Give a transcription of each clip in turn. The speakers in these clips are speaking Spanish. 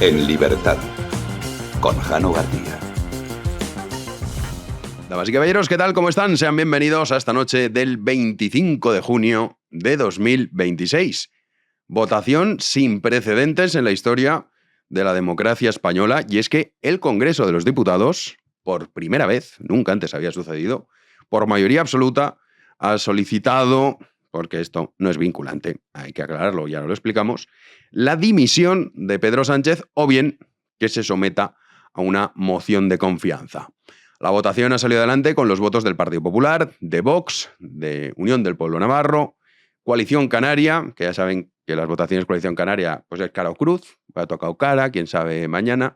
En libertad, con Jano García. Damas y caballeros, ¿qué tal? ¿Cómo están? Sean bienvenidos a esta noche del 25 de junio de 2026. Votación sin precedentes en la historia de la democracia española, y es que el Congreso de los Diputados, por primera vez, nunca antes había sucedido, por mayoría absoluta, ha solicitado, porque esto no es vinculante, hay que aclararlo, ya lo explicamos, la dimisión de Pedro Sánchez o bien que se someta a una moción de confianza. La votación ha salido adelante con los votos del Partido Popular, de Vox, de Unión del Pueblo Navarro, Coalición Canaria, que ya saben que las votaciones Coalición Canaria pues es cara o cruz, ha tocado cara, quién sabe mañana,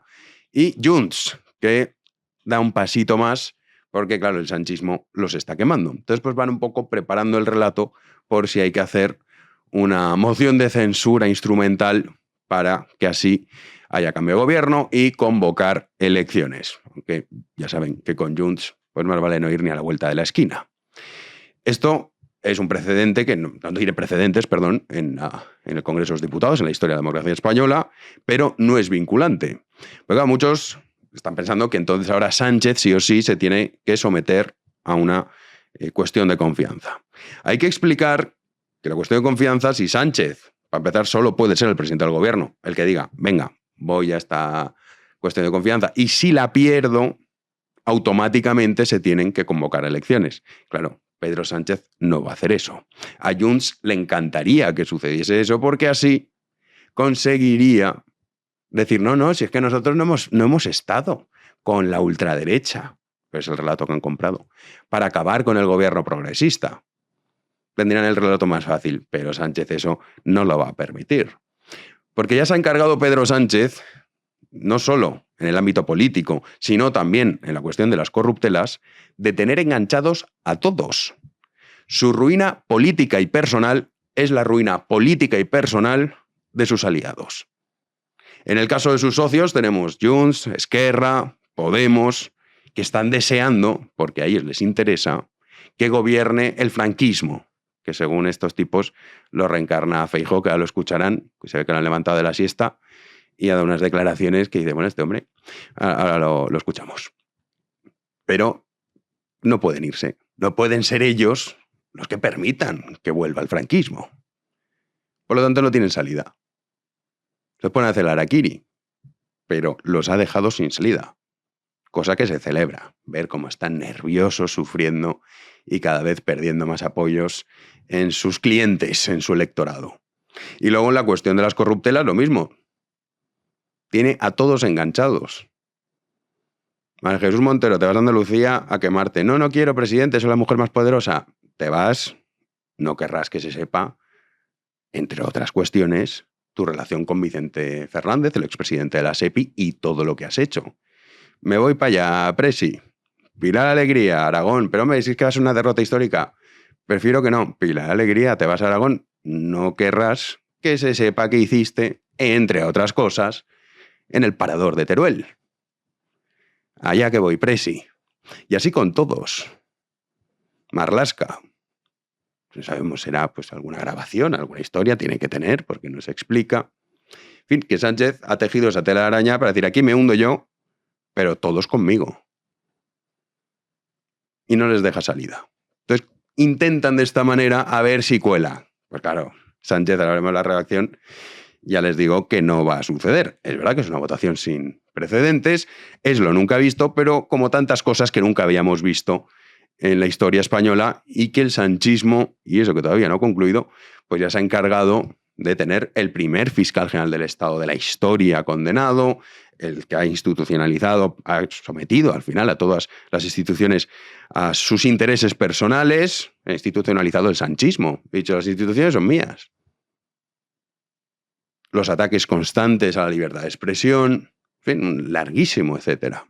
y Junts, que da un pasito más porque, claro, el sanchismo los está quemando. Entonces, pues van un poco preparando el relato por si hay que hacer una moción de censura instrumental para que así haya cambio de gobierno y convocar elecciones. Aunque ya saben que con Junts pues más vale no ir ni a la vuelta de la esquina. Esto es un precedente que no tiene precedentes, perdón, en el Congreso de los Diputados, en la historia de la democracia española, pero no es vinculante. Porque claro, muchos están pensando que entonces ahora Sánchez sí o sí se tiene que someter a una cuestión de confianza. Hay que explicar que la cuestión de confianza, si Sánchez, para empezar, solo puede ser el presidente del gobierno, el que diga, venga, voy a esta cuestión de confianza, y si la pierdo, automáticamente se tienen que convocar elecciones. Claro, Pedro Sánchez no va a hacer eso. A Junts le encantaría que sucediese eso porque así conseguiría decir, no, si es que nosotros no hemos estado con la ultraderecha, pues es el relato que han comprado, para acabar con el gobierno progresista. Tendrían el relato más fácil, pero Sánchez eso no lo va a permitir. Porque ya se ha encargado Pedro Sánchez, no solo en el ámbito político, sino también en la cuestión de las corruptelas, de tener enganchados a todos. Su ruina política y personal es la ruina política y personal de sus aliados. En el caso de sus socios tenemos Junts, Esquerra, Podemos, que están deseando, porque a ellos les interesa, que gobierne el franquismo, que según estos tipos lo reencarna Feijóo, que ahora lo escucharán, que se ve que lo han levantado de la siesta, y ha dado unas declaraciones que dice, bueno, este hombre, ahora lo escuchamos. Pero no pueden irse, no pueden ser ellos los que permitan que vuelva el franquismo. Por lo tanto, no tienen salida. Se pueden hacer el harakiri, pero los ha dejado sin salida. Cosa que se celebra, ver cómo están nerviosos, sufriendo y cada vez perdiendo más apoyos en sus clientes, en su electorado. Y luego en la cuestión de las corruptelas, lo mismo. Tiene a todos enganchados. María Jesús Montero, te vas a Andalucía a quemarte. No quiero, presidente, soy la mujer más poderosa. Te vas, no querrás que se sepa, entre otras cuestiones, tu relación con Vicente Fernández, el expresidente de la SEPI, y todo lo que has hecho. Me voy para allá, Presi. Pilar Alegría, Aragón. Pero hombre, si es que va a ser una derrota histórica. Prefiero que no. Pilar Alegría, te vas a Aragón. No querrás que se sepa que hiciste, entre otras cosas, en el parador de Teruel. Allá que voy, Presi. Y así con todos. Marlaska. No sabemos, será pues alguna grabación, alguna historia tiene que tener, porque no se explica. En fin, que Sánchez ha tejido esa tela de araña para decir, aquí me hundo yo, pero todos conmigo. Y no les deja salida. Entonces, intentan de esta manera a ver si cuela. Pues claro, Sánchez, ahora veremos la reacción, ya les digo que no va a suceder. Es verdad que es una votación sin precedentes, es lo nunca visto, pero como tantas cosas que nunca habíamos visto en la historia española y que el sanchismo, y eso que todavía no ha concluido, pues ya se ha encargado de tener el primer fiscal general del Estado de la historia condenado, el que ha institucionalizado, ha sometido al final a todas las instituciones a sus intereses personales, ha institucionalizado el sanchismo. He dicho, las instituciones son mías. Los ataques constantes a la libertad de expresión, en fin, un larguísimo etcétera.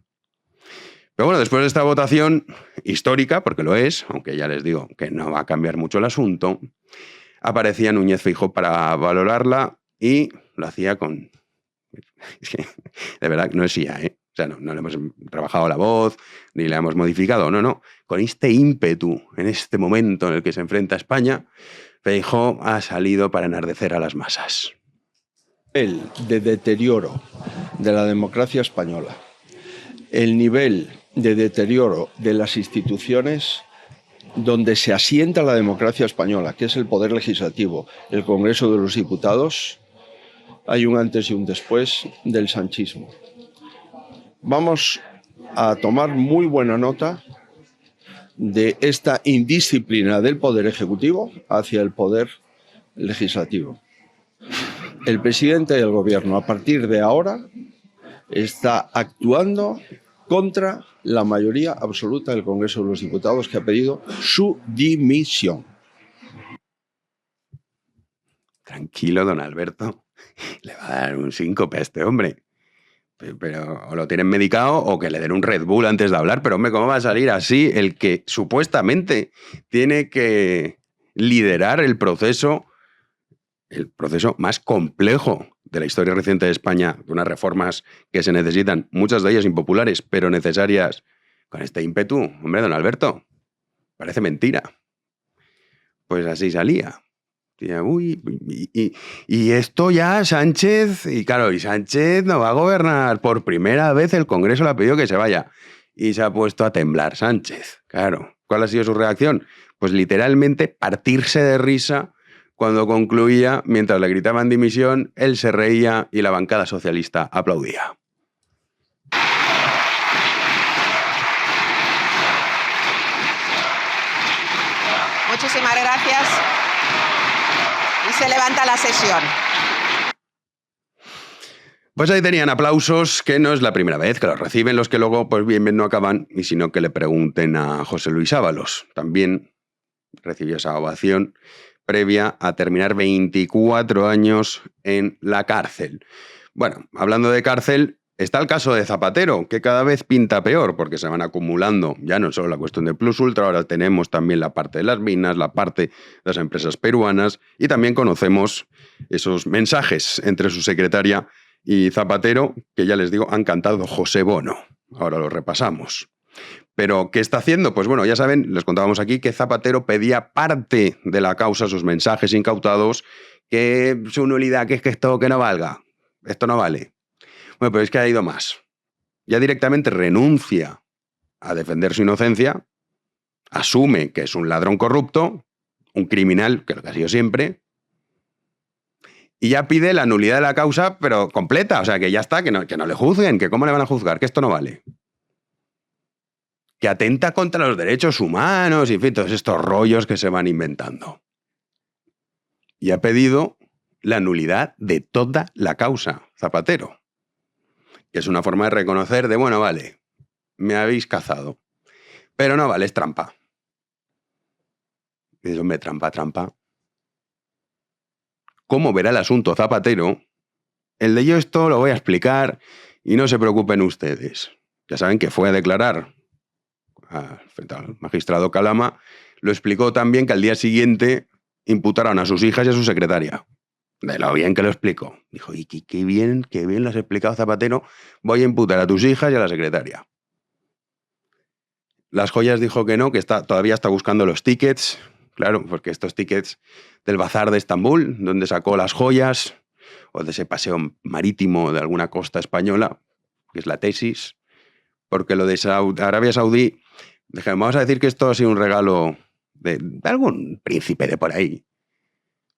Pero bueno, después de esta votación histórica, porque lo es, aunque ya les digo que no va a cambiar mucho el asunto, aparecía Núñez Feijóo para valorarla y lo hacía con... De verdad, no es IA, ¿eh? O sea, no le hemos trabajado la voz, ni le hemos modificado, no. Con este ímpetu, en este momento en el que se enfrenta a España, Feijóo ha salido para enardecer a las masas. El de deterioro de la democracia española, el nivel de deterioro de las instituciones donde se asienta la democracia española, que es el Poder Legislativo, el Congreso de los Diputados, hay un antes y un después del sanchismo. Vamos a tomar muy buena nota de esta indisciplina del Poder Ejecutivo hacia el Poder Legislativo. El presidente del Gobierno, a partir de ahora, está actuando contra la mayoría absoluta del Congreso de los Diputados, que ha pedido su dimisión. Tranquilo, don Alberto. Le va a dar un síncope a este hombre. Pero o lo tienen medicado o que le den un Red Bull antes de hablar. Pero, hombre, ¿cómo va a salir así el que supuestamente tiene que liderar el proceso más complejo de la historia reciente de España, de unas reformas que se necesitan, muchas de ellas impopulares, pero necesarias, con este ímpetu? Hombre, don Alberto, parece mentira. Pues así salía. Uy, y esto ya Sánchez, y claro, y Sánchez no va a gobernar. Por primera vez el Congreso le ha pedido que se vaya. Y se ha puesto a temblar Sánchez. Claro. ¿Cuál ha sido su reacción? Pues literalmente partirse de risa cuando concluía, mientras le gritaban dimisión, él se reía y la bancada socialista aplaudía. Muchísimas gracias. Y se levanta la sesión. Pues ahí tenían aplausos, que no es la primera vez que los reciben los que luego, pues bien no acaban, y sino que le pregunten a José Luis Ábalos. También recibió esa ovación previa a terminar 24 años en la cárcel. Bueno, hablando de cárcel, está el caso de Zapatero, que cada vez pinta peor, porque se van acumulando ya no solo la cuestión de Plus Ultra, ahora tenemos también la parte de las minas, la parte de las empresas peruanas, y también conocemos esos mensajes entre su secretaria y Zapatero, que ya les digo, han cantado José Bono. Ahora lo repasamos. Pero, ¿qué está haciendo? Pues bueno, ya saben, les contábamos aquí que Zapatero pedía parte de la causa, sus mensajes incautados, que su nulidad, que es que esto que no valga, esto no vale. Bueno, pero es que ha ido más. Ya directamente renuncia a defender su inocencia, asume que es un ladrón corrupto, un criminal, que es lo que ha sido siempre, y ya pide la nulidad de la causa, pero completa. O sea, que ya está, que no le juzguen, que cómo le van a juzgar, que esto no vale. Que atenta contra los derechos humanos y, en fin, todos estos rollos que se van inventando. Y ha pedido la nulidad de toda la causa, Zapatero. Que es una forma de reconocer de, bueno, vale, me habéis cazado, pero no vale, es trampa. Y dice, hombre, trampa. ¿Cómo verá el asunto Zapatero? El de yo esto lo voy a explicar y no se preocupen ustedes. Ya saben que fue a declarar frente al magistrado Calama, lo explicó también que al día siguiente imputaron a sus hijas y a su secretaria. De lo bien que lo explicó. Dijo, y qué bien lo has explicado, Zapatero, voy a imputar a tus hijas y a la secretaria. Las joyas dijo que no, que todavía está buscando los tickets. Claro, porque estos tickets del bazar de Estambul, donde sacó las joyas, o de ese paseo marítimo de alguna costa española, que es la tesis, porque lo de Arabia Saudí, vamos a decir que esto ha sido un regalo de algún príncipe de por ahí.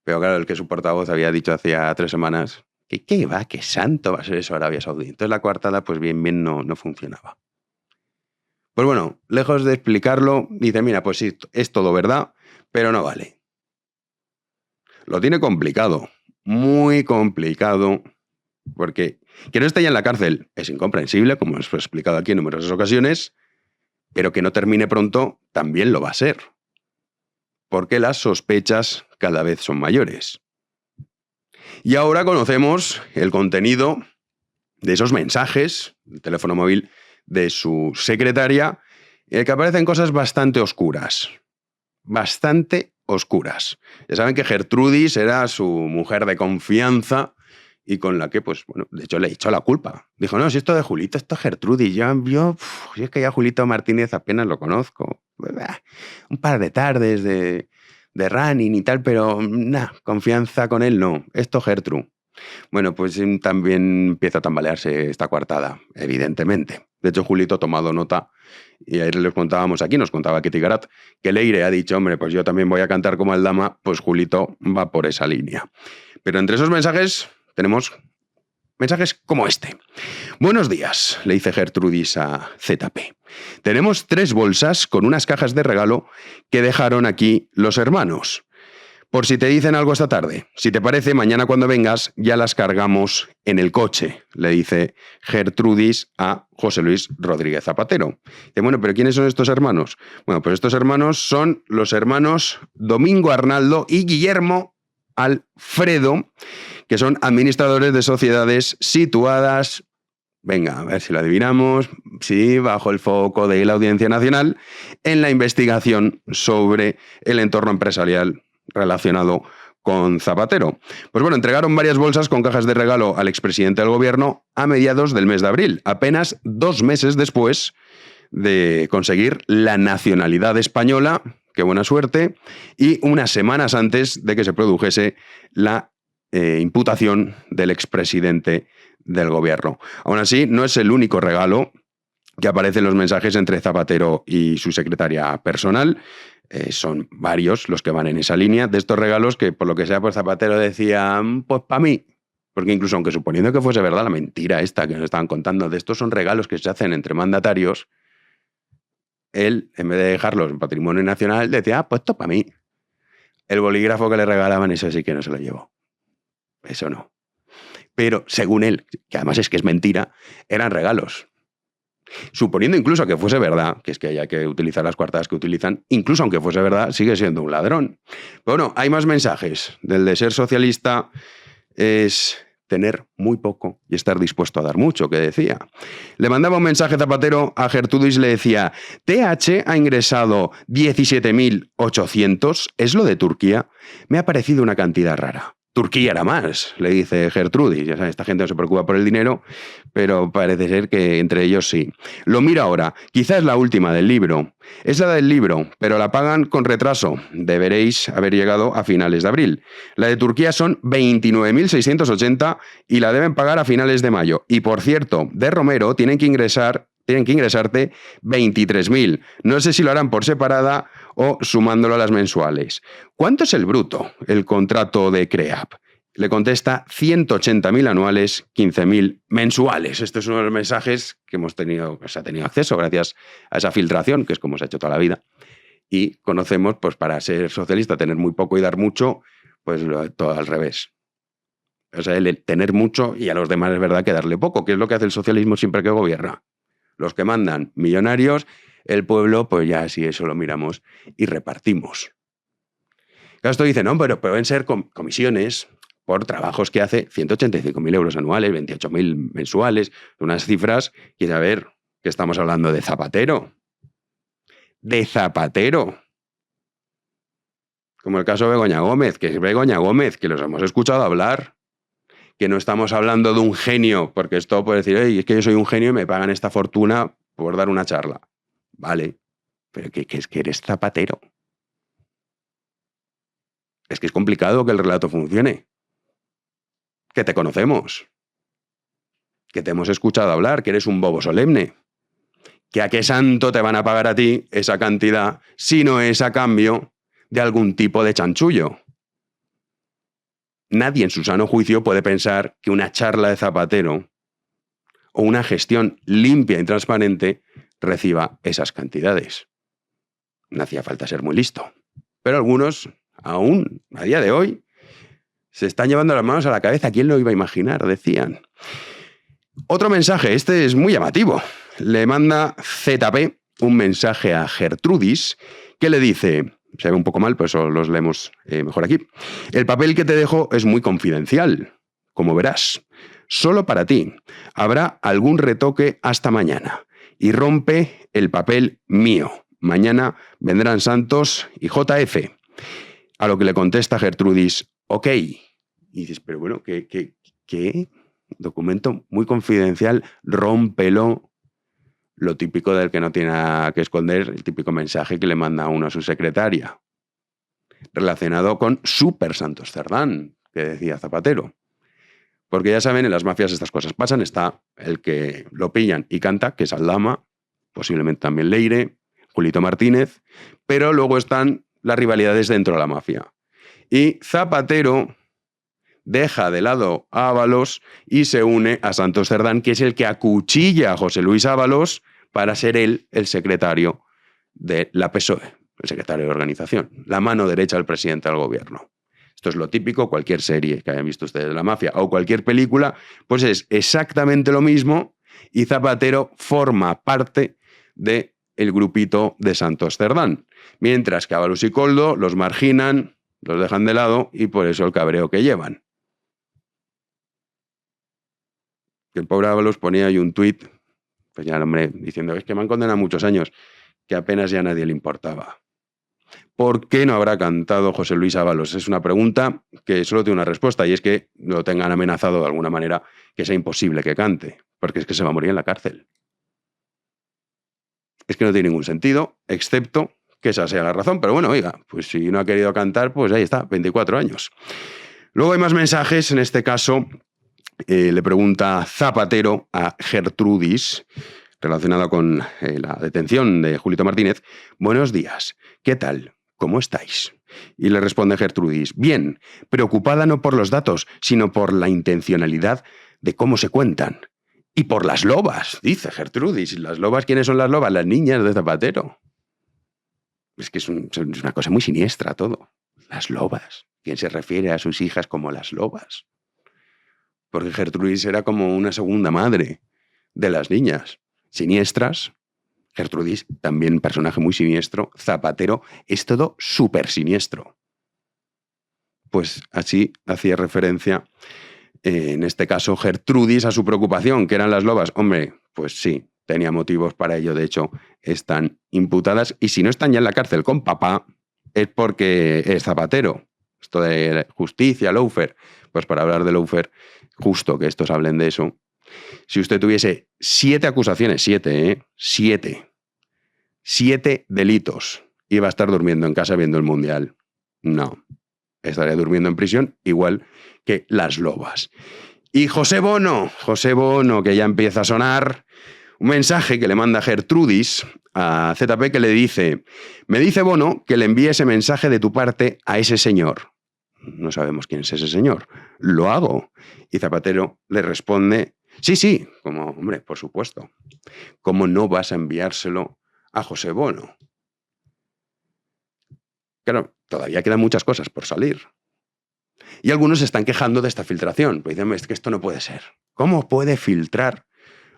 Pero claro, el que su portavoz había dicho hacía 3 semanas que qué va, qué santo va a ser eso Arabia Saudí. Entonces la coartada, pues bien no funcionaba. Pues bueno, lejos de explicarlo, dice, mira, pues sí, es todo verdad, pero no vale. Lo tiene complicado, muy complicado, porque que no esté ya en la cárcel es incomprensible, como os he explicado aquí en numerosas ocasiones, pero que no termine pronto también lo va a ser, porque las sospechas cada vez son mayores. Y ahora conocemos el contenido de esos mensajes, el teléfono móvil de su secretaria, en el que aparecen cosas bastante oscuras. Bastante oscuras. Ya saben que Gertrudis era su mujer de confianza y con la que, pues, bueno, de hecho le echó la culpa. Dijo, no, si esto de Julito, esto es Gertrudis. Si es que ya Julito Martínez apenas lo conozco. Un par de tardes de running y tal, pero nada, confianza con él no. Esto Gertrude. Bueno, pues también empieza a tambalearse esta coartada, evidentemente. De hecho, Julito ha tomado nota y ayer les contábamos aquí, nos contaba Ketty Garat, que Leire ha dicho, hombre, pues yo también voy a cantar como Aldama, pues Julito va por esa línea. Pero entre esos mensajes tenemos mensajes como este. Buenos días, le dice Gertrudis a ZP. Tenemos 3 bolsas con unas cajas de regalo que dejaron aquí los hermanos. Por si te dicen algo esta tarde. Si te parece, mañana cuando vengas ya las cargamos en el coche, le dice Gertrudis a José Luis Rodríguez Zapatero. Dice, bueno, ¿pero quiénes son estos hermanos? Bueno, pues estos hermanos son los hermanos Domingo Arnaldo y Guillermo Alfredo, que son administradores de sociedades situadas, venga, a ver si lo adivinamos, sí, bajo el foco de la Audiencia Nacional, en la investigación sobre el entorno empresarial relacionado con Zapatero. Pues bueno, entregaron varias bolsas con cajas de regalo al expresidente del gobierno a mediados del mes de abril, apenas 2 meses después de conseguir la nacionalidad española, qué buena suerte, y unas semanas antes de que se produjese la imputación del expresidente del gobierno. Aún así, no es el único regalo que aparece en los mensajes entre Zapatero y su secretaria personal. Son varios los que van en esa línea de estos regalos que, por lo que sea, pues Zapatero decía, pues para mí. Porque incluso aunque suponiendo que fuese verdad la mentira esta que nos estaban contando, de estos son regalos que se hacen entre mandatarios, él, en vez de dejarlos en patrimonio nacional, decía, pues esto para mí. El bolígrafo que le regalaban, eso sí que no se lo llevó. Eso no. Pero, según él, que además es que es mentira, eran regalos. Suponiendo incluso que fuese verdad, que es que hay que utilizar las coartadas que utilizan, incluso aunque fuese verdad, sigue siendo un ladrón. Pero bueno, hay más mensajes. Del de ser socialista es tener muy poco y estar dispuesto a dar mucho, que decía. Le mandaba un mensaje Zapatero a Gertrudis y le decía, TH ha ingresado 17.800, ¿es lo de Turquía? Me ha parecido una cantidad rara. Turquía era más, le dice Gertrudis. Ya sabes, esta gente no se preocupa por el dinero, pero parece ser que entre ellos sí. Lo miro ahora, quizá es la última del libro. Es la del libro, pero la pagan con retraso. Deberéis haber llegado a finales de abril. La de Turquía son 29.680 y la deben pagar a finales de mayo. Y por cierto, de Romero tienen que ingresarte 23.000. No sé si lo harán por separada o sumándolo a las mensuales. ¿Cuánto es el bruto, el contrato de CREAP? Le contesta 180.000 anuales, 15.000 mensuales. Este es uno de los mensajes que se ha tenido acceso gracias a esa filtración, que es como se ha hecho toda la vida. Y conocemos, pues para ser socialista, tener muy poco y dar mucho, pues todo al revés. O sea, el tener mucho y a los demás es verdad que darle poco, que es lo que hace el socialismo siempre que gobierna. Los que mandan millonarios, el pueblo, pues ya si eso lo miramos y repartimos. Claro, esto dice, no, pero pueden ser comisiones por trabajos que hace 185.000 euros anuales, 28.000 mensuales, unas cifras, y a ver, que estamos hablando de Zapatero. De Zapatero. Como el caso de Begoña Gómez, que es Begoña Gómez, que los hemos escuchado hablar. Que no estamos hablando de un genio, porque esto puede decir, es que yo soy un genio y me pagan esta fortuna por dar una charla. Vale, pero que es que eres Zapatero. Es que es complicado que el relato funcione. Que te conocemos. Que te hemos escuchado hablar, que eres un bobo solemne. Que a qué santo te van a pagar a ti esa cantidad si no es a cambio de algún tipo de chanchullo. Nadie en su sano juicio puede pensar que una charla de Zapatero o una gestión limpia y transparente reciba esas cantidades. No hacía falta ser muy listo. Pero algunos, aún a día de hoy, se están llevando las manos a la cabeza. ¿Quién lo iba a imaginar? Decían. Otro mensaje, este es muy llamativo. Le manda ZP un mensaje a Gertrudis que le dice... Se ve un poco mal, por eso los leemos mejor aquí. El papel que te dejo es muy confidencial, como verás. Solo para ti. Habrá algún retoque hasta mañana. Y rompe el papel mío. Mañana vendrán Santos y JF. A lo que le contesta Gertrudis, ok. Y dices, pero bueno, ¿qué? Documento muy confidencial, rómpelo. Lo típico del que no tiene nada que esconder, el típico mensaje que le manda uno a su secretaria, relacionado con Super Santos Cerdán, que decía Zapatero. Porque ya saben, en las mafias estas cosas pasan. Está el que lo pillan y canta, que es Aldama, posiblemente también Leire, Julito Martínez, pero luego están las rivalidades dentro de la mafia. Y Zapatero deja de lado a Ábalos y se une a Santos Cerdán, que es el que acuchilla a José Luis Ábalos para ser él el secretario de la PSOE, el secretario de organización, la mano derecha del presidente del gobierno. Esto es lo típico, cualquier serie que hayan visto ustedes de la mafia o cualquier película, pues es exactamente lo mismo y Zapatero forma parte del grupito de Santos Cerdán. Mientras que Ábalos y Koldo los marginan, los dejan de lado y por eso el cabreo que llevan. El pobre Ábalos ponía ahí un tuit, pues ya el hombre diciendo, es que me han condenado muchos años, que apenas ya a nadie le importaba. ¿Por qué no habrá cantado José Luis Ábalos? Es una pregunta que solo tiene una respuesta, y es que lo tengan amenazado de alguna manera que sea imposible que cante, porque es que se va a morir en la cárcel. Es que no tiene ningún sentido, excepto que esa sea la razón. Pero bueno, oiga, pues si no ha querido cantar, pues ahí está, 24 años. Luego hay más mensajes, en este caso le pregunta Zapatero a Gertrudis, relacionado con la detención de Julito Martínez. Buenos días, ¿qué tal? ¿Cómo estáis? Y le responde Gertrudis, bien, preocupada no por los datos, sino por la intencionalidad de cómo se cuentan. Y por las lobas, dice Gertrudis. ¿Las lobas quiénes son las lobas? Las niñas de Zapatero. Es que es una cosa muy siniestra todo. Las lobas. ¿Quién se refiere a sus hijas como las lobas? Porque Gertrudis era como una segunda madre de las niñas. Siniestras. Gertrudis, también personaje muy siniestro. Zapatero, es todo súper siniestro. Pues así hacía referencia, en este caso, Gertrudis a su preocupación, que eran las lobas. Hombre, pues sí, tenía motivos para ello. De hecho, están imputadas. Y si no están ya en la cárcel con papá, es porque es Zapatero. Esto de justicia, lawfare. Pues para hablar de lawfare, justo que estos hablen de eso. Si usted tuviese 7 acusaciones, 7 delitos, iba a estar durmiendo en casa viendo el Mundial. No, estaría durmiendo en prisión, igual que las lobas. Y José Bono, que ya empieza a sonar, un mensaje que le manda Gertrudis a ZP que le dice, me dice Bono que le envíe ese mensaje de tu parte a ese señor. No sabemos quién es ese señor. Lo hago. Y Zapatero le responde, sí, como, hombre, por supuesto. ¿Cómo no vas a enviárselo a José Bono? Claro, todavía quedan muchas cosas por salir. Y algunos se están quejando de esta filtración. Pues dicen, es que esto no puede ser. ¿Cómo puede filtrar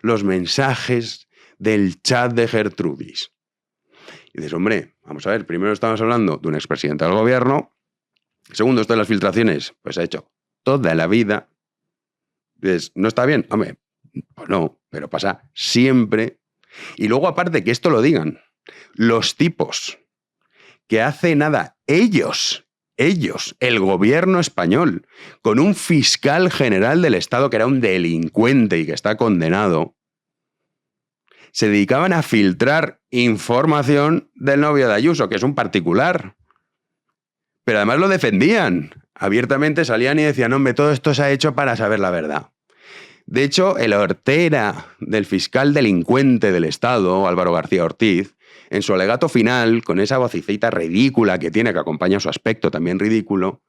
los mensajes del chat de Gertrudis? Y dices, hombre, vamos a ver, primero estamos hablando de un expresidente del gobierno. Segundo, esto de las filtraciones, pues ha hecho toda la vida. Dices, ¿no está bien? Hombre, pues no, pero pasa siempre. Y luego, aparte que esto lo digan los tipos que hace nada, ellos, el gobierno español, con un fiscal general del Estado que era un delincuente y que está condenado, se dedicaban a filtrar información del novio de Ayuso, que es un particular. Pero además lo defendían. Abiertamente salían y decían, hombre, todo esto se ha hecho para saber la verdad. De hecho, el hortera del fiscal delincuente del Estado, Álvaro García Ortiz, en su alegato final, con esa vocecita ridícula que tiene, que acompaña su aspecto también ridículo,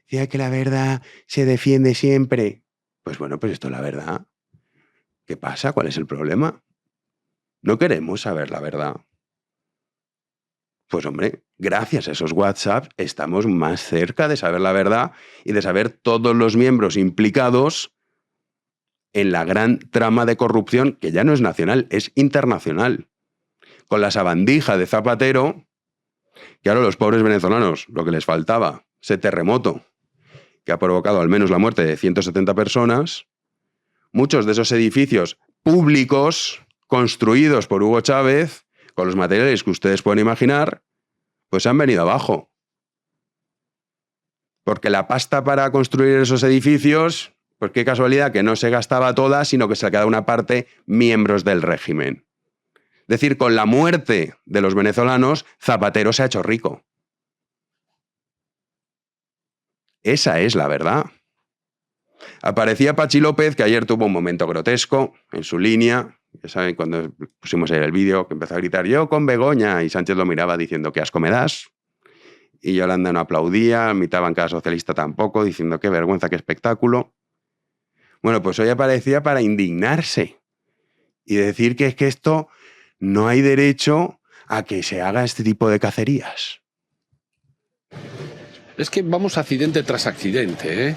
decía que la verdad se defiende siempre. Pues bueno, pues esto es la verdad. ¿Qué pasa? ¿Cuál es el problema? No queremos saber la verdad. Pues hombre, gracias a esos WhatsApp estamos más cerca de saber la verdad y de saber todos los miembros implicados en la gran trama de corrupción que ya no es nacional, es internacional. Con la sabandija de Zapatero, que ahora los pobres venezolanos, lo que les faltaba, ese terremoto que ha provocado al menos la muerte de 170 personas, muchos de esos edificios públicos construidos por Hugo Chávez, con los materiales que ustedes pueden imaginar, pues han venido abajo. Porque la pasta para construir esos edificios, pues qué casualidad que no se gastaba toda, sino que se le quedaba una parte miembros del régimen. Es decir, con la muerte de los venezolanos, Zapatero se ha hecho rico. Esa es la verdad. Aparecía Pachi López, que ayer tuvo un momento grotesco en su línea. Ya saben, cuando pusimos ayer el vídeo, que empezó a gritar yo con Begoña, y Sánchez lo miraba diciendo qué asco me das. Y Yolanda no aplaudía, mitad bancada socialista tampoco, diciendo qué vergüenza, qué espectáculo. Bueno, pues hoy aparecía para indignarse y decir que es que esto no hay derecho a que se haga este tipo de cacerías. Es que vamos accidente tras accidente, ¿eh?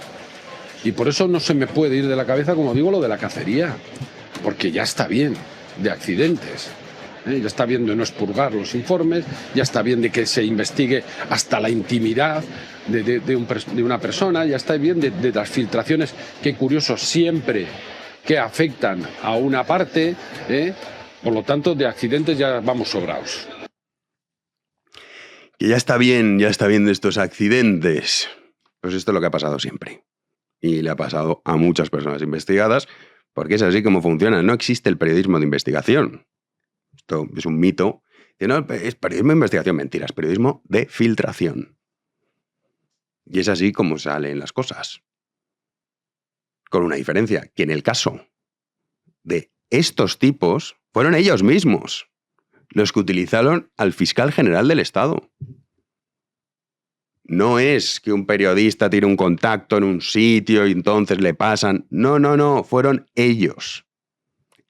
Y por eso no se me puede ir de la cabeza, como digo, lo de la cacería. Porque ya está bien de accidentes. Ya está bien de no expurgar los informes, ya está bien de que se investigue hasta la intimidad de una persona, ya está bien de las filtraciones, que curioso, siempre que afectan a una parte, por lo tanto, de accidentes ya vamos sobrados. Que ya está bien de estos accidentes. Pues esto es lo que ha pasado siempre. Y le ha pasado a muchas personas investigadas, porque es así como funciona. No existe el periodismo de investigación. Esto es un mito. No, es periodismo de investigación, mentiras. Periodismo de filtración. Y es así como salen las cosas. Con una diferencia, que en el caso de estos tipos, fueron ellos mismos los que utilizaron al fiscal general del Estado. No es que un periodista tiene un contacto en un sitio y entonces le pasan. No, fueron ellos.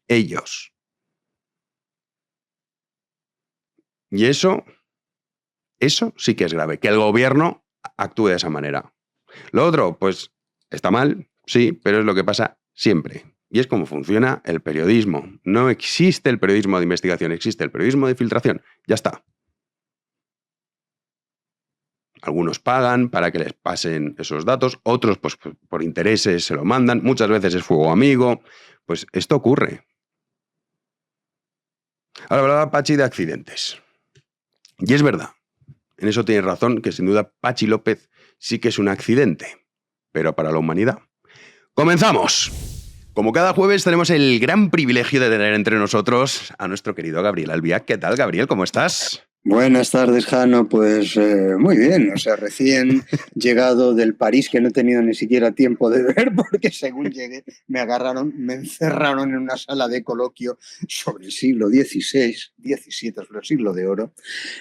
Ellos. Y eso sí que es grave, que el gobierno actúe de esa manera. Lo otro, pues, está mal, sí, pero es lo que pasa siempre. Y es como funciona el periodismo. No existe el periodismo de investigación, existe el periodismo de filtración. Ya está. Algunos pagan para que les pasen esos datos, otros pues por intereses se lo mandan, muchas veces es fuego amigo. Pues esto ocurre. Ahora hablaba Pachi de accidentes. Y es verdad, en eso tienes razón, que sin duda Pachi López sí que es un accidente, pero para la humanidad. ¡Comenzamos! Como cada jueves tenemos el gran privilegio de tener entre nosotros a nuestro querido Gabriel Albiac. ¿Qué tal, Gabriel? ¿Cómo estás? Buenas tardes, Jano. Pues muy bien, o sea, recién llegado del París, que no he tenido ni siquiera tiempo de ver, porque según llegué me encerraron en una sala de coloquio sobre el siglo XVI, XVII, sobre el siglo de oro,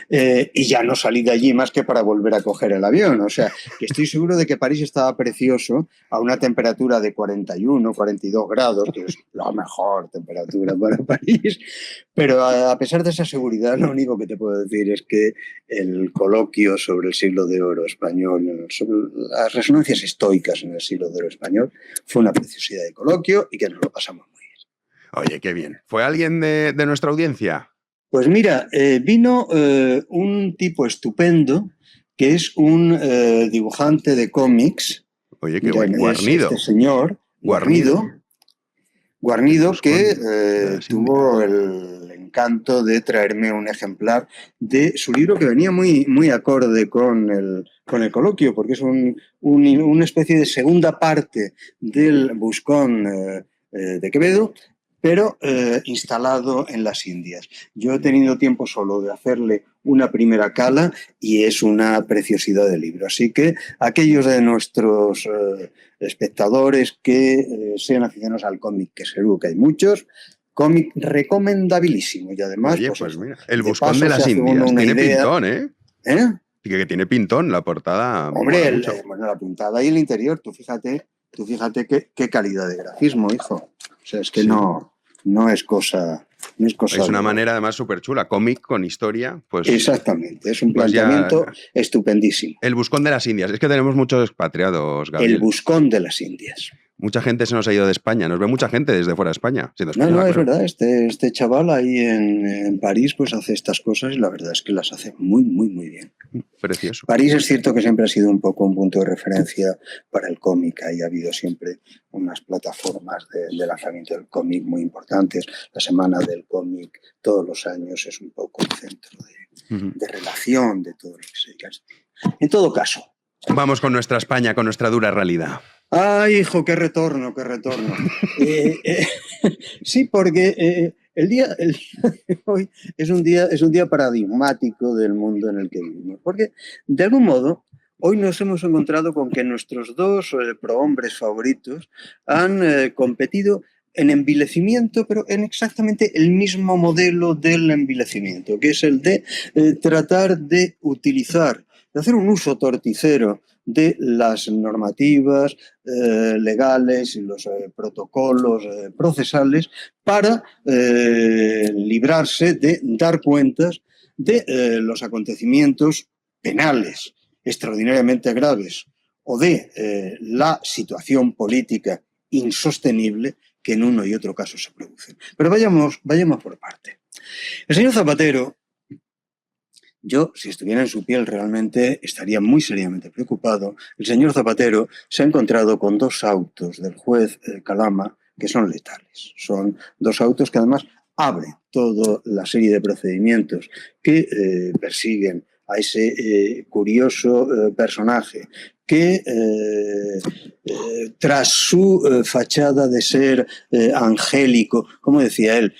y ya no salí de allí más que para volver a coger el avión. O sea, que estoy seguro de que París estaba precioso a una temperatura de 41, 42 grados, que es la mejor temperatura para París, pero a pesar de esa seguridad, lo único que te puedo decir es que el coloquio sobre el siglo de oro español, sobre las resonancias estoicas en el siglo de oro español, fue una preciosidad de coloquio y que nos lo pasamos muy bien. Oye, qué bien. ¿Fue alguien de nuestra audiencia? Pues mira, vino un tipo estupendo que es un dibujante de cómics. Oye, qué guarnido. Este señor, Guarnido que tuvo el encanto de traerme un ejemplar de su libro, que venía muy acorde con el coloquio, porque es una especie de segunda parte del Buscón de Quevedo, pero instalado en las Indias. Yo he tenido tiempo solo de hacerle una primera cala y es una preciosidad de libro. Así que aquellos de nuestros espectadores que sean aficionados al cómic, que seguro que hay muchos, cómic recomendabilísimo. Y además, pues mira, el Buscón de las Indias tiene pintón, ¿eh? Que tiene pintón la portada. Hombre, bueno, la pintada y el interior, tú fíjate qué calidad de grafismo, hijo. O sea, es que sí. No es cosa. Es una manera además súper chula, cómic con historia. Pues, exactamente, es un planteamiento estupendísimo. El Buscón de las Indias. Es que tenemos muchos expatriados, Gabriel. El Buscón de las Indias. Mucha gente se nos ha ido de España, nos ve mucha gente desde fuera de España. No, es verdad, este chaval ahí en París pues hace estas cosas y la verdad es que las hace muy, muy, muy bien. Precioso. París es cierto que siempre ha sido un poco un punto de referencia para el cómic, ahí ha habido siempre unas plataformas de lanzamiento del cómic muy importantes. La Semana del Cómic todos los años es un poco un centro de relación de todo lo que se dedica. En todo caso. Vamos con nuestra España, con nuestra dura realidad. ¡Ay, hijo, qué retorno! Sí, porque el día de hoy es un día paradigmático del mundo en el que vivimos. Porque, de algún modo, hoy nos hemos encontrado con que nuestros dos prohombres favoritos han competido en envilecimiento, pero en exactamente el mismo modelo del envilecimiento, que es el de tratar de utilizar, de hacer un uso torticero de las normativas legales y los protocolos procesales para librarse de dar cuentas de los acontecimientos penales extraordinariamente graves o de la situación política insostenible que en uno y otro caso se producen. Pero vayamos por parte. El señor Zapatero, yo, si estuviera en su piel, realmente estaría muy seriamente preocupado. El señor Zapatero se ha encontrado con dos autos del juez Calama que son letales. Son dos autos que además abren toda la serie de procedimientos que persiguen a ese curioso personaje que tras su fachada de ser angélico, como decía él,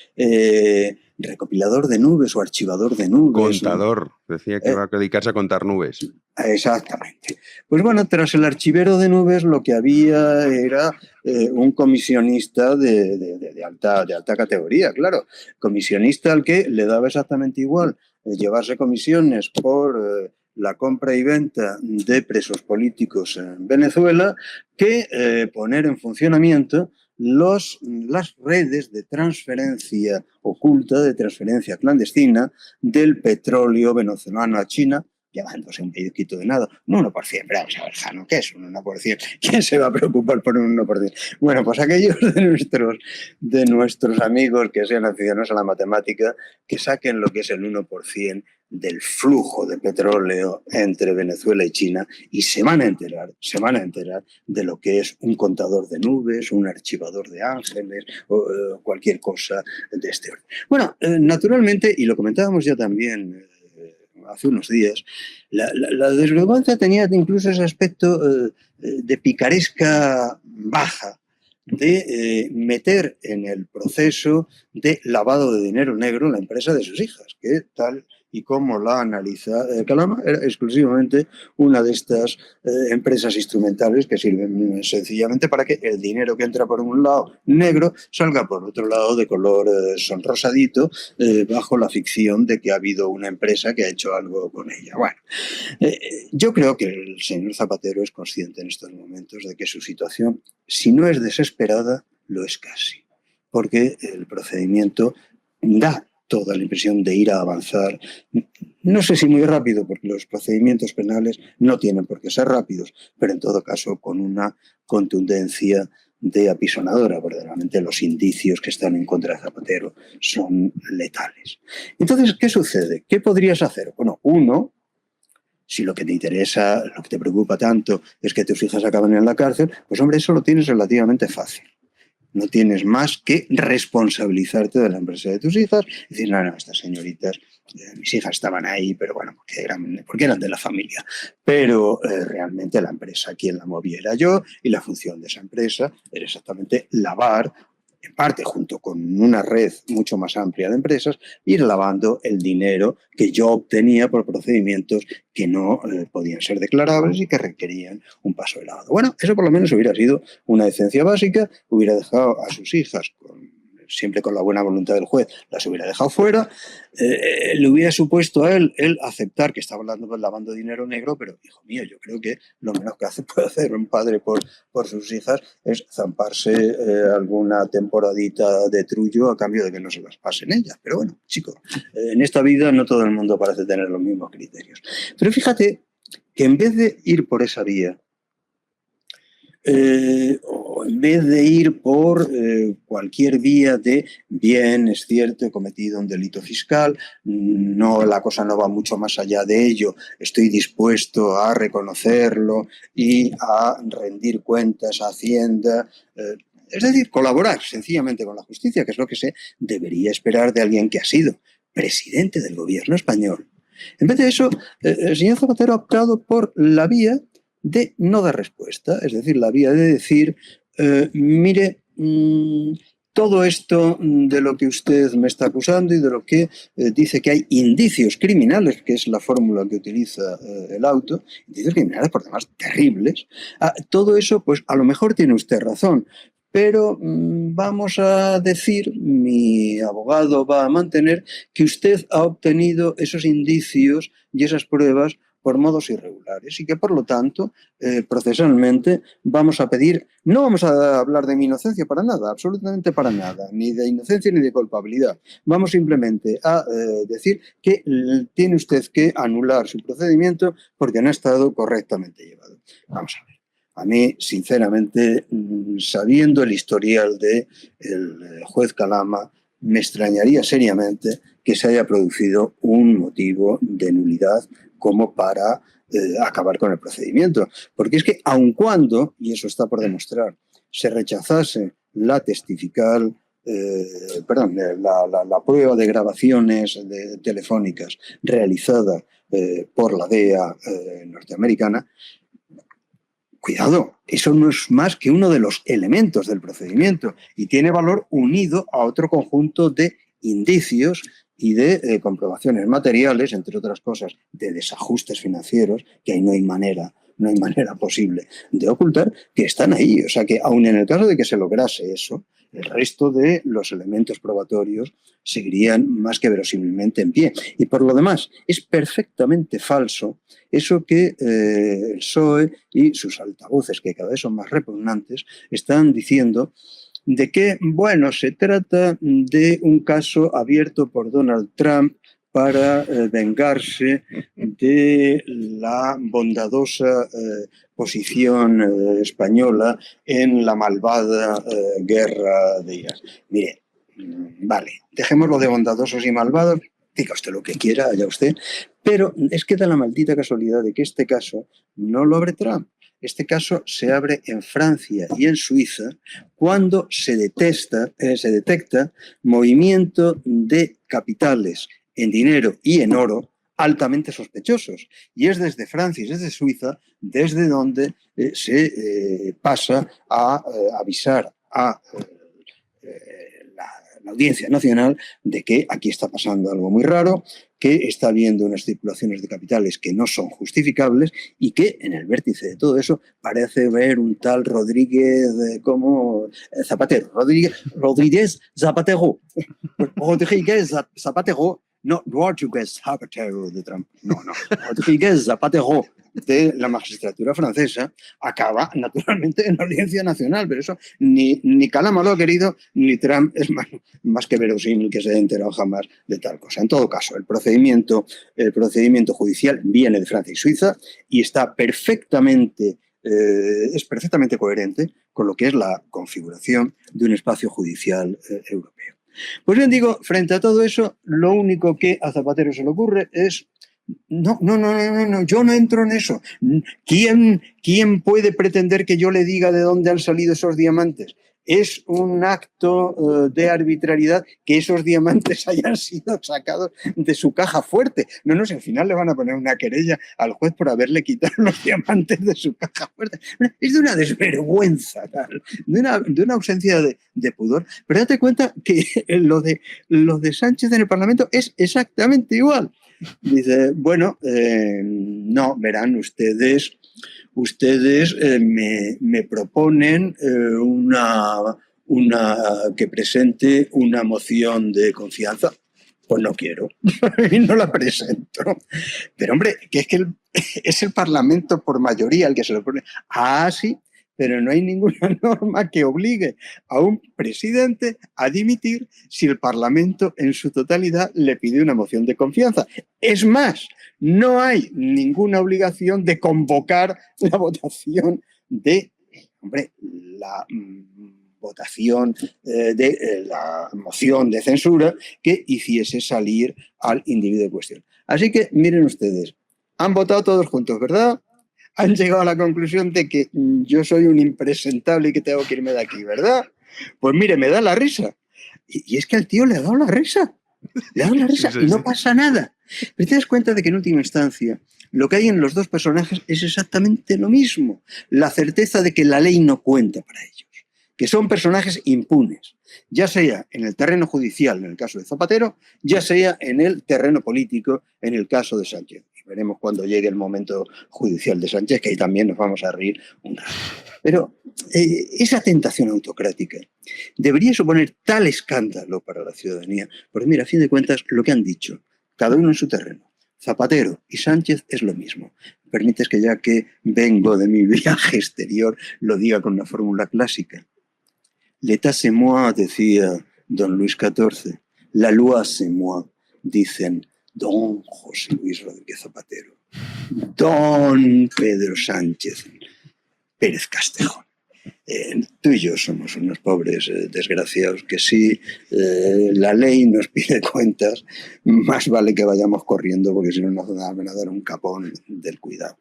recopilador de nubes o archivador de nubes. Contador, decía que iba a dedicarse a contar nubes. Exactamente. Pues bueno, tras el archivero de nubes lo que había era un comisionista de alta categoría, claro. Comisionista al que le daba exactamente igual llevarse comisiones por la compra y venta de presos políticos en Venezuela que poner en funcionamiento las redes de transferencia oculta, de transferencia clandestina del petróleo venezolano a China, llevándose un pellizquito de nada. Un 1%, pero vamos a ver, Jano, ¿qué es un 1%? ¿Quién se va a preocupar por un 1%? Bueno, pues aquellos de nuestros amigos que sean aficionados a la matemática, que saquen lo que es el 1% del flujo de petróleo entre Venezuela y China y se van a enterar de lo que es un contador de nubes, un archivador de ángeles o cualquier cosa de este orden. Bueno, naturalmente, y lo comentábamos ya también hace unos días, la desvergüenza tenía incluso ese aspecto de picaresca baja, de meter en el proceso de lavado de dinero negro la empresa de sus hijas, que tal y como la analiza Calama, era exclusivamente una de estas empresas instrumentales que sirven sencillamente para que el dinero que entra por un lado negro salga por otro lado de color sonrosadito bajo la ficción de que ha habido una empresa que ha hecho algo con ella. Bueno, yo creo que el señor Zapatero es consciente en estos momentos de que su situación, si no es desesperada, lo es casi, porque el procedimiento da toda la impresión de ir a avanzar, no sé si muy rápido, porque los procedimientos penales no tienen por qué ser rápidos, pero en todo caso con una contundencia de apisonadora, verdaderamente los indicios que están en contra de Zapatero son letales. Entonces, ¿qué sucede? ¿Qué podrías hacer? Bueno, uno, si lo que te interesa, lo que te preocupa tanto es que tus hijas acaben en la cárcel, pues hombre, eso lo tienes relativamente fácil. No tienes más que responsabilizarte de la empresa de tus hijas y decir, no, estas señoritas, mis hijas estaban ahí, pero bueno, porque eran de la familia. Pero realmente la empresa, quien la movía era yo, y la función de esa empresa era exactamente lavar, en parte junto con una red mucho más amplia de empresas, ir lavando el dinero que yo obtenía por procedimientos que no podían ser declarables y que requerían un paso de lavado. Bueno, eso por lo menos hubiera sido una decencia básica, hubiera dejado a sus hijas siempre con la buena voluntad del juez, las hubiera dejado fuera, le hubiera supuesto a él aceptar que estaba lavando dinero negro, pero, hijo mío, yo creo que lo menos que puede hacer un padre por sus hijas es zamparse alguna temporadita de trullo a cambio de que no se las pasen ellas. Pero bueno, chico, en esta vida no todo el mundo parece tener los mismos criterios. Pero fíjate que en vez de ir por esa vía, o en vez de ir por cualquier vía de bien, es cierto, he cometido un delito fiscal, no, la cosa no va mucho más allá de ello, estoy dispuesto a reconocerlo y a rendir cuentas a Hacienda, es decir, colaborar sencillamente con la justicia, que es lo que se debería esperar de alguien que ha sido presidente del gobierno español. En vez de eso, el señor Zapatero ha optado por la vía de no dar respuesta, es decir, la vía de decir, mire, todo esto de lo que usted me está acusando y de lo que dice que hay indicios criminales, que es la fórmula que utiliza el auto, indicios criminales por demás terribles, todo eso, pues a lo mejor tiene usted razón. Pero vamos a decir, mi abogado va a mantener que usted ha obtenido esos indicios y esas pruebas por modos irregulares y que por lo tanto procesalmente vamos a pedir, no vamos a hablar de mi inocencia para nada, absolutamente para nada, ni de inocencia ni de culpabilidad. Vamos simplemente a decir que tiene usted que anular su procedimiento porque no ha estado correctamente llevado. Vamos a ver. A mí, sinceramente, sabiendo el historial del juez Calama, me extrañaría seriamente que se haya producido un motivo de nulidad como para acabar con el procedimiento. Porque es que aun cuando, y eso está por demostrar, se rechazase la testifical, la prueba de grabaciones telefónicas realizada por la DEA norteamericana, cuidado, eso no es más que uno de los elementos del procedimiento y tiene valor unido a otro conjunto de indicios y de comprobaciones materiales, entre otras cosas, de desajustes financieros, que ahí no hay manera posible de ocultar, que están ahí. O sea que aun en el caso de que se lograse eso, el resto de los elementos probatorios seguirían más que verosímilmente en pie. Y por lo demás, es perfectamente falso eso que el PSOE y sus altavoces, que cada vez son más repugnantes, están diciendo de que, bueno, se trata de un caso abierto por Donald Trump para vengarse de la bondadosa posición española en la malvada guerra de Irak. Mire, vale, dejémoslo de bondadosos y malvados, diga usted lo que quiera, allá usted, pero es que da la maldita casualidad de que este caso no lo abre Trump. Este caso se abre en Francia y en Suiza cuando se detecta movimiento de capitales en dinero y en oro altamente sospechosos. Y es desde Francia y desde Suiza desde donde se pasa a avisar a la Audiencia Nacional de que aquí está pasando algo muy raro, que está habiendo unas circulaciones de capitales que no son justificables y que en el vértice de todo eso parece ver un tal Rodríguez como Zapatero. Rodríguez Zapatero. Rodríguez Zapatero. No, Rodríguez Zapatero de Trump. No. Rodríguez Zapatero de la magistratura francesa acaba naturalmente en la Audiencia Nacional, pero eso ni Calama lo ha querido, ni Trump es más que verosímil que se haya enterado jamás de tal cosa. En todo caso, el procedimiento judicial viene de Francia y Suiza y está es perfectamente coherente con lo que es la configuración de un espacio judicial europeo. Pues bien, digo, frente a todo eso, lo único que a Zapatero se le ocurre es no, yo no entro en eso. ¿Quién puede pretender que yo le diga de dónde han salido esos diamantes? Es un acto de arbitrariedad que esos diamantes hayan sido sacados de su caja fuerte. No, si al final le van a poner una querella al juez por haberle quitado los diamantes de su caja fuerte. Es de una desvergüenza, tal, de una ausencia de pudor. Pero date cuenta que lo de Sánchez en el Parlamento es exactamente igual. Dice, bueno, no, verán ustedes me proponen que presente una moción de confianza. Pues no quiero y no la presento. Pero hombre, que es el Parlamento por mayoría el que se lo pone. Ah, sí, pero no hay ninguna norma que obligue a un presidente a dimitir si el Parlamento en su totalidad le pide una moción de confianza. Es más, no hay ninguna obligación de convocar la votación de, la votación de la moción de censura que hiciese salir al individuo en cuestión. Así que miren ustedes, han votado todos juntos, ¿verdad? Han llegado a la conclusión de que yo soy un impresentable y que tengo que irme de aquí, ¿verdad? Pues mire, me da la risa. Y es que al tío le ha dado la risa. Le ha dado la risa y no pasa nada. Pero te das cuenta de que en última instancia lo que hay en los dos personajes es exactamente lo mismo. La certeza de que la ley no cuenta para ellos. que son personajes impunes, ya sea en el terreno judicial, en el caso de Zapatero, ya sea en el terreno político, en el caso de Sánchez. Y veremos cuando llegue el momento judicial de Sánchez, que ahí también nos vamos a reír un rato. Pero esa tentación autocrática debería suponer tal escándalo para la ciudadanía, porque mira, a fin de cuentas, lo que han dicho, cada uno en su terreno, Zapatero y Sánchez es lo mismo. Permites que ya que vengo de mi viaje exterior, lo diga con una fórmula clásica. L'état c'est moi, decía don Luis XIV. La loi c'est moi, dicen don José Luis Rodríguez Zapatero. Don Pedro Sánchez Pérez Castejón. Tú y yo somos unos pobres desgraciados que si la ley nos pide cuentas, más vale que vayamos corriendo porque si no nos van a dar un capón del cuidado.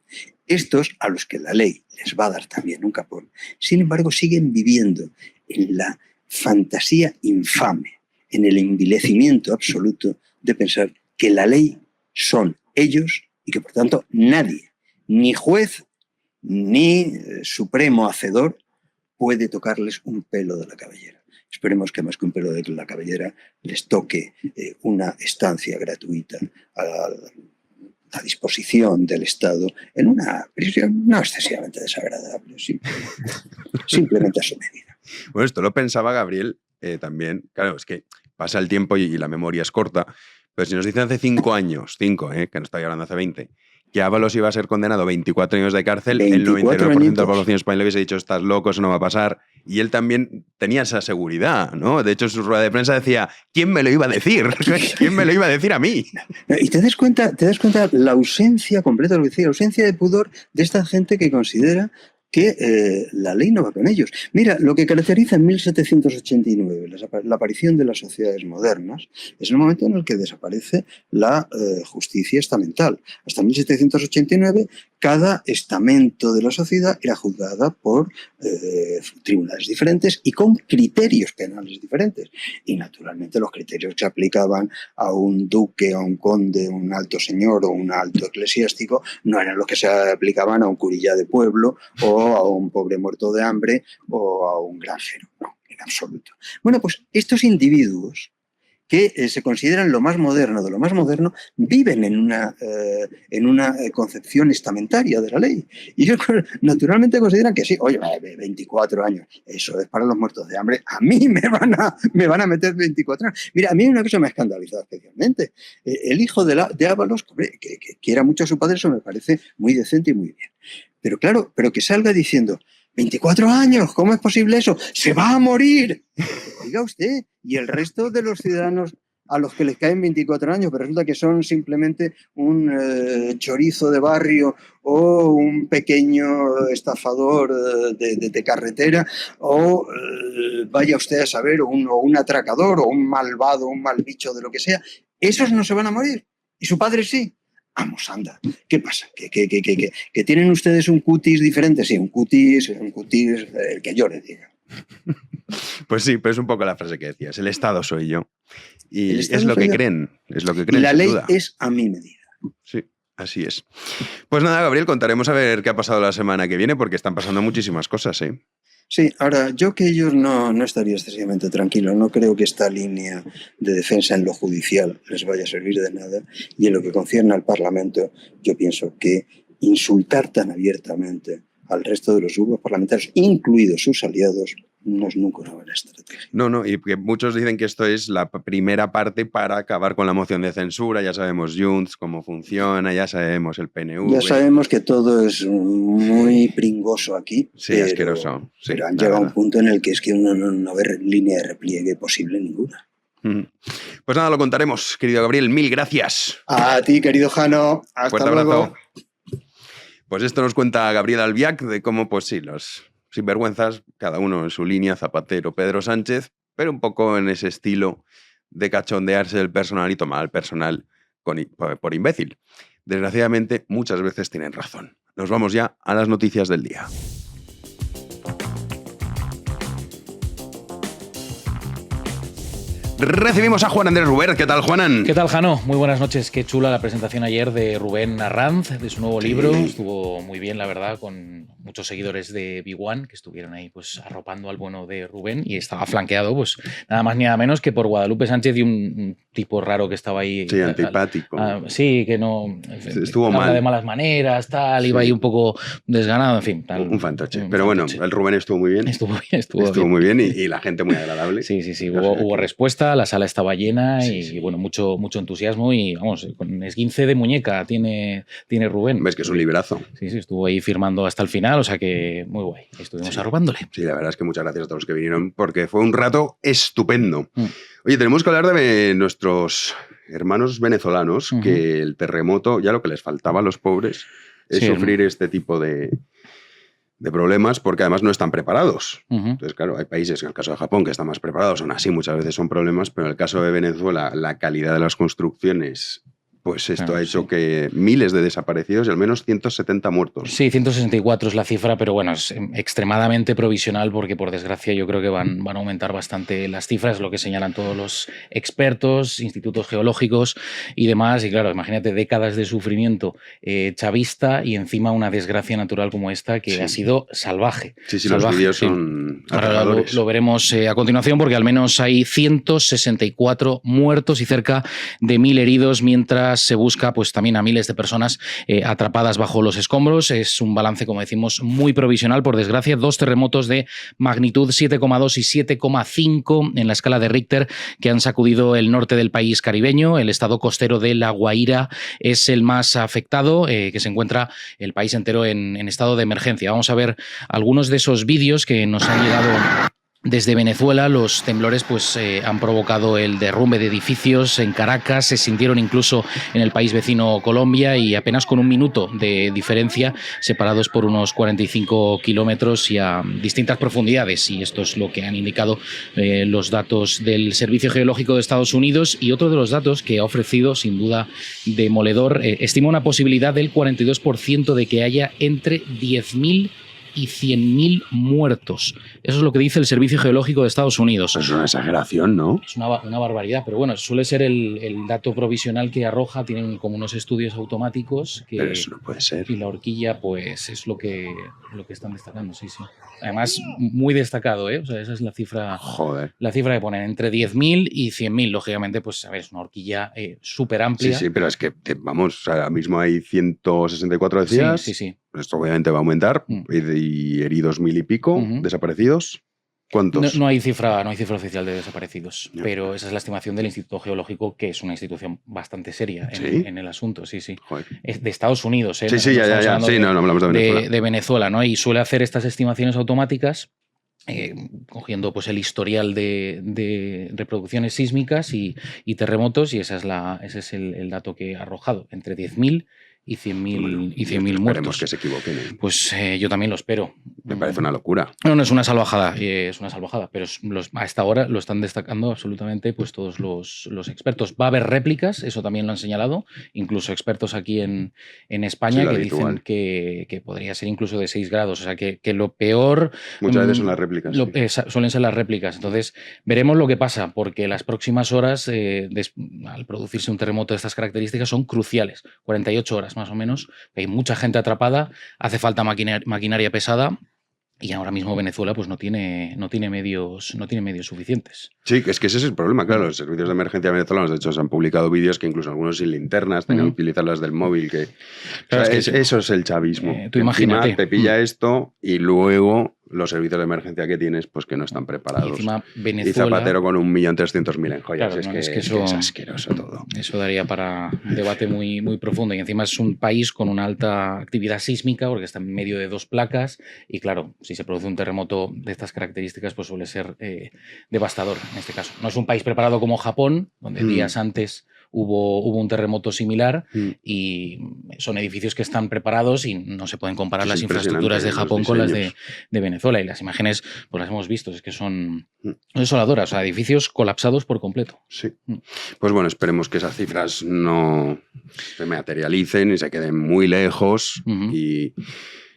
Estos, a los que la ley les va a dar también un capón, sin embargo siguen viviendo en la fantasía infame, en el envilecimiento absoluto de pensar que la ley son ellos y que por tanto nadie, ni juez ni supremo hacedor, puede tocarles un pelo de la cabellera. Esperemos que más que un pelo de la cabellera les toque una estancia gratuita a la disposición del Estado en una prisión no excesivamente desagradable, simplemente a su medida. Bueno, esto lo pensaba Gabriel también. Claro, es que pasa el tiempo y la memoria es corta, pero si nos dicen hace 5 años, que no estoy hablando hace 20, que Ábalos iba a ser condenado a 24 años de cárcel, el 99% de la población española le hubiese dicho estás loco, eso no va a pasar. Y él también tenía esa seguridad, ¿no? De hecho, en su rueda de prensa decía, ¿quién me lo iba a decir? ¿Quién me lo iba a decir a mí? Y te das cuenta la ausencia completa, lo que decía, la ausencia de pudor de esta gente que considera que la ley no va con ellos. Mira, lo que caracteriza en 1789 la aparición de las sociedades modernas es el momento en el que desaparece la justicia estamental. Hasta 1789 cada estamento de la sociedad era juzgada por tribunales diferentes y con criterios penales diferentes. Y naturalmente los criterios que se aplicaban a un duque, a un conde, a un alto señor o un alto eclesiástico no eran los que se aplicaban a un curilla de pueblo o a un pobre muerto de hambre o a un granjero. No, en absoluto. Bueno, pues estos individuos que se consideran lo más moderno de lo más moderno, viven en una concepción estamentaria de la ley. Y ellos naturalmente consideran que sí, oye, 24 años, eso es para los muertos de hambre, a mí me van a meter 24 años. Mira, a mí hay una cosa que me ha escandalizado especialmente. El hijo de Ábalos, que quiera mucho a su padre, eso me parece muy decente y muy bien. Pero claro, pero que salga diciendo, 24 años, ¿cómo es posible eso? ¡Se va a morir! Diga usted, y el resto de los ciudadanos a los que les caen 24 años, pero resulta que son simplemente un chorizo de barrio o un pequeño estafador de carretera o vaya usted a saber, o un atracador o un malvado, un mal bicho de lo que sea, esos no se van a morir, y su padre sí. Vamos, anda, ¿qué pasa? ¿Que tienen ustedes un cutis diferente? Sí, un cutis, el que yo le diga. Pues sí, pero es un poco la frase que decías, el Estado soy yo. Y es lo que creen, es lo que creen. Y la ley duda. es a mi medida. Sí, así es. Pues nada, Gabriel, contaremos a ver qué ha pasado la semana que viene, porque están pasando muchísimas cosas, ¿eh? Sí, ahora, yo que ellos no estaría excesivamente tranquilo, no creo que esta línea de defensa en lo judicial les vaya a servir de nada, y en lo que concierne al Parlamento, yo pienso que insultar tan abiertamente al resto de los grupos parlamentarios, incluidos sus aliados, no es nunca una buena estrategia. No, y que muchos dicen que esto es la primera parte para acabar con la moción de censura, ya sabemos Junts, cómo funciona, ya sabemos el PNV. Ya sabemos que todo es muy pringoso aquí. Sí, pero, asqueroso. Sí, pero han llegado a un punto en el que es que uno no ve línea de repliegue posible ninguna. Pues nada, lo contaremos, querido Gabriel, mil gracias. A ti, querido Jano, hasta Fuerte luego. Abrazo. Pues esto nos cuenta Gabriel Albiac de cómo, pues sí, los sinvergüenzas, cada uno en su línea, Zapatero, Pedro Sánchez, pero un poco en ese estilo de cachondearse del personal y tomar al personal por imbécil. Desgraciadamente, muchas veces tienen razón. Nos vamos ya a las noticias del día. Recibimos a Juan Andrés Ruber. ¿Qué tal, Juanan? ¿Qué tal, Jano? Muy buenas noches. Qué chula la presentación ayer de Rubén Arranz, de su nuevo libro. Estuvo muy bien, la verdad, con muchos seguidores de B1 que estuvieron ahí pues arropando al bueno de Rubén, y estaba flanqueado pues nada más ni nada menos que por Guadalupe Sánchez y un tipo raro que estaba ahí. Sí, antipático. Sí, que no... Estuvo mal. de malas maneras, tal, Sí. Iba ahí un poco desganado, en fin. Un fantoche. Pero bueno, el Rubén estuvo muy bien. Estuvo bien. Muy bien y la gente muy agradable. Sí. O sea, Hubo respuesta, la sala estaba llena Sí, y sí. bueno, mucho entusiasmo y vamos, con esguince de muñeca tiene Rubén. Ves que es un librazo. Sí, estuvo ahí firmando hasta el final, o sea que muy guay. Estuvimos Sí. arropándole. Sí, la verdad es que muchas gracias a todos los que vinieron porque fue un rato estupendo. Mm. Oye, tenemos que hablar de nuestros hermanos venezolanos, Ujú. que el terremoto, ya lo que les faltaba a los pobres es Sí. sufrir este tipo de problemas, porque además no están preparados. Ujú. Entonces, claro, hay países, en el caso de Japón, que están más preparados, aún así muchas veces son problemas, pero en el caso de Venezuela, la calidad de las construcciones, pues esto Claro, ha hecho sí. que miles de desaparecidos y al menos 170 muertos. Sí, 164 es la cifra, pero bueno, es extremadamente provisional porque por desgracia yo creo que van a aumentar bastante las cifras, lo que señalan todos los expertos, institutos geológicos y demás. Y claro, imagínate décadas de sufrimiento chavista y encima una desgracia natural como esta que Sí. ha sido salvaje. Sí, los Salvaje, vídeos sí. son Ahora aterradores. lo veremos a continuación porque al menos hay 164 muertos y cerca de 1000 heridos mientras se busca pues también a miles de personas atrapadas bajo los escombros. Es un balance, como decimos, muy provisional, por desgracia. 2 terremotos de magnitud 7,2 y 7,5 en la escala de Richter que han sacudido el norte del país caribeño. El estado costero de La Guaira es el más afectado, que se encuentra el país entero en estado de emergencia. Vamos a ver algunos de esos vídeos que nos han llegado desde Venezuela. Los temblores pues, han provocado el derrumbe de edificios en Caracas, se sintieron incluso en el país vecino Colombia y apenas con un minuto de diferencia, separados por unos 45 kilómetros y a distintas profundidades. Y esto es lo que han indicado los datos del Servicio Geológico de Estados Unidos. Y otro de los datos que ha ofrecido, sin duda demoledor, estima una posibilidad del 42% de que haya entre 10.000 y 100.000 muertos. Eso es lo que dice el Servicio Geológico de Estados Unidos. Es una exageración, ¿no? Es una barbaridad, pero bueno, suele ser el dato provisional que arroja. Tienen como unos estudios automáticos que, Pero eso no puede ser. y la horquilla pues es lo que están destacando, sí. Además, muy destacado, ¿eh? O sea, esa es la cifra. Joder. La cifra que ponen entre 10.000 y 100.000, lógicamente, pues a ver, es una horquilla súper amplia. Sí, pero es que, vamos, ahora mismo hay 164 decías. Sí. Esto obviamente va a aumentar. Mm. Y heridos 1000 y pico, Ujú. desaparecidos. ¿Cuántos? No hay cifra oficial de desaparecidos, Ya. pero esa es la estimación del Instituto Geológico, que es una institución bastante seria ¿Sí? en el asunto, sí. Joder. Es de Estados Unidos, ¿eh? Sí, No ya. estamos hablando Sí, no hablamos de Venezuela. de Venezuela, ¿no? Y suele hacer estas estimaciones automáticas cogiendo pues el historial de reproducciones sísmicas y terremotos, y ese es el dato que ha arrojado, entre 10.000 y 100.000 Esperemos muertos. que se equivoquen. ¿eh? Pues yo también lo espero. Me parece una locura. No es una salvajada, pero a esta hora lo están destacando absolutamente pues todos los expertos. Va a haber réplicas, eso también lo han señalado, incluso expertos aquí en España, Sí, lo que habitual. dicen que podría ser incluso de 6 grados. O sea, que lo peor Muchas veces son las réplicas. Sí. suelen ser las réplicas. Entonces, veremos lo que pasa, porque las próximas horas, al producirse un terremoto de estas características, son cruciales. 48 horas más o menos. Hay mucha gente atrapada, hace falta maquinaria pesada. Y ahora mismo Venezuela pues no tiene medios suficientes. Sí, es que ese es el problema, claro. Los servicios de emergencia venezolanos, de hecho, se han publicado vídeos que incluso algunos sin linternas tenían que utilizar las del móvil. Claro, o sea, es que eso es el chavismo. tú Que encima imagínate. te pilla esto y luego los servicios de emergencia que tienes, pues que no están Y preparados. encima Y Venezuela... Zapatero con 1.300.000 en joyas. Claro, es, no, que, es que es eso- asqueroso todo. Eso daría para un debate muy, muy profundo. Y encima es un país con una alta actividad sísmica porque está en medio de 2 placas. Y claro, si se produce un terremoto de estas características, pues suele ser devastador en este caso. No es un país preparado como Japón, donde días antes hubo un terremoto similar y son edificios que están preparados y no se pueden comparar Es las impresionante infraestructuras de los Japón con las diseños. de Venezuela. Y las imágenes, pues las hemos visto, es que son desoladoras. O sea, edificios colapsados por completo. Sí. Pues bueno, esperemos que esas cifras no se materialicen y se queden muy lejos Ujú. y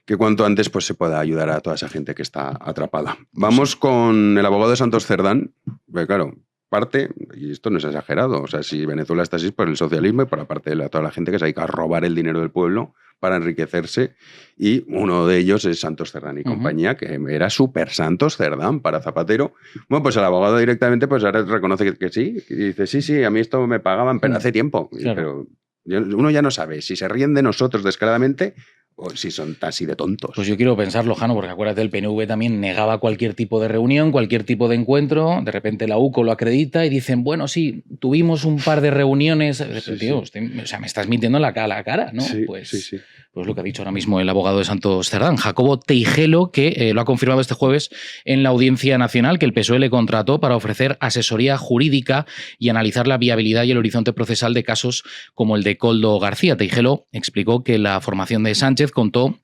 que cuanto antes pues, se pueda ayudar a toda esa gente que está atrapada. Vamos con el abogado de Santos Cerdán. Porque, claro, parte, y esto no es exagerado, o sea, si Venezuela está así es por el socialismo y por la parte de toda la gente que se dedica a robar el dinero del pueblo para enriquecerse, y uno de ellos es Santos Cerdán y compañía, que era súper Santos Cerdán para Zapatero. Bueno, pues el abogado directamente pues ahora reconoce que sí, y dice, sí, a mí esto me pagaban, pero hace tiempo. Claro. Pero uno ya no sabe si se ríen de nosotros descaradamente o si son así de tontos. Pues yo quiero pensarlo, Jano, porque acuérdate, el PNV también negaba cualquier tipo de reunión, cualquier tipo de encuentro. De repente la UCO lo acredita y dicen, bueno, sí, tuvimos un par de reuniones. Tío, o sea, me estás mintiendo la cara, ¿no? Sí, pues, sí. Pues lo que ha dicho ahora mismo el abogado de Santos Cerdán, Jacobo Teijelo, que lo ha confirmado este jueves en la Audiencia Nacional, que el PSOE le contrató para ofrecer asesoría jurídica y analizar la viabilidad y el horizonte procesal de casos como el de Koldo García. Teijelo explicó que la formación de Sánchez contó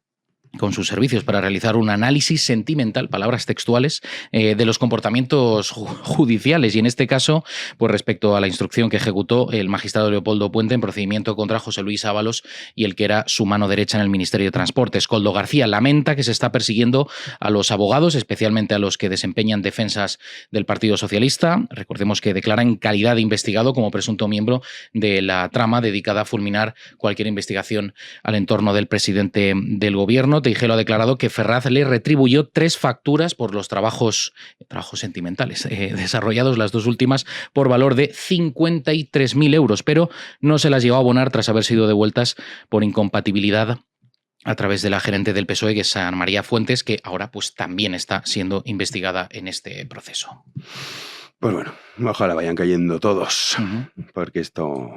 con sus servicios para realizar un análisis sentimental, palabras textuales, de los comportamientos judiciales y en este caso, pues respecto a la instrucción que ejecutó el magistrado Leopoldo Puente en procedimiento contra José Luis Ábalos y el que era su mano derecha en el Ministerio de Transportes. Koldo García lamenta que se está persiguiendo a los abogados, especialmente a los que desempeñan defensas del Partido Socialista. Recordemos que declara en calidad de investigado como presunto miembro de la trama dedicada a fulminar cualquier investigación al entorno del presidente del gobierno. Teijelo ha declarado que Ferraz le retribuyó 3 facturas por los trabajos sentimentales desarrollados, las 2 últimas por valor de 53.000 euros, pero no se las llegó a abonar tras haber sido devueltas por incompatibilidad a través de la gerente del PSOE, que es Ana María Fuentes, que ahora pues también está siendo investigada en este proceso. Pues bueno, ojalá vayan cayendo todos, porque esto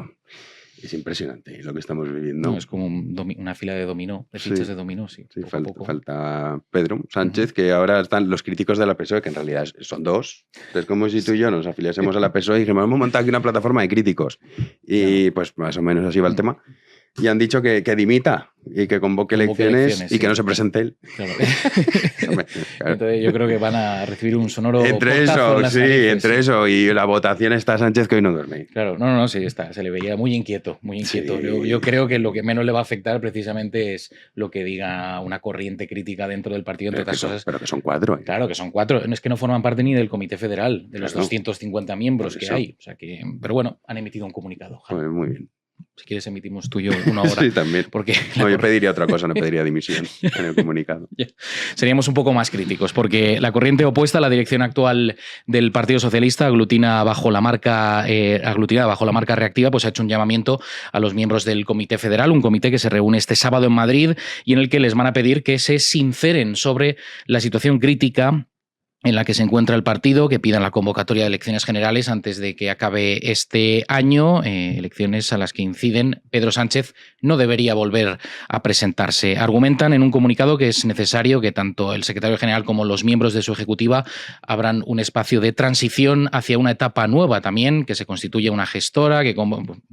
es impresionante lo que estamos viviendo. No, es como una fila de dominó, de fichas de dominó, sí. Sí, falta Pedro Sánchez, que ahora están los críticos de la PSOE, que en realidad son 2. Es como si tú y yo nos afiliásemos a la PSOE y dijimos, hemos montado aquí una plataforma de críticos. Y pues más o menos así va el tema. Y han dicho que dimita y que convoque elecciones y que no se presente él. Claro. Entonces yo creo que van a recibir un sonoro entre eso y la votación está Sánchez, que hoy no duerme. Claro, no, sí, está, se le veía muy inquieto. Sí. Yo creo que lo que menos le va a afectar precisamente es lo que diga una corriente crítica dentro del partido, entre otras cosas. Pero que son 4. Claro, que son 4. Es que no forman parte ni del Comité Federal, de los 250 miembros que hay. O sea que, pero bueno, han emitido un comunicado. Pues muy bien. Si quieres emitimos tú y yo una hora. Sí, también. Porque yo pediría otra cosa, no pediría dimisión en el comunicado. Seríamos un poco más críticos, porque la corriente opuesta a la dirección actual del Partido Socialista, aglutinada bajo la marca reactiva, pues ha hecho un llamamiento a los miembros del Comité Federal, un comité que se reúne este sábado en Madrid y en el que les van a pedir que se sinceren sobre la situación crítica en la que se encuentra el partido, que pidan la convocatoria de elecciones generales antes de que acabe este año, elecciones a las que inciden Pedro Sánchez no debería volver a presentarse. Argumentan en un comunicado que es necesario que tanto el secretario general como los miembros de su ejecutiva abran un espacio de transición hacia una etapa nueva también, que se constituya una gestora,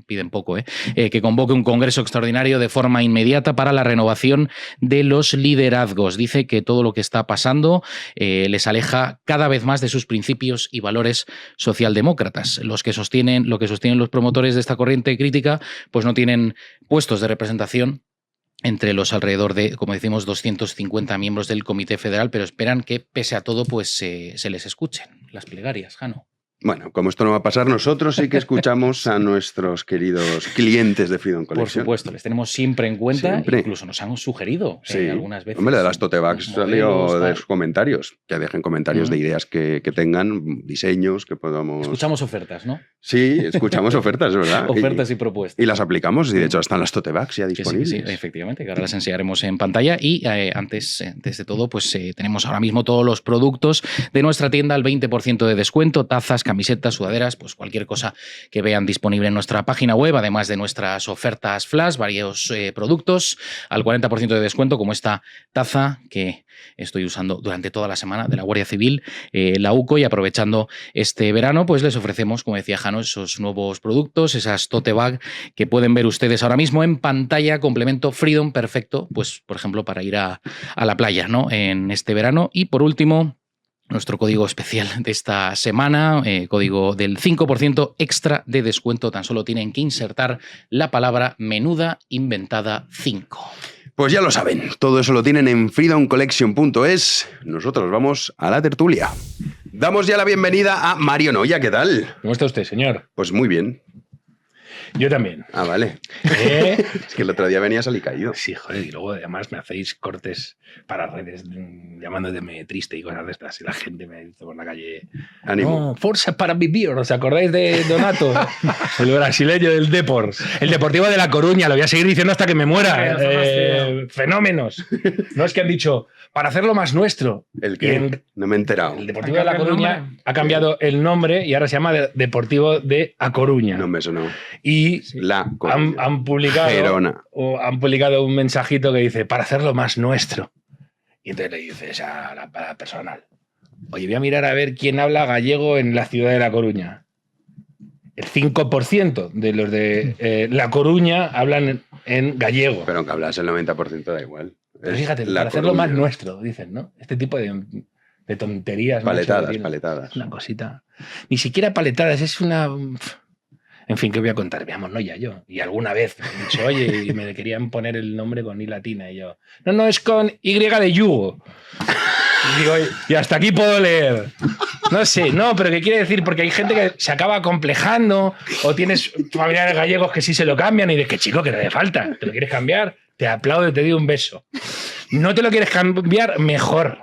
piden poco, que convoque un congreso extraordinario de forma inmediata para la renovación de los liderazgos. Dice que todo lo que está pasando les aleja cada vez más de sus principios y valores socialdemócratas. Lo que sostienen los promotores de esta corriente crítica, pues no tienen puestos de representación entre los alrededor de, como decimos, 250 miembros del Comité Federal, pero esperan que, pese a todo, pues se les escuchen las plegarias, Jano. Bueno, como esto no va a pasar, nosotros sí que escuchamos a nuestros queridos clientes de Freedom Collection. Por supuesto, les tenemos siempre en cuenta, incluso nos han sugerido algunas veces. Hombre, de las tote bags salió de sus comentarios, que dejen comentarios de ideas que tengan, diseños que podamos... Escuchamos ofertas, ¿no? Sí, escuchamos ofertas, ¿verdad? Ofertas y propuestas. Y las aplicamos, y de hecho están las tote bags ya disponibles. Sí, efectivamente, que ahora las enseñaremos en pantalla. Y antes de todo, pues tenemos ahora mismo todos los productos de nuestra tienda al 20% de descuento, tazas, camisetas, sudaderas, pues cualquier cosa que vean disponible en nuestra página web, además de nuestras ofertas flash, varios productos al 40% de descuento, como esta taza que estoy usando durante toda la semana de la Guardia Civil, la UCO, y aprovechando este verano, pues les ofrecemos, como decía Jano, esos nuevos productos, esas tote bag que pueden ver ustedes ahora mismo en pantalla, complemento Freedom, perfecto, pues por ejemplo para ir a la playa, ¿no? En este verano. Y por último, nuestro código especial de esta semana, código del 5% extra de descuento. Tan solo tienen que insertar la palabra menuda inventada 5. Pues ya lo saben, todo eso lo tienen en freedomcollection.es. Nosotros vamos a la tertulia. Damos ya la bienvenida a Mario Noya, ¿qué tal? ¿Cómo está usted, señor? Pues muy bien. Yo también. Ah, vale. ¿Eh? Es que el otro día venía caído. Sí, joder, y luego además me hacéis cortes para redes llamándome triste y cosas de estas. Y la gente me dice por la calle: Ánimo. No, fuerza para vivir. ¿Os acordáis de Donato? El brasileño del Depor. El Deportivo de La Coruña. Lo voy a seguir diciendo hasta que me muera. Fenómenos. No es que han dicho, para hacerlo más nuestro. ¿El qué? Y No me he enterado. el Deportivo de La Coruña ha cambiado el nombre y ahora se llama Deportivo de A Coruña. No me sonó. Y La Coruña. han publicado Gerona. han publicado un mensajito que dice, para hacerlo más nuestro. Y entonces le dices a la personal: oye, voy a mirar a ver quién habla gallego en la ciudad de La Coruña. El 5% de los de La Coruña hablan en gallego. Pero aunque hablas el 90% da igual. Pero Es fíjate, La para hacerlo Coruña. más nuestro, dicen, ¿no? Este tipo de tonterías. macho, Paletadas, que tienen. paletadas. Una cosita. Ni siquiera paletadas, es una... En fin, ¿qué voy a contar? Veamos, no ya yo. Y alguna vez me han dicho, oye, y me querían poner el nombre con I latina. Y yo, no, es con Y de yugo. Y digo, y hasta aquí puedo leer. No sé, no, pero ¿qué quiere decir? Porque hay gente que se acaba complejando, o tienes familiares gallegos que sí se lo cambian y dices, que chico, que te hace falta. ¿Te lo quieres cambiar? Te aplaudo, te doy un beso. No te lo quieres cambiar, mejor.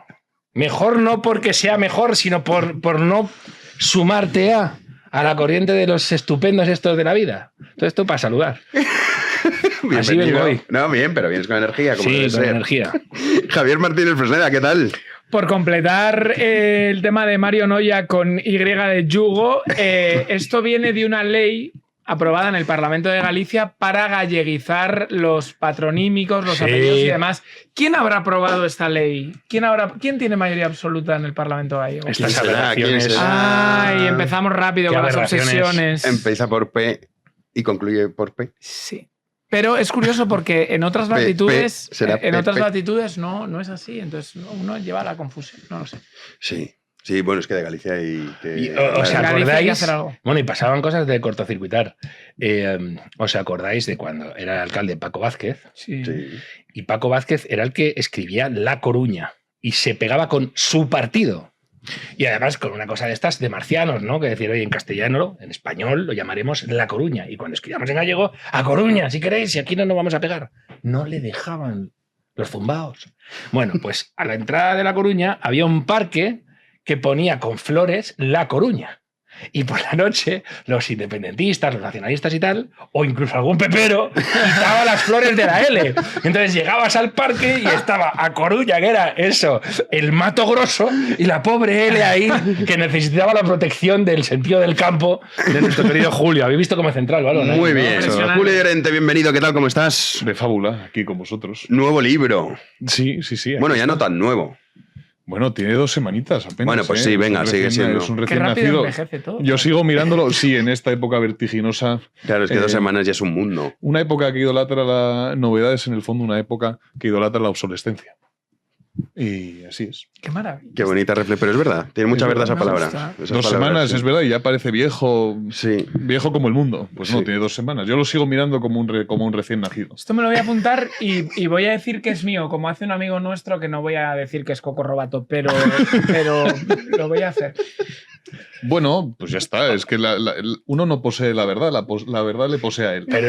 Mejor no porque sea mejor, sino por no sumarte a la corriente de los estupendos estos de la vida. Todo esto para saludar. Así vengo hoy. No, bien, pero vienes con energía. Como Sí, debe con ser. energía. Javier Martínez Fresneda, ¿qué tal? Por completar el tema de Mario Noya con Y de yugo, esto viene de una ley aprobada en el Parlamento de Galicia para galleguizar los patronímicos, los Sí. apellidos y demás. ¿Quién habrá aprobado esta ley? ¿Quién tiene mayoría absoluta en el Parlamento gallego? Estas ¿Quién será? ¿Quién aberraciones. será? Ay, empezamos rápido Qué con las aberraciones. obsesiones. Empieza por P y concluye por P. Sí. Pero es curioso porque en otras P, latitudes, será en otras P. latitudes no es así. Entonces uno lleva a la confusión. No lo sé. Sí. Sí, bueno, es que de Galicia ¿Os En Galicia hay que acordáis? hacer algo. Bueno, y pasaban cosas de cortocircuitar. ¿Os acordáis de cuando era el alcalde Paco Vázquez? Sí. Sí. Y Paco Vázquez era el que escribía La Coruña y se pegaba con su partido. Y además con una cosa de estas de marcianos, ¿no? Que decir, oye, en castellano, en español, lo llamaremos La Coruña. Y cuando escribamos en gallego, A Coruña, si queréis, y aquí no nos vamos a pegar. No le dejaban los zumbaos. Bueno, pues a la entrada de La Coruña había un parque que ponía con flores La Coruña. Y por la noche, los independentistas, los nacionalistas y tal, o incluso algún pepero, quitaba las flores de la L. Entonces llegabas al parque y estaba A Coruña, que era eso, el Mato Grosso, y la pobre L ahí, que necesitaba la protección del sentido del campo de nuestro querido Julio. ¿Habéis visto cómo es central, balón? Muy bien. Impresionante. Julio Llorente, bienvenido. ¿Qué tal? ¿Cómo estás? De fábula, aquí con vosotros. Nuevo libro. Sí. aquí Bueno, ya está. no tan nuevo. Bueno, tiene 2 semanitas apenas. Bueno, pues sí, venga, sigue siendo. Es un Qué recién rápido nacido. envejece todo. Yo sigo mirándolo, sí, en esta época vertiginosa. Claro, es que 2 semanas ya es un mundo. Una época que idolatra la novedad es, en el fondo, una época que idolatra la obsolescencia. Y así es. Qué maravilla. Qué bonita reflexión, pero es verdad. Tiene mucha Es verdad esa verdad, me palabra. gusta. Esas 2 palabras, semanas, sí. es verdad, y ya parece viejo Sí. como el mundo. Pues no, Sí. tiene 2 semanas. Yo lo sigo mirando como un recién nacido. Esto me lo voy a apuntar y voy a decir que es mío, como hace un amigo nuestro, que no voy a decir que es Coco Robato, pero lo voy a hacer. Bueno, pues ya está. Es que uno no posee la verdad, la verdad le posee a él. Pero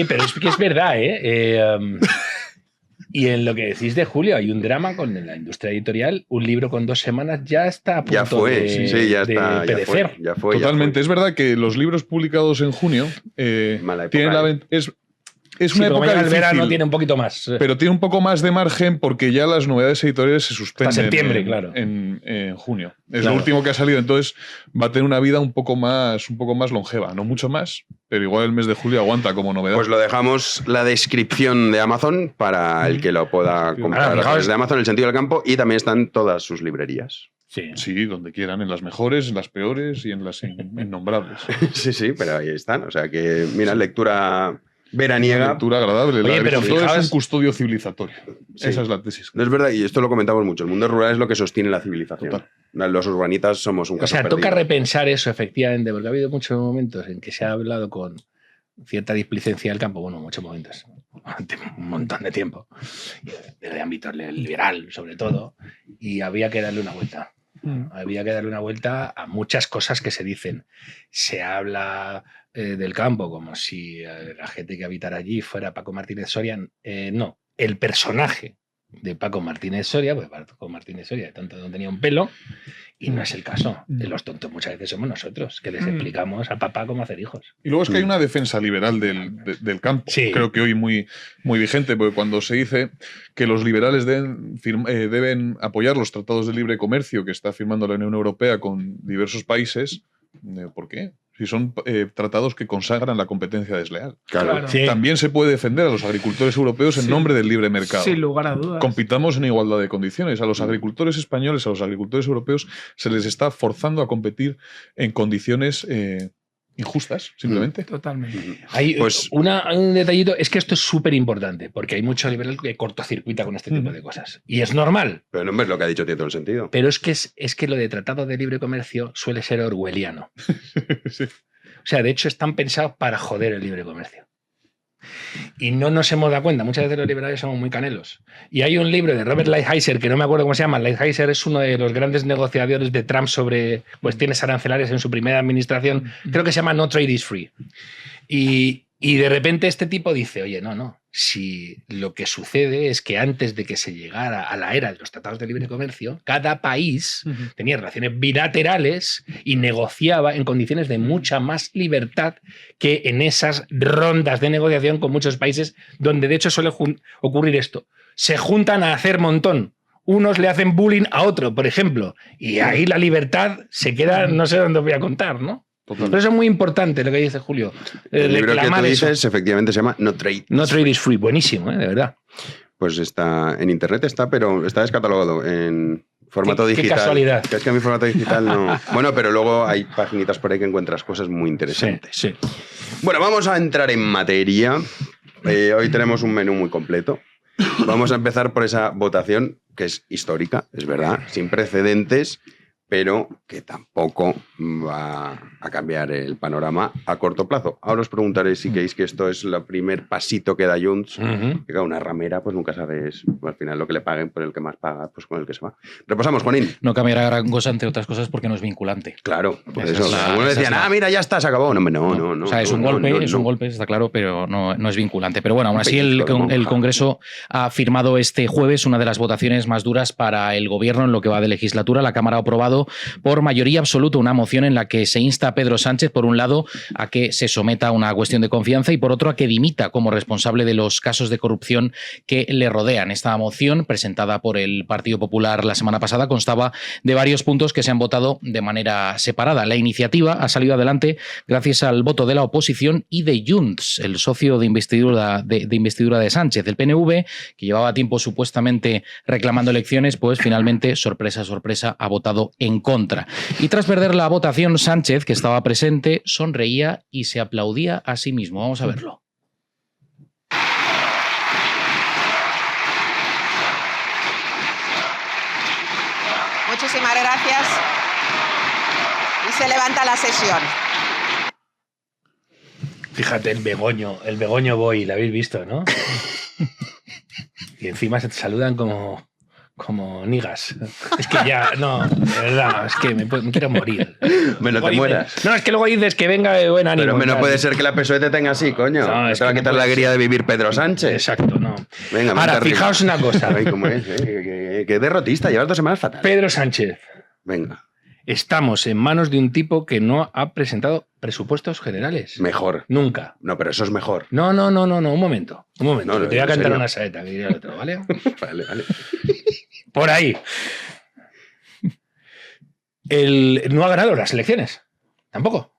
pero es que es verdad, ¿eh? Y en lo que decís de Julio, hay un drama con la industria editorial. Un libro con 2 semanas ya está a punto Ya fue, de, sí, ya de está. perecer. Ya fue. Totalmente. Es verdad que los libros publicados en junio Mala época, tienen la ¿eh? es Sí, una pero como época llega el difícil, verano tiene un poquito más. pero tiene un poco más de margen porque ya las novedades editoriales se suspenden septiembre, claro. en junio. Es Claro. lo último que ha salido, entonces va a tener una vida un poco más longeva, no mucho más, pero igual el mes de julio aguanta como novedad. Pues lo dejamos la descripción de Amazon para el que lo pueda comprar Ahora, a través fijaos. de Amazon, El Sentido del Campo, y también están todas sus librerías. Sí. Sí, donde quieran, en las mejores, en las peores y en las innombrables. Sí, pero ahí están. O sea que, mira, lectura veraniega. Lectura agradable. Oye, La pero lectura fijaos- es un custodio civilizatorio. Sí. Esa es la tesis. No es verdad, y esto lo comentamos mucho. El mundo rural es lo que sostiene la civilización. Total. Los urbanitas somos un O caso sea, toca perdido. repensar eso, efectivamente, porque ha habido muchos momentos en que se ha hablado con cierta displicencia del campo, bueno, muchos momentos, durante un montón de tiempo, desde ámbito liberal, sobre todo, y había que darle una vuelta. Había que darle una vuelta a muchas cosas que se dicen. Se habla del campo como si la gente que habitara allí fuera Paco Martínez Soria. No, el personaje de Paco Martínez Soria, pues Paco Martínez Soria tanto no tenía un pelo, y no es el caso. Los tontos muchas veces somos nosotros, que les explicamos a papá cómo hacer hijos. Y luego es que hay una defensa liberal del campo, Sí. creo que hoy muy, muy vigente, porque cuando se dice que los liberales deben apoyar los tratados de libre comercio que está firmando la Unión Europea con diversos países, ¿por qué? Si son tratados que consagran la competencia desleal. Claro. Sí. También se puede defender a los agricultores europeos en nombre del libre mercado. Sin lugar a dudas. Compitamos en igualdad de condiciones. A los agricultores españoles, a los agricultores europeos, se les está forzando a competir en condiciones injustas, simplemente. Totalmente. Hay Pues- un detallito, es que esto es súper importante, porque hay mucho liberal que cortocircuita con este tipo de cosas. Y es normal, Pero no ves lo que ha dicho, tiene todo el sentido. pero es que lo de tratado de libre comercio suele ser orwelliano. Sí. O sea, de hecho están pensados para joder el libre comercio. Y no nos hemos dado cuenta, muchas veces los liberales somos muy canelos. Y hay un libro de Robert Lighthizer, que no me acuerdo cómo se llama. Lighthizer es uno de los grandes negociadores de Trump sobre cuestiones arancelarias en su primera administración. Creo que se llama No Trade is Free. Y de repente este tipo dice, oye, no, si lo que sucede es que antes de que se llegara a la era de los tratados de libre comercio, cada país tenía relaciones bilaterales y negociaba en condiciones de mucha más libertad que en esas rondas de negociación con muchos países, donde de hecho suele ocurrir esto. Se juntan a hacer montón. Unos le hacen bullying a otro, por ejemplo, y ahí la libertad se queda, no sé dónde os voy a contar, ¿no? Pero eso es muy importante lo que dice Julio. El libro que tú reclamar eso. dices, efectivamente, se llama No Trade. No Trade is Free, buenísimo, de verdad. Pues está en internet, pero está descatalogado en formato Qué digital. casualidad. Que es que en mi formato digital no. Bueno, pero luego hay paginitas por ahí que encuentras cosas muy interesantes. Sí. Bueno, vamos a entrar en materia. Hoy tenemos un menú muy completo. Vamos a empezar por esa votación que es histórica, es verdad, sin precedentes, pero que tampoco va a cambiar el panorama a corto plazo. Ahora os preguntaré si creéis que esto es el primer pasito que da Junts. Que claro, una ramera, pues nunca sabes, al final lo que le paguen por el que más paga, pues con el que se va. Repasamos, Juanín. No cambiará gran cosa, entre otras cosas, porque no es vinculante. Claro, por Esa eso. es la- Algunos esa es decían, la- mira, ya está, se acabó. No. O sea, es un golpe, está claro, pero no es vinculante. Pero bueno, aún así el Congreso ha firmado este jueves una de las votaciones más duras para el Gobierno en lo que va de legislatura. La Cámara ha aprobado por mayoría absoluta una moción en la que se insta a Pedro Sánchez, por un lado, a que se someta a una cuestión de confianza y por otro, a que dimita como responsable de los casos de corrupción que le rodean. Esta moción, presentada por el Partido Popular la semana pasada, constaba de varios puntos que se han votado de manera separada. La iniciativa ha salido adelante gracias al voto de la oposición y de Junts, el socio de investidura de Sánchez. El PNV, que llevaba tiempo supuestamente reclamando elecciones, pues finalmente, sorpresa, sorpresa, ha votado en contra. Y tras perder la votación, Sánchez, que estaba presente, sonreía y se aplaudía a sí mismo. Vamos a verlo. Muchísimas gracias. Y se levanta la sesión. Fíjate, el Begoño Boy, lo habéis visto, ¿no? Y encima se te saludan como nigas. Es que ya, no, de verdad, es que me quiero morir. Bueno, te Luego mueras. dices- No, es que luego dices que venga de buen ánimo. Pero y no tal. puede ser que la PSOE te tenga así, coño. No, No, es te va a que no quitar la puede alegría ser. de vivir Pedro Sánchez. Exacto, no. Venga, vente Ahora, arriba. fijaos una cosa. Ay, cómo es, Qué derrotista, llevas 2 semanas fatal. Pedro Sánchez, Venga, estamos en manos de un tipo que no ha presentado presupuestos generales. mejor. Nunca. No, pero eso es mejor. No, un momento. No, te voy a en cantar serio. una saeta, que diría el otro, ¿vale? Vale. Por ahí. No ha ganado las elecciones. Tampoco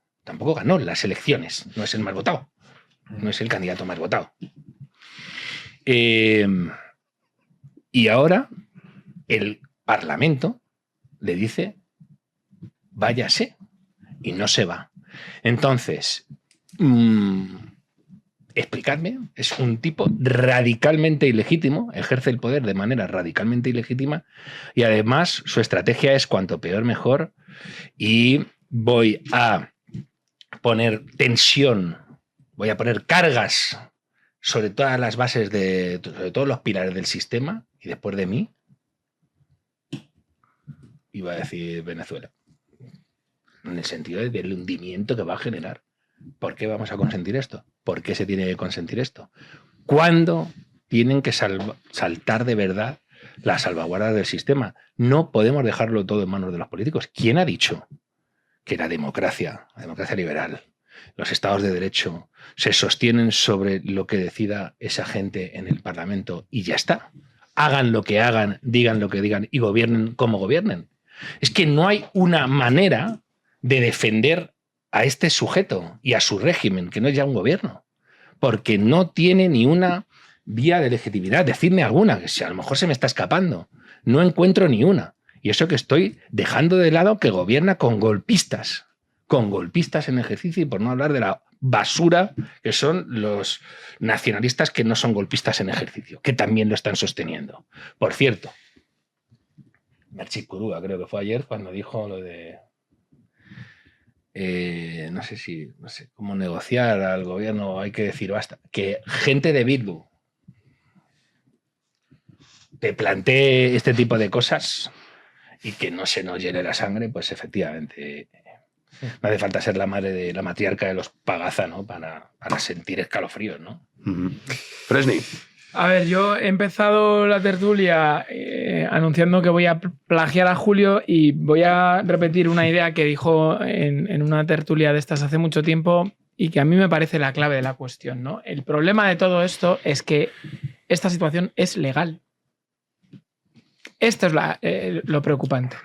ganó las elecciones. No es el más votado. No es el candidato más votado. Y ahora el Parlamento le dice, váyase, y no se va. Entonces, explicadme, es un tipo radicalmente ilegítimo, ejerce el poder de manera radicalmente ilegítima, y además su estrategia es cuanto peor mejor, y voy a poner tensión, voy a poner cargas sobre todas las bases, sobre todos los pilares del sistema, y después de mí. iba a decir Venezuela. En el sentido del hundimiento que va a generar. ¿Por qué vamos a consentir esto? ¿Por qué se tiene que consentir esto? ¿Cuándo tienen que saltar de verdad las salvaguardas del sistema? No podemos dejarlo todo en manos de los políticos. ¿Quién ha dicho que la democracia liberal, los estados de derecho, se sostienen sobre lo que decida esa gente en el Parlamento y ya está? Hagan lo que hagan, digan lo que digan y gobiernen como gobiernen. Es que no hay una manera de defender a este sujeto y a su régimen, que no es ya un gobierno, porque no tiene ni una vía de legitimidad. Decidme alguna, que si a lo mejor se me está escapando. No encuentro ni una. Y eso que estoy dejando de lado que gobierna con golpistas en ejercicio, y por no hablar de la basura que son los nacionalistas que no son golpistas en ejercicio, que también lo están sosteniendo. Por cierto, Merchi Kurúa, creo que fue ayer, cuando dijo lo de no sé cómo negociar al gobierno, hay que decir basta, que gente de Bildu te plantee este tipo de cosas y que no se nos hiele la sangre, pues efectivamente no hace falta ser la madre de la matriarca de los Pagaza, ¿no? para sentir escalofríos, ¿no? Fresney. A ver, yo he empezado la tertulia anunciando que voy a plagiar a Julio y voy a repetir una idea que dijo en una tertulia de estas hace mucho tiempo y que a mí me parece la clave de la cuestión, ¿no? El problema de todo esto es que esta situación es legal. Esto es lo preocupante.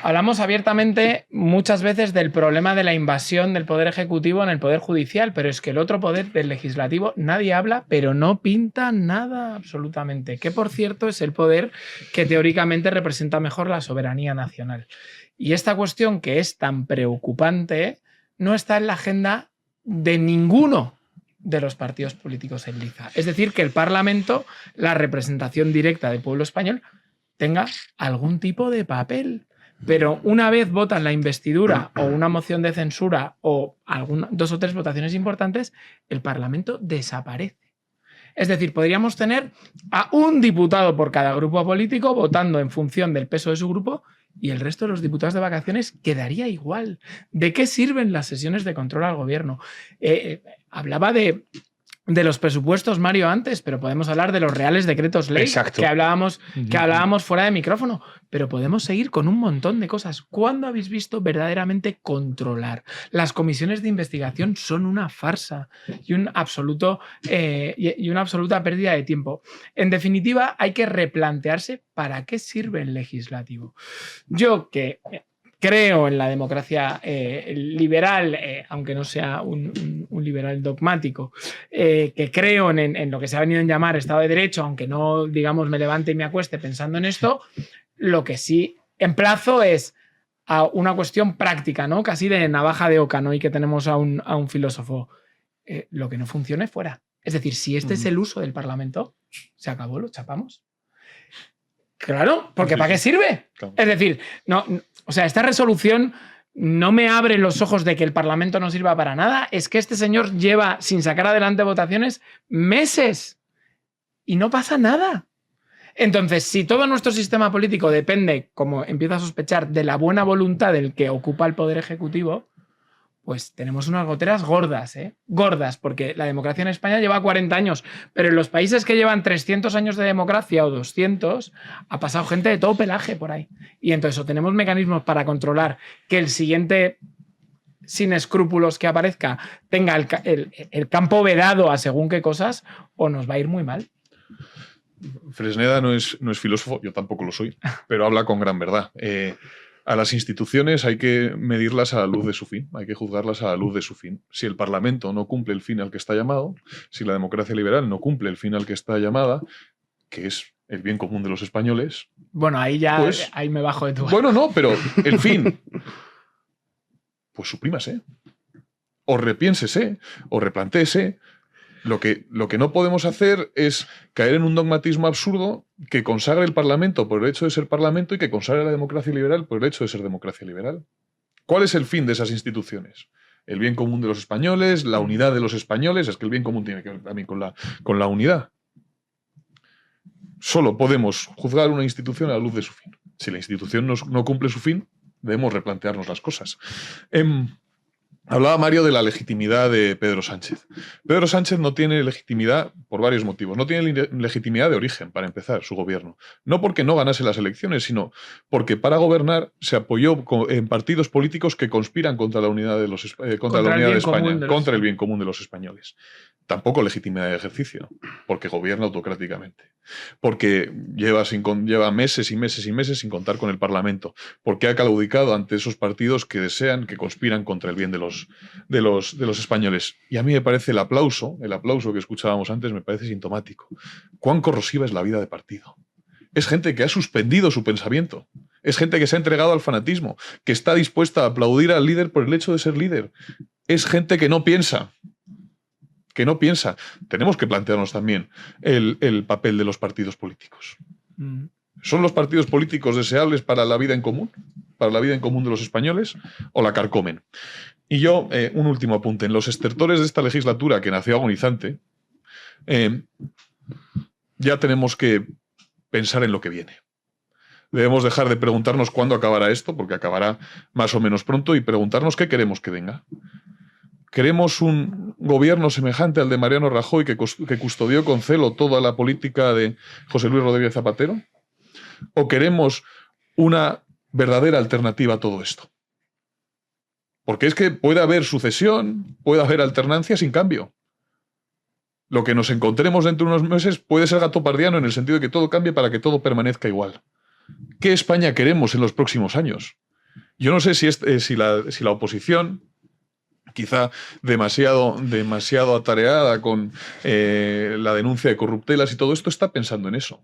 Hablamos abiertamente muchas veces del problema de la invasión del Poder Ejecutivo en el Poder Judicial, pero es que el otro poder, del Legislativo, nadie habla, pero no pinta nada absolutamente. Que, por cierto, es el poder que teóricamente representa mejor la soberanía nacional. Y esta cuestión, que es tan preocupante, no está en la agenda de ninguno de los partidos políticos en liza. Es decir, que el Parlamento, la representación directa del pueblo español, tenga algún tipo de papel. Pero una vez votan la investidura o una moción de censura o dos o tres votaciones importantes, el Parlamento desaparece. Es decir, podríamos tener a un diputado por cada grupo político votando en función del peso de su grupo y el resto de los diputados de vacaciones quedaría igual. ¿De qué sirven las sesiones de control al gobierno? Hablaba de los presupuestos, Mario, antes, pero podemos hablar de los reales decretos ley. Exacto. que hablábamos fuera de micrófono, pero podemos seguir con un montón de cosas. ¿Cuándo habéis visto verdaderamente controlar? Las comisiones de investigación son una farsa y una absoluta pérdida de tiempo. En definitiva, hay que replantearse para qué sirve el legislativo. Yo que creo en la democracia liberal, aunque no sea un liberal dogmático, que creo en lo que se ha venido a llamar Estado de Derecho, aunque no, digamos, me levante y me acueste pensando en esto, lo que sí emplazo es a una cuestión práctica, ¿no? Casi de navaja de Oca, ¿no? Y que tenemos a un filósofo. Lo que no funcione fuera. Es decir, si este es el uso del Parlamento, se acabó, lo chapamos. Claro, porque ¿para qué sirve? Claro. Es decir, o sea, esta resolución no me abre los ojos de que el Parlamento no sirva para nada. Es que este señor lleva sin sacar adelante votaciones meses y no pasa nada. Entonces, si todo nuestro sistema político depende, como empiezo a sospechar, de la buena voluntad del que ocupa el Poder Ejecutivo, pues tenemos unas goteras gordas, gordas, porque la democracia en España lleva 40 años, pero en los países que llevan 300 años de democracia o 200, ha pasado gente de todo pelaje por ahí. Y entonces o tenemos mecanismos para controlar que el siguiente sin escrúpulos que aparezca tenga el campo vedado a según qué cosas, o nos va a ir muy mal. Fresneda no es filósofo, yo tampoco lo soy, pero habla con gran verdad. A las instituciones hay que medirlas a la luz de su fin, hay que juzgarlas a la luz de su fin. Si el Parlamento no cumple el fin al que está llamado, si la democracia liberal no cumple el fin al que está llamada, que es el bien común de los españoles... Bueno, ahí ya pues, ahí me bajo de tu... Bueno, no, pero el fin, pues suprímase, o repiénsese, o replantéese. Lo que no podemos hacer es caer en un dogmatismo absurdo que consagre el Parlamento por el hecho de ser Parlamento y que consagre la democracia liberal por el hecho de ser democracia liberal. ¿Cuál es el fin de esas instituciones? El bien común de los españoles, la unidad de los españoles. Es que el bien común tiene que ver también con la unidad. Solo podemos juzgar una institución a la luz de su fin. Si la institución no cumple su fin, debemos replantearnos las cosas. Hablaba Mario de la legitimidad de Pedro Sánchez. Pedro Sánchez no tiene legitimidad por varios motivos. No tiene legitimidad de origen, para empezar, su gobierno. No porque no ganase las elecciones, sino porque para gobernar se apoyó en partidos políticos que conspiran contra la unidad de España, contra el bien común de los españoles. Tampoco legitimidad de ejercicio, porque gobierna autocráticamente. Porque lleva meses y meses y meses sin contar con el Parlamento. Porque ha claudicado ante esos partidos que que conspiran contra el bien de los españoles. Y a mí me parece el aplauso que escuchábamos antes, me parece sintomático. Cuán corrosiva es la vida de partido. Es gente que ha suspendido su pensamiento. Es gente que se ha entregado al fanatismo, que está dispuesta a aplaudir al líder por el hecho de ser líder. Es gente que no piensa. Tenemos que plantearnos también el papel de los partidos políticos. ¿Son los partidos políticos deseables para la vida en común? ¿Para la vida en común de los españoles? ¿O la carcomen? Y yo, un último apunte. En los estertores de esta legislatura, que nació agonizante, ya tenemos que pensar en lo que viene. Debemos dejar de preguntarnos cuándo acabará esto, porque acabará más o menos pronto, y preguntarnos qué queremos que venga. ¿Queremos un gobierno semejante al de Mariano Rajoy, que custodió con celo toda la política de José Luis Rodríguez Zapatero? ¿O queremos una verdadera alternativa a todo esto? Porque es que puede haber sucesión, puede haber alternancia sin cambio. Lo que nos encontremos dentro de unos meses puede ser gatopardiano en el sentido de que todo cambie para que todo permanezca igual. ¿Qué España queremos en los próximos años? Yo no sé si la oposición, quizá demasiado atareada con la denuncia de corruptelas y todo esto, está pensando en eso.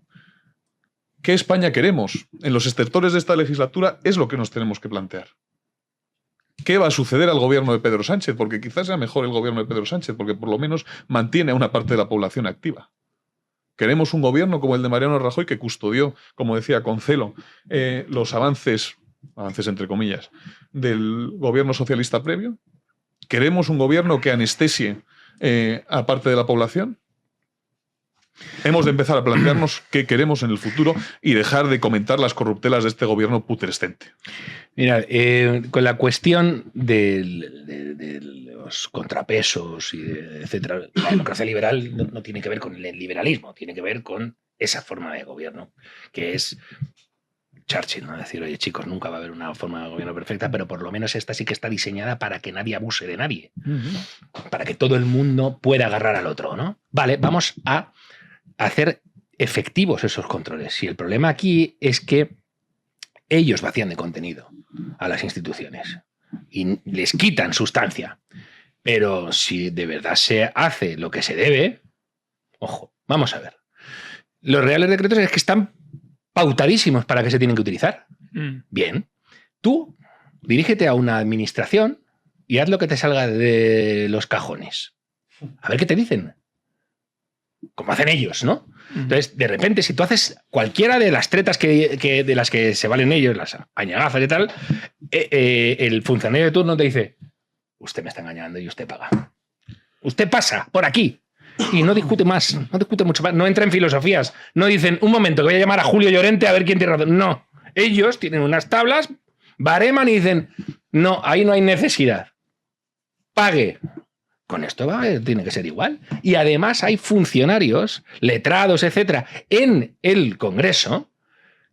¿Qué España queremos? En los estertores de esta legislatura es lo que nos tenemos que plantear. ¿Qué va a suceder al gobierno de Pedro Sánchez? Porque quizás sea mejor el gobierno de Pedro Sánchez, porque por lo menos mantiene a una parte de la población activa. Queremos un gobierno como el de Mariano Rajoy, que custodió, como decía, con celo, los avances entre comillas, del gobierno socialista previo. ¿Queremos un gobierno que anestesie a parte de la población? Hemos de empezar a plantearnos qué queremos en el futuro y dejar de comentar las corruptelas de este gobierno putrescente. Mira, con la cuestión de los contrapesos, etcétera, la democracia liberal no tiene que ver con el liberalismo, tiene que ver con esa forma de gobierno, que es Churchill, ¿no? Decir, oye, chicos, nunca va a haber una forma de gobierno perfecta, pero por lo menos esta sí que está diseñada para que nadie abuse de nadie, para que todo el mundo pueda agarrar al otro, ¿no? Vale, vamos a hacer efectivos esos controles. Y el problema aquí es que ellos vacían de contenido a las instituciones y les quitan sustancia. Pero si de verdad se hace lo que se debe, ojo, vamos a ver. Los reales decretos es que están pautadísimos para qué se tienen que utilizar. Bien, tú dirígete a una administración y haz lo que te salga de los cajones. A ver qué te dicen. Como hacen ellos, ¿no? Entonces, de repente, si tú haces cualquiera de las tretas de las que se valen ellos, las añagazas y tal, el funcionario de turno te dice: usted me está engañando y usted paga. Usted pasa por aquí. Y no discute más, no discute mucho más, no entra en filosofías. No dicen, un momento, que voy a llamar a Julio Llorente a ver quién tiene razón. No, ellos tienen unas tablas, bareman y dicen, no, ahí no hay necesidad. Pague. Con esto tiene que ser igual. Y además hay funcionarios, letrados, etcétera, en el Congreso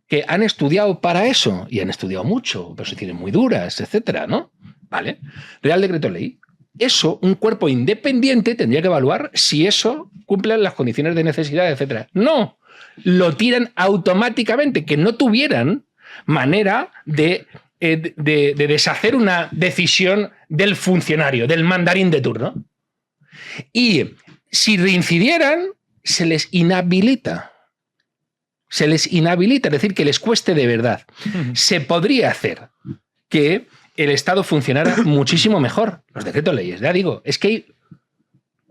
que han estudiado para eso y han estudiado mucho, posiciones muy duras, etcétera, ¿no? Vale. Real Decreto Ley. Eso, un cuerpo independiente tendría que evaluar si eso cumple las condiciones de necesidad, etcétera. No, lo tiran automáticamente, que no tuvieran manera de deshacer una decisión del funcionario, del mandarín de turno. Y si reincidieran, se les inhabilita. Se les inhabilita, es decir, que les cueste de verdad. Se podría hacer que el Estado funcionara muchísimo mejor. Los decretos leyes, ya digo, es que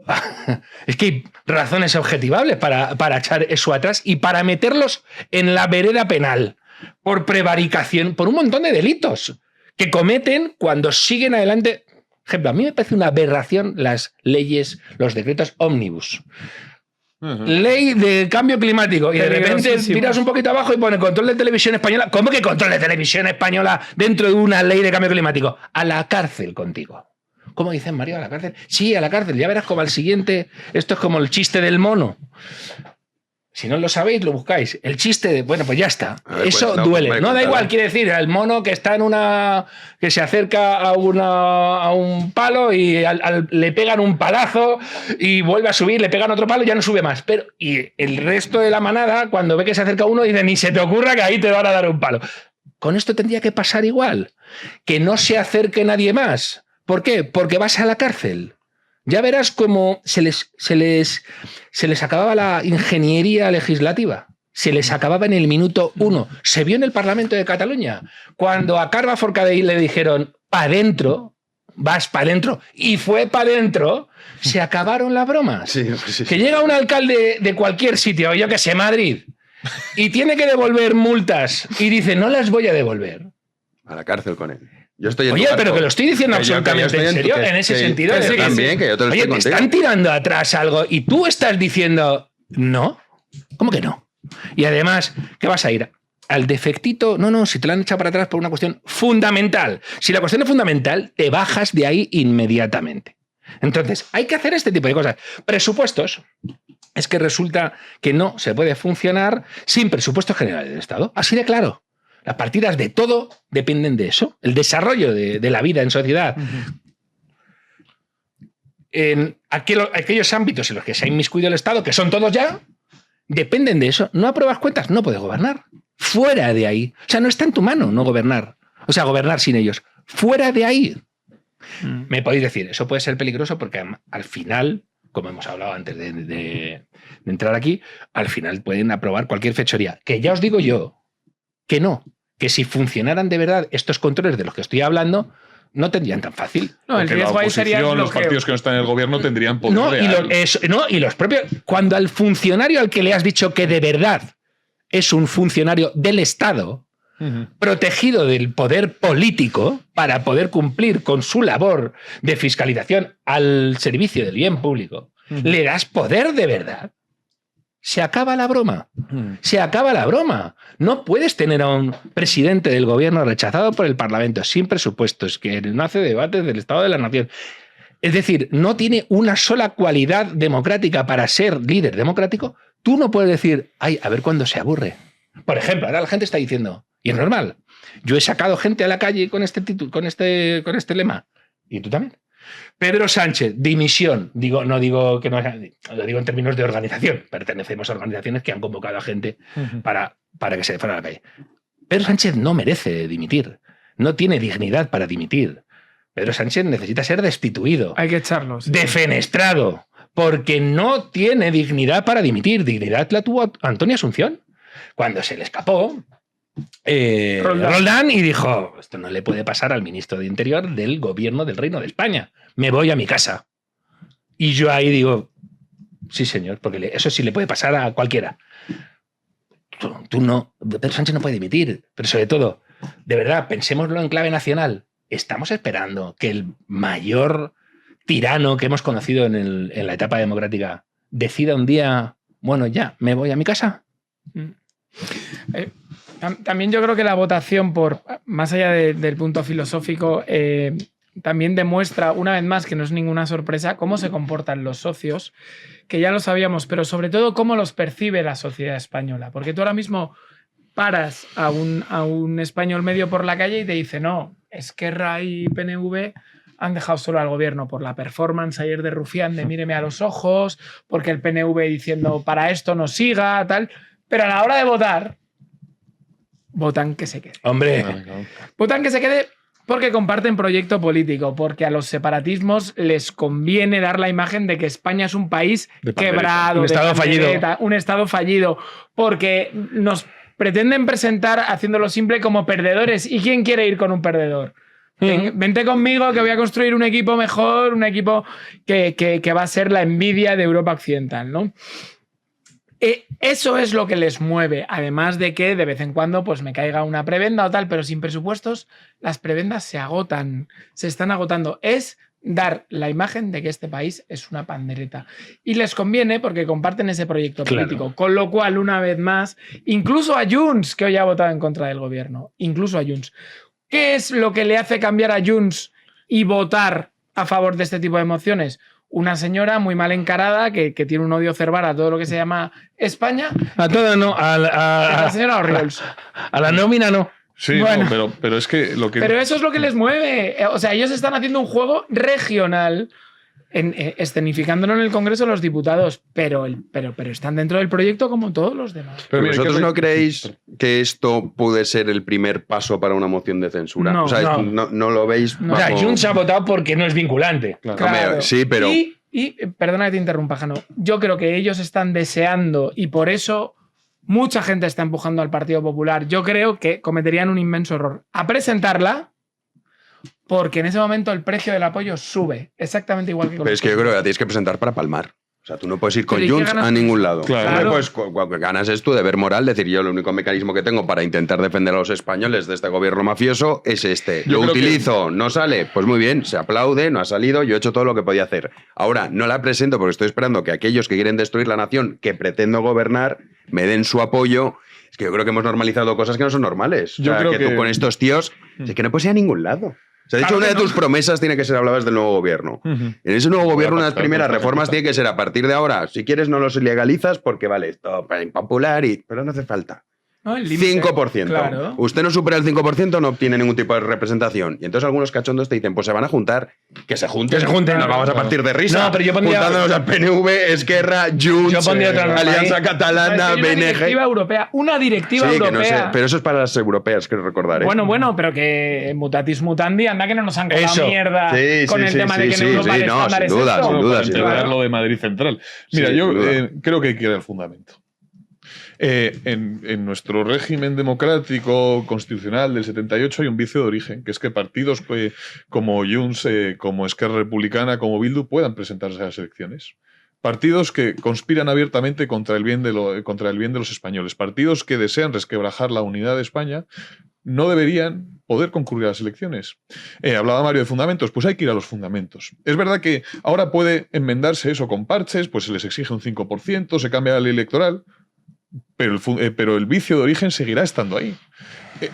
hay razones objetivables para echar eso atrás y para meterlos en la vereda penal por prevaricación, por un montón de delitos que cometen cuando siguen adelante. Por ejemplo, a mí me parece una aberración las leyes, los decretos ómnibus. Ley de cambio climático. Y de repente Peligrosísimo. tiras un poquito abajo y pone control de televisión española. ¿Cómo que control de televisión española dentro de una ley de cambio climático? A la cárcel contigo. ¿Cómo dicen, Mario? ¿A la cárcel? Sí, a la cárcel. Ya verás como al siguiente. Esto es como el chiste del mono. Si no lo sabéis, lo buscáis. El chiste de, bueno, pues ya está. A ver, Eso cuéntalo, duele. hombre, No da cuéntalo. igual, quiere decir, el mono que está en una. Que se acerca a un palo y le pegan un palazo y vuelve a subir, le pegan otro palo y ya no sube más. Pero, y el resto de la manada, cuando ve que se acerca uno, dice, ni se te ocurra que ahí te van a dar un palo. Con esto tendría que pasar igual. Que no se acerque nadie más. ¿Por qué? Porque vas a la cárcel. Ya verás cómo se les acababa la ingeniería legislativa. Se les acababa en el minuto 1. Se vio en el Parlamento de Cataluña. Cuando a Carme Forcadell le dijeron, pa' dentro, vas pa' dentro, y fue pa' dentro, se acabaron las bromas. Sí. Que llega un alcalde de cualquier sitio, yo que sé, Madrid, y tiene que devolver multas, y dice, no las voy a devolver. A la cárcel con él. Yo estoy en Oye, tu barco. pero que lo estoy diciendo Que yo absolutamente estoy en tu- serio, que- en ese que- sentido. que de yo que también, que yo te lo Oye, estoy te contigo. están tirando atrás algo y tú estás diciendo no. ¿Cómo que no? Y además, ¿qué vas a ir? Al defectito. No, si te lo han echado para atrás por una cuestión fundamental. Si la cuestión es fundamental, te bajas de ahí inmediatamente. Entonces, hay que hacer este tipo de cosas. Presupuestos. Es que resulta que no se puede funcionar sin presupuestos generales del Estado. Así de claro. Las partidas de todo dependen de eso. El desarrollo de la vida en sociedad. En aquellos ámbitos en los que se ha inmiscuido el Estado, que son todos ya, dependen de eso. No apruebas cuentas, no puedes gobernar. Fuera de ahí. O sea, no está en tu mano no gobernar. O sea, gobernar sin ellos. Fuera de ahí. Me podéis decir, eso puede ser peligroso porque al final, como hemos hablado antes de entrar aquí, al final pueden aprobar cualquier fechoría. Que ya os digo yo que no. Que si funcionaran de verdad estos controles de los que estoy hablando, no tendrían tan fácil. No, el Porque la riesgo ahí sería el oposición, los bloqueo. partidos que no están en el gobierno tendrían poder No, real. y los propios. Cuando al funcionario al que le has dicho que de verdad es un funcionario del Estado, protegido del poder político para poder cumplir con su labor de fiscalización al servicio del bien público, le das poder de verdad. Se acaba la broma. Se acaba la broma. No puedes tener a un presidente del gobierno rechazado por el Parlamento, sin presupuestos, que no hace debates del Estado de la Nación. Es decir, no tiene una sola cualidad democrática para ser líder democrático. Tú no puedes decir, ay, a ver cuándo se aburre. Por ejemplo, ahora la gente está diciendo, y es normal, yo he sacado gente a la calle con este título, con este lema. ¿Y tú también? Pedro Sánchez, dimisión. No digo que no, lo digo en términos de organización. Pertenecemos a organizaciones que han convocado a gente para que se fuera a la calle. Pedro Sánchez no merece dimitir. No tiene dignidad para dimitir. Pedro Sánchez necesita ser destituido. Hay que echarlos. Defenestrado. Porque no tiene dignidad para dimitir. Dignidad la tuvo Antonio Asunción. Cuando se le escapó Roldán y dijo, esto no le puede pasar al ministro de Interior del gobierno del Reino de España. Me voy a mi casa. Y yo ahí digo, sí señor, porque eso sí le puede pasar a cualquiera. Tú no, Pedro Sánchez no puede dimitir, pero sobre todo, de verdad, pensémoslo en clave nacional. Estamos esperando que el mayor tirano que hemos conocido en la etapa democrática decida un día, bueno, ya, me voy a mi casa. También yo creo que la votación, más allá del punto filosófico, también demuestra una vez más, que no es ninguna sorpresa, cómo se comportan los socios, que ya lo sabíamos, pero sobre todo cómo los percibe la sociedad española. Porque tú ahora mismo paras a un español medio por la calle y te dice, no, Esquerra y PNV han dejado solo al gobierno por la performance ayer de Rufián de míreme a los ojos, porque el PNV diciendo para esto no siga, tal. Pero a la hora de votar, votan que se quede. Hombre, Votan que se quede porque comparten proyecto político, porque a los separatismos les conviene dar la imagen de que España es un país quebrado, un estado fallido. Un estado fallido, porque nos pretenden presentar, haciéndolo simple, como perdedores. ¿Y quién quiere ir con un perdedor? Vente conmigo que voy a construir un equipo mejor, un equipo que va a ser la envidia de Europa Occidental, ¿no? Eso es lo que les mueve, además de que de vez en cuando pues me caiga una prebenda o tal, pero sin presupuestos las prebendas se agotan, se están agotando. Es dar la imagen de que este país es una pandereta. Y les conviene porque comparten ese proyecto político. Con lo cual, una vez más, incluso a Junts, que hoy ha votado en contra del gobierno, incluso a Junts. ¿Qué es lo que le hace cambiar a Junts y votar a favor de este tipo de mociones? Una señora muy mal encarada que tiene un odio cerval a todo lo que se llama España. A todo no. La señora Orriols. A la nómina no. Sí, Bueno. no, pero es que lo que... Pero eso es lo que les mueve. O sea, ellos están haciendo un juego regional, escenificándolo en el Congreso de los Diputados, pero están dentro del proyecto como todos los demás. Pero mira, ¿vosotros que- no creéis que esto puede ser el primer paso para una moción de censura? No, o sea, no. no lo veis No. O sea, bajo- Junts ha votado porque no es vinculante. Claro. Sí, pero... Y, perdona que te interrumpa, Jano, yo creo que ellos están deseando y por eso mucha gente está empujando al Partido Popular. Yo creo que cometerían un inmenso error a presentarla porque en ese momento el precio del apoyo sube, exactamente igual que con Pero los es que yo creo que la tienes que presentar para palmar. O sea, tú no puedes ir con Pero ¿y qué Junts ganas a con ningún eso? lado. Claro. Pues lo que ganas es tu deber moral, decir yo el único mecanismo que tengo para intentar defender a los españoles de este gobierno mafioso es este. Yo Lo creo que- utilizo, no sale, pues muy bien, se aplaude, no ha salido, yo he hecho todo lo que podía hacer. Ahora, no la presento porque estoy esperando que aquellos que quieren destruir la nación, que pretendo gobernar, me den su apoyo. Es que yo creo que hemos normalizado cosas que no son normales. Yo o sea, creo que tú que- con estos tíos, es que no puedes ir a ningún lado. O sea, de hecho, Claro una que de tus promesas tiene que ser, hablabas del nuevo gobierno. En ese nuevo gobierno, una de las primeras reformas tiene que ser a partir de ahora. Si quieres, no los ilegalizas porque vale, esto es impopular, pero no hace falta. ¿no? El límite. 5%. Claro. Usted no supera el 5%, no obtiene ningún tipo de representación. Y entonces algunos cachondos te dicen, pues se van a juntar. Que se junten. Que se junten. Nos vamos a partir de risa. No, pero yo pondría- Juntándonos al PNV, Esquerra, Junts, Yo pondría otra norma Alianza ahí. Catalana, Hay una BNG. directiva europea. Una directiva Sí, que europea. no sé. Pero eso es para las europeas, quiero recordar. ¿eh? Bueno, pero que mutatis mutandi, anda que no nos han colado Eso. mierda Sí, con sí, el sí, tema de sí, que en sí, Europa sí, el no, estándar sin es duda, esto. sin duda, Para sin integrar duda. lo de Madrid Central. Mira, Sí, yo sin duda. creo que hay que ir al fundamento. En nuestro régimen democrático constitucional del 78 hay un vicio de origen, que es que partidos como Junts, como Esquerra Republicana, como Bildu puedan presentarse a las elecciones. Partidos que conspiran abiertamente contra el bien de los españoles. Partidos que desean resquebrajar la unidad de España no deberían poder concurrir a las elecciones. Hablaba Mario de fundamentos, pues hay que ir a los fundamentos. Es verdad que ahora puede enmendarse eso con parches, pues se les exige un 5%, se cambia la ley electoral, pero el vicio de origen seguirá estando ahí.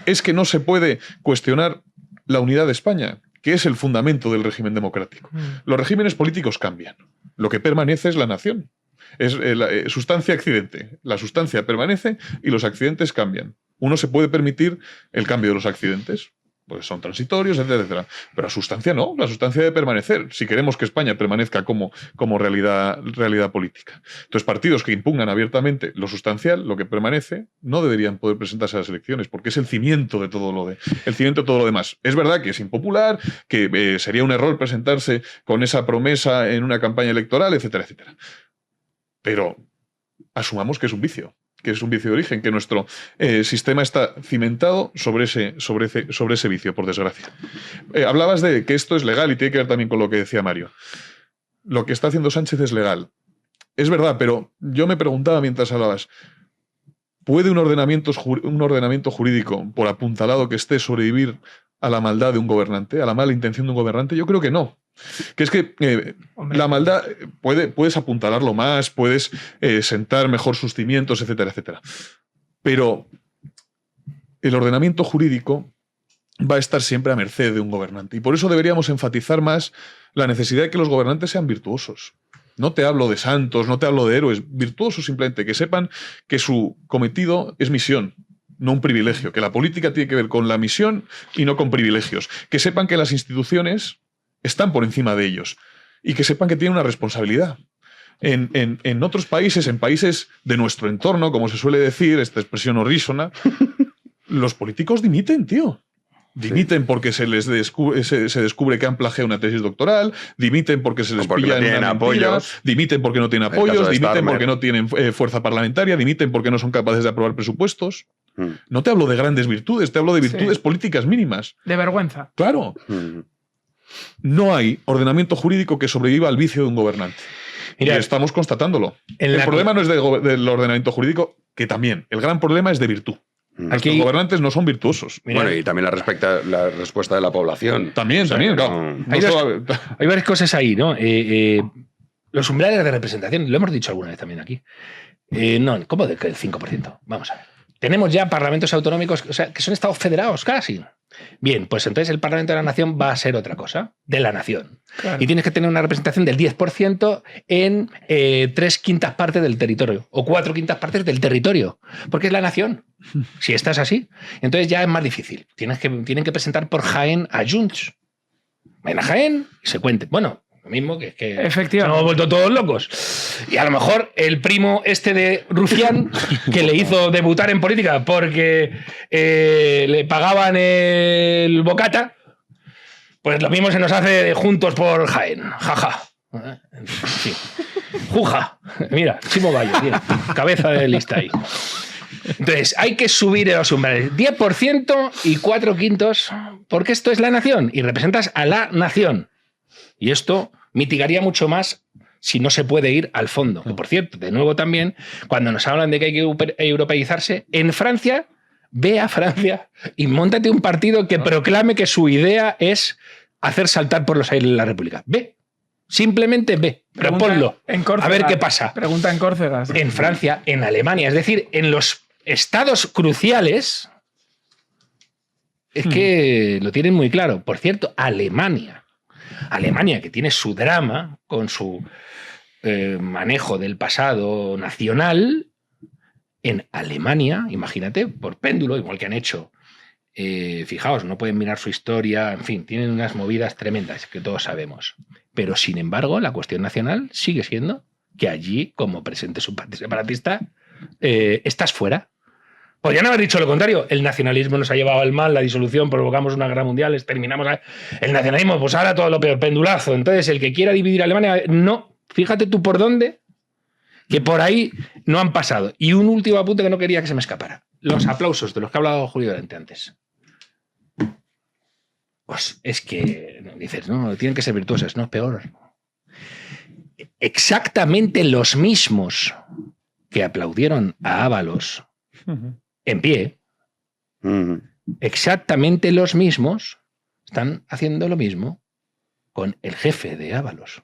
Es que no se puede cuestionar la unidad de España, que es el fundamento del régimen democrático. Los regímenes políticos cambian. Lo que permanece es la nación. Es la sustancia-accidente. La sustancia permanece y los accidentes cambian. Uno se puede permitir el cambio de los accidentes, pues son transitorios, etcétera, etcétera. Pero la sustancia no, la sustancia debe permanecer, si queremos que España permanezca como realidad política. Entonces, partidos que impugnan abiertamente lo sustancial, lo que permanece, no deberían poder presentarse a las elecciones, porque es el cimiento de todo lo demás. Es verdad que es impopular, que sería un error presentarse con esa promesa en una campaña electoral, etcétera, etcétera. Pero asumamos que es un vicio de origen, que nuestro sistema está cimentado sobre ese vicio, por desgracia. Hablabas de que esto es legal y tiene que ver también con lo que decía Mario. Lo que está haciendo Sánchez es legal. Es verdad, pero yo me preguntaba mientras hablabas, ¿puede un ordenamiento jurídico, por apuntalado que esté, sobrevivir a la maldad de un gobernante, a la mala intención de un gobernante? Yo creo que no. Que es que la maldad puedes apuntalarlo más, puedes sentar mejor sus cimientos, etcétera, etcétera. Pero el ordenamiento jurídico va a estar siempre a merced de un gobernante. Y por eso deberíamos enfatizar más la necesidad de que los gobernantes sean virtuosos. No te hablo de santos, no te hablo de héroes, virtuosos simplemente, que sepan que su cometido es misión, no un privilegio, que la política tiene que ver con la misión y no con privilegios, que sepan que las instituciones están por encima de ellos y que sepan que tienen una responsabilidad. En otros países, en países de nuestro entorno, como se suele decir, esta expresión horrísona, los políticos dimiten, tío. Dimiten porque se descubre que han plagiado una tesis doctoral, dimiten porque se les porque pilla no en tienen una mentira, apoyos. dimiten porque no tienen El caso apoyos, de dimiten Starmer. porque no tienen fuerza parlamentaria, dimiten porque no son capaces de aprobar presupuestos. No te hablo de grandes virtudes, te hablo de virtudes políticas mínimas. De vergüenza. Claro. No hay ordenamiento jurídico que sobreviva al vicio de un gobernante. Mira, y estamos constatándolo. en El la problema no es del ordenamiento jurídico, que también. El gran problema es de virtud. Nuestros gobernantes no son virtuosos. Mira, bueno, y también la respuesta de la población. También, claro. Hay varias cosas ahí, ¿no? Los umbrales de representación, lo hemos dicho alguna vez también aquí. No, ¿cómo de que el 5%? Vamos a ver. Tenemos ya parlamentos autonómicos, o sea, que son estados federados casi. Bien, pues entonces el Parlamento de la Nación va a ser otra cosa, de la nación. Claro. Y tienes que tener una representación del 10% en 3/5 partes del territorio, o 4/5 partes del territorio, porque es la nación. Si estás así, entonces ya es más difícil. Tienen que presentar por Jaén a Junts. Ven a Jaén y se cuente. Bueno, lo mismo que efectivamente nos hemos vuelto todos locos. Y a lo mejor el primo este de Rufián, que le hizo debutar en política porque le pagaban el bocata, pues lo mismo se nos hace de Juntos por Jaén. Jaja. Sí. Juja. Mira, Chimo Bayo, mira, cabeza de lista ahí. Entonces, hay que subir los umbrales. 10% y 4/5, porque esto es la nación y representas a la nación. Y esto mitigaría mucho más si no se puede ir al fondo. Que, por cierto, de nuevo también, cuando nos hablan de que hay que europeizarse, en Francia, ve a Francia y móntate un partido que proclame que su idea es hacer saltar por los aires la República. Ve. Simplemente ve. Pero ponlo. A ver qué pasa. Pregunta en Córcega. Sí. En Francia, en Alemania, es decir, en los estados cruciales, es que lo tienen muy claro. Por cierto, Alemania, que tiene su drama con su manejo del pasado nacional, en Alemania, imagínate, por péndulo, igual que han hecho, fijaos, no pueden mirar su historia, en fin, tienen unas movidas tremendas que todos sabemos. Pero, sin embargo, la cuestión nacional sigue siendo que allí, como presente separatista, estás fuera. Podrían haber dicho lo contrario. El nacionalismo nos ha llevado al mal, la disolución, provocamos una guerra mundial, exterminamos el nacionalismo, pues ahora todo lo peor, pendulazo. Entonces, el que quiera dividir a Alemania, no. Fíjate tú por dónde, que por ahí no han pasado. Y un último apunte que no quería que se me escapara. Los aplausos de los que ha hablado Julio Llorente antes. Pues es que, dices, no, tienen que ser virtuosas, no, peor. Exactamente los mismos que aplaudieron a Ábalos en pie, exactamente los mismos están haciendo lo mismo con el jefe de Ábalos,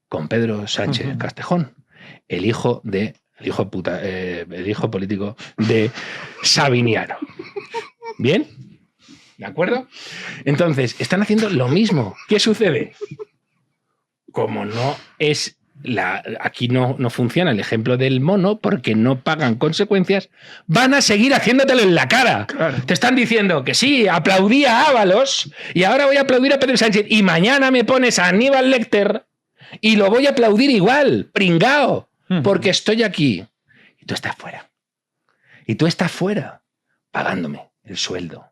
con Pedro Sánchez Castejón, el hijo político de Sabiniano. ¿Bien? ¿De acuerdo? Entonces, están haciendo lo mismo. ¿Qué sucede? Como no es aquí no funciona el ejemplo del mono porque no pagan consecuencias, van a seguir haciéndotelo en la cara. Claro. Te están diciendo que sí, aplaudí a Ábalos y ahora voy a aplaudir a Pedro Sánchez y mañana me pones a Aníbal Lecter y lo voy a aplaudir igual, pringao, porque estoy aquí. Y tú estás fuera. Y tú estás fuera pagándome el sueldo.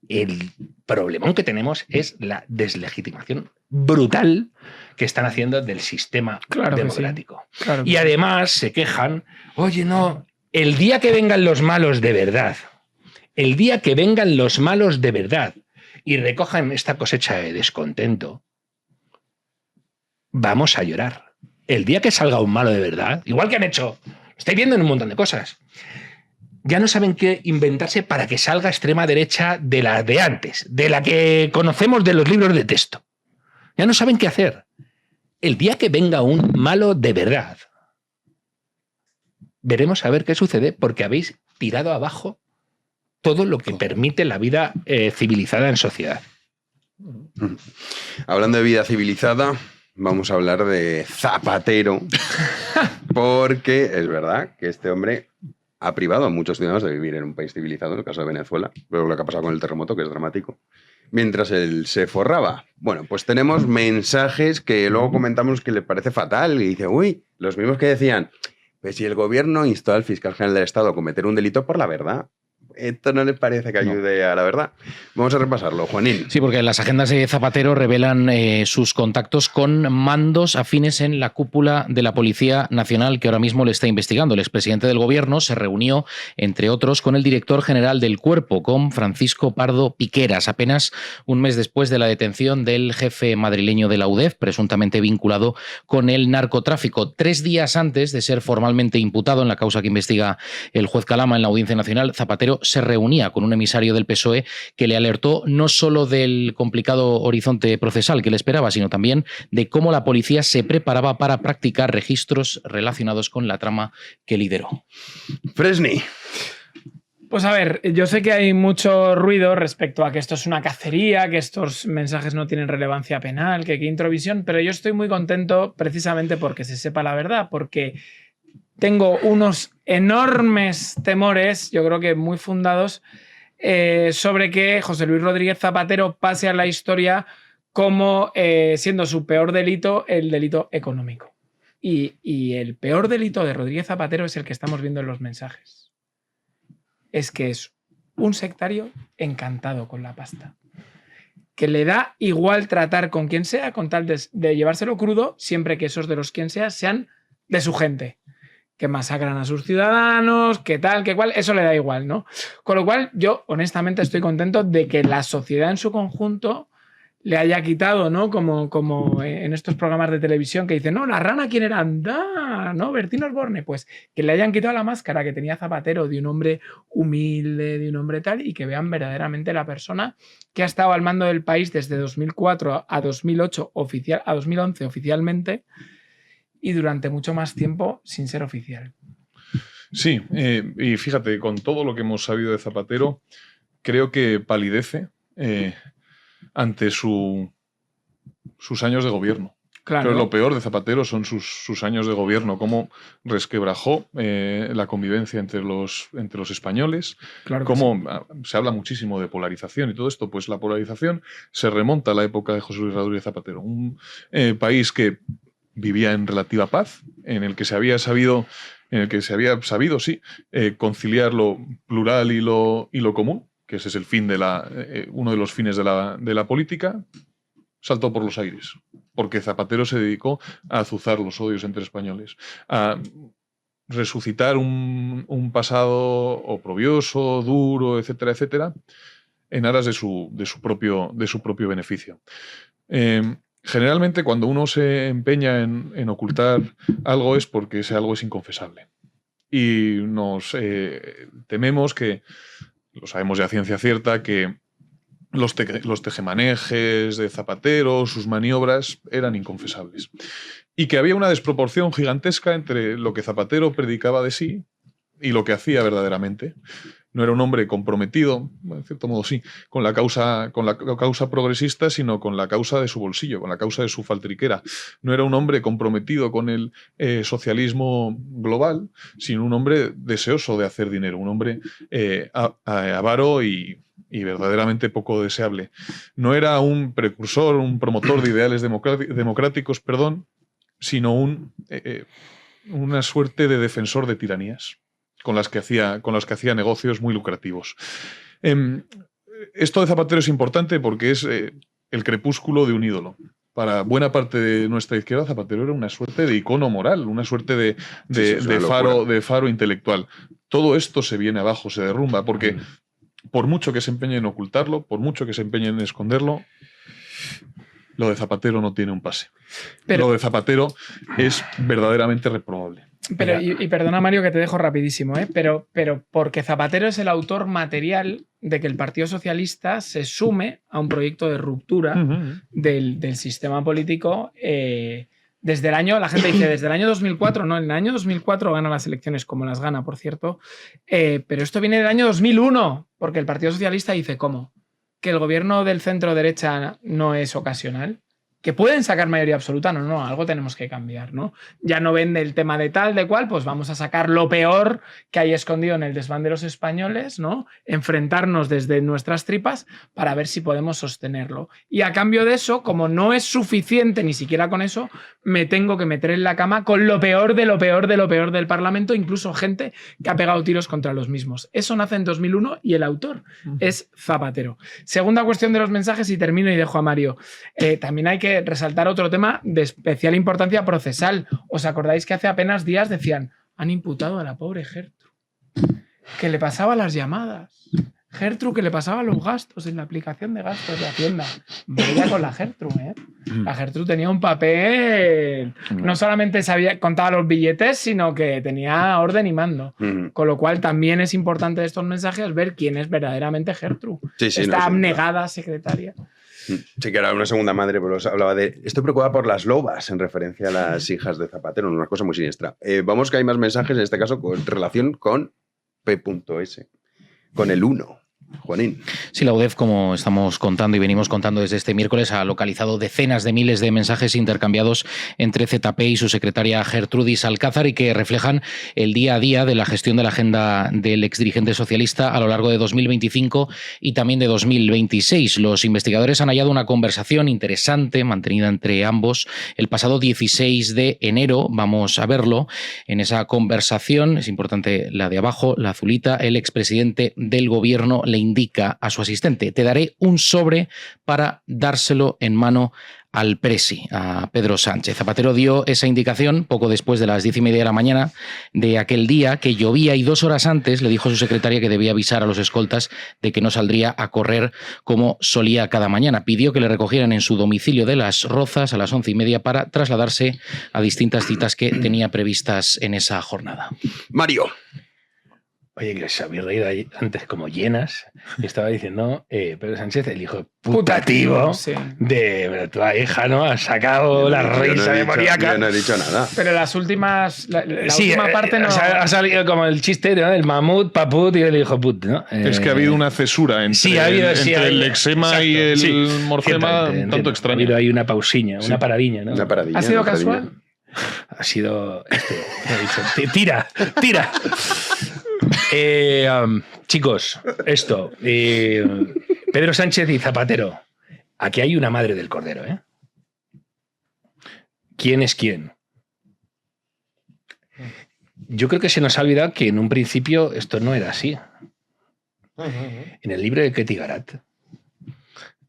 El problemón que tenemos es la deslegitimación brutal que están haciendo del sistema democrático. Sí. Claro. Y además se quejan, oye, no, el día que vengan los malos de verdad, y recojan esta cosecha de descontento, vamos a llorar. El día que salga un malo de verdad, igual que han hecho, estáis viendo en un montón de cosas, ya no saben qué inventarse para que salga extrema derecha de la de antes, de la que conocemos de los libros de texto. Ya no saben qué hacer. El día que venga un malo de verdad, veremos a ver qué sucede, porque habéis tirado abajo todo lo que permite la vida civilizada en sociedad. Hablando de vida civilizada, vamos a hablar de Zapatero, porque es verdad que este hombre ha privado a muchos ciudadanos de vivir en un país civilizado, en el caso de Venezuela, luego lo que ha pasado con el terremoto, que es dramático, mientras él se forraba. Bueno, pues tenemos mensajes que luego comentamos que le parece fatal y dice, uy, los mismos que decían, pues si el gobierno instó al fiscal general del Estado a cometer un delito por la verdad, esto no les parece que ayude a la verdad. Vamos a repasarlo, Juanín. Sí, porque las agendas de Zapatero revelan sus contactos con mandos afines en la cúpula de la Policía Nacional, que ahora mismo le está investigando. El expresidente del Gobierno se reunió, entre otros, con el director general del Cuerpo, con Francisco Pardo Piqueras, apenas un mes después de la detención del jefe madrileño de la UDEF, presuntamente vinculado con el narcotráfico. 3 días antes de ser formalmente imputado en la causa que investiga el juez Calama en la Audiencia Nacional, Zapatero se reunía con un emisario del PSOE que le alertó no solo del complicado horizonte procesal que le esperaba, sino también de cómo la policía se preparaba para practicar registros relacionados con la trama que lideró. Fresni. Pues a ver, yo sé que hay mucho ruido respecto a que esto es una cacería, que estos mensajes no tienen relevancia penal, que introvisión, pero yo estoy muy contento precisamente porque se sepa la verdad, porque tengo unos enormes temores, yo creo que muy fundados, sobre que José Luis Rodríguez Zapatero pase a la historia como siendo su peor delito el delito económico. Y el peor delito de Rodríguez Zapatero es el que estamos viendo en los mensajes. Es que es un sectario encantado con la pasta, que le da igual tratar con quien sea con tal de llevárselo crudo, siempre que esos de los quien sea sean de su gente, que masacran a sus ciudadanos, que tal, que cual, eso le da igual, ¿no? Con lo cual, yo honestamente estoy contento de que la sociedad en su conjunto le haya quitado, ¿no? Como en estos programas de televisión que dicen, no, la rana, ¿quién era? Anda, ¿no? Bertín Osborne. Pues que le hayan quitado la máscara que tenía Zapatero de un hombre humilde, de un hombre tal, y que vean verdaderamente la persona que ha estado al mando del país desde 2004 a 2008 a 2011 oficialmente, y durante mucho más tiempo sin ser oficial. Sí, y fíjate, con todo lo que hemos sabido de Zapatero, creo que palidece ante sus años de gobierno. Claro. Pero lo peor de Zapatero son sus años de gobierno, cómo resquebrajó la convivencia entre los españoles, Claro, cómo se habla muchísimo de polarización y todo esto, pues la polarización se remonta a la época de José Luis Rodríguez Zapatero, un país que vivía en relativa paz, en el que se había sabido, sí, conciliar lo plural y lo común, que ese es el fin uno de los fines de la política, saltó por los aires, porque Zapatero se dedicó a azuzar los odios entre españoles, a resucitar un pasado oprobioso, duro, etcétera, etcétera, en aras de su propio beneficio. Generalmente, cuando uno se empeña en ocultar algo es porque ese algo es inconfesable. Y nos tememos que, lo sabemos ya a ciencia cierta, que los tejemanejes de Zapatero, sus maniobras, eran inconfesables. Y que había una desproporción gigantesca entre lo que Zapatero predicaba de sí y lo que hacía verdaderamente. No era un hombre comprometido, en cierto modo sí, con la causa progresista, sino con la causa de su bolsillo, con la causa de su faltriquera. No era un hombre comprometido con el socialismo global, sino un hombre deseoso de hacer dinero, un hombre avaro y verdaderamente poco deseable. No era un precursor, un promotor de ideales democráticos, sino una suerte de defensor de tiranías con las que hacía negocios muy lucrativos. Esto de Zapatero es importante porque es el crepúsculo de un ídolo. Para buena parte de nuestra izquierda, Zapatero era una suerte de icono moral, una suerte de faro intelectual. Todo esto se viene abajo, se derrumba, porque por mucho que se empeñe en ocultarlo, por mucho que se empeñe en esconderlo, lo de Zapatero no tiene un pase. Lo de Zapatero es verdaderamente reprobable. Pero, y perdona, Mario, que te dejo rapidísimo, pero porque Zapatero es el autor material de que el Partido Socialista se sume a un proyecto de ruptura del sistema político desde el año, la gente dice, desde el año 2004, no, en el año 2004 gana las elecciones, como las gana, por cierto, pero esto viene del año 2001, porque el Partido Socialista dice, ¿cómo? ¿Que el gobierno del centro-derecha no es ocasional? que pueden sacar mayoría absoluta. No, algo tenemos que cambiar, ¿no? Ya no ven el tema de tal, de cual, pues vamos a sacar lo peor que hay escondido en el desván de los españoles, ¿no? Enfrentarnos desde nuestras tripas para ver si podemos sostenerlo. Y a cambio de eso, como no es suficiente ni siquiera con eso, me tengo que meter en la cama con lo peor de lo peor de lo peor del Parlamento, incluso gente que ha pegado tiros contra los mismos. Eso nace en 2001 y el autor es Zapatero. Segunda cuestión de los mensajes, y termino y dejo a Mario. También hay que resaltar otro tema de especial importancia procesal. ¿Os acordáis que hace apenas días decían, han imputado a la pobre Gertrude, que le pasaba las llamadas? Gertrude, que le pasaba los gastos en la aplicación de gastos de Hacienda. Vaya con la Gertrude, ¿eh? La Gertrude tenía un papel, no solamente contaba los billetes, sino que tenía orden y mando. Con lo cual también es importante de estos mensajes ver quién es verdaderamente Gertrude. Esta abnegada secretaria. Sí, que era una segunda madre, pero hablaba de... Estoy preocupada por las lobas, en referencia a las hijas de Zapatero, una cosa muy siniestra. Vamos que hay más mensajes, en este caso, con relación con P.S., con el 1. Juanín. Sí, la UDEF, como estamos contando y venimos contando desde este miércoles, ha localizado decenas de miles de mensajes intercambiados entre ZP y su secretaria Gertrudis Alcázar y que reflejan el día a día de la gestión de la agenda del exdirigente socialista a lo largo de 2025 y también de 2026. Los investigadores han hallado una conversación interesante mantenida entre ambos el pasado 16 de enero. Vamos a verlo. En esa conversación, es importante la de abajo, la azulita, el expresidente del gobierno le indica a su asistente: te daré un sobre para dárselo en mano al presi, a Pedro Sánchez. Zapatero dio esa indicación poco después de las 10:30 de la mañana de aquel día, que llovía, y 2 horas antes le dijo a su secretaria que debía avisar a los escoltas de que no saldría a correr como solía cada mañana. Pidió que le recogieran en su domicilio de Las Rozas a las 11:30 para trasladarse a distintas citas que tenía previstas en esa jornada. Mario. Oye, que os habéis reído ahí antes como llenas. Y estaba diciendo Pedro Sánchez, el hijo putativo de tu hija, ¿no? Ha sacado la risa demoníaca. Yo no he dicho nada. Pero las últimas... La última parte no... Ha salido como el chiste, ¿no? El mamut, paput y el hijo put, ¿no? Es que ha habido una cesura entre el lexema y el morfema un tanto extraño. Ha habido ahí una pausiña, una paradiña, ¿no? Una paradiña, ¿Ha sido casual? Ha sido... tira. Chicos, esto, Pedro Sánchez y Zapatero, aquí hay una madre del cordero, ¿eh? ¿Quién es quién? Yo creo que se nos ha olvidado que en un principio esto no era así. En el libro de Ketty Garat,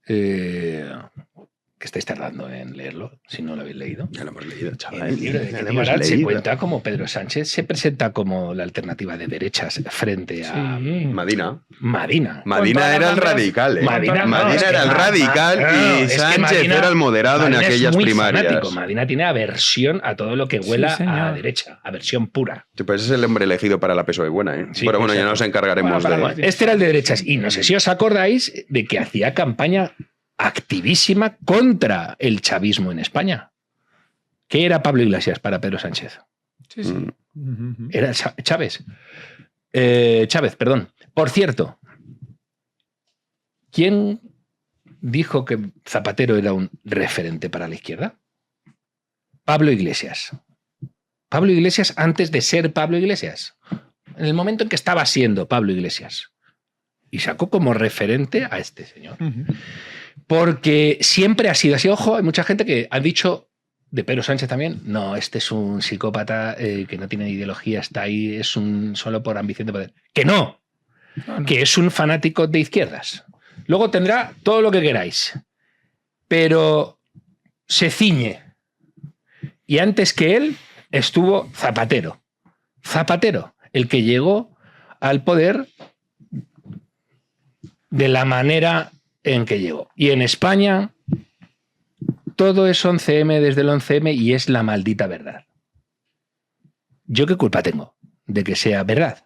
que estáis tardando en leerlo, si no lo habéis leído. Ya lo hemos leído, chaval. En el libro de Ketty Garat se cuenta como Pedro Sánchez se presenta como la alternativa de derechas frente a Madina. Madina era el radical, ¿eh? Madina era el radical y Sánchez era el moderado en aquellas primarias. Fanático. Madina tiene aversión a todo lo que huela a derecha, aversión pura. Sí, pues ese es el hombre elegido para la PSOE buena, ¿eh? Sí, pero bueno, ya nos encargaremos de... Este era el de derechas y no sé si os acordáis de que hacía campaña activísima contra el chavismo en España. ¿Qué era Pablo Iglesias para Pedro Sánchez? Sí. Era Chávez. Chávez, perdón. Por cierto, ¿quién dijo que Zapatero era un referente para la izquierda? Pablo Iglesias. Pablo Iglesias antes de ser Pablo Iglesias. En el momento en que estaba siendo Pablo Iglesias. Y sacó como referente a este señor. Porque siempre ha sido así. Ojo, hay mucha gente que ha dicho, de Pedro Sánchez también, no, este es un psicópata que no tiene ideología, está ahí, es un solo por ambición de poder. Que no, que es un fanático de izquierdas. Luego tendrá todo lo que queráis, pero se ciñe. Y antes que él estuvo Zapatero. Zapatero, el que llegó al poder de la manera en que llegó. Y en España todo es 11M desde el 11M y es la maldita verdad. ¿Yo qué culpa tengo de que sea verdad?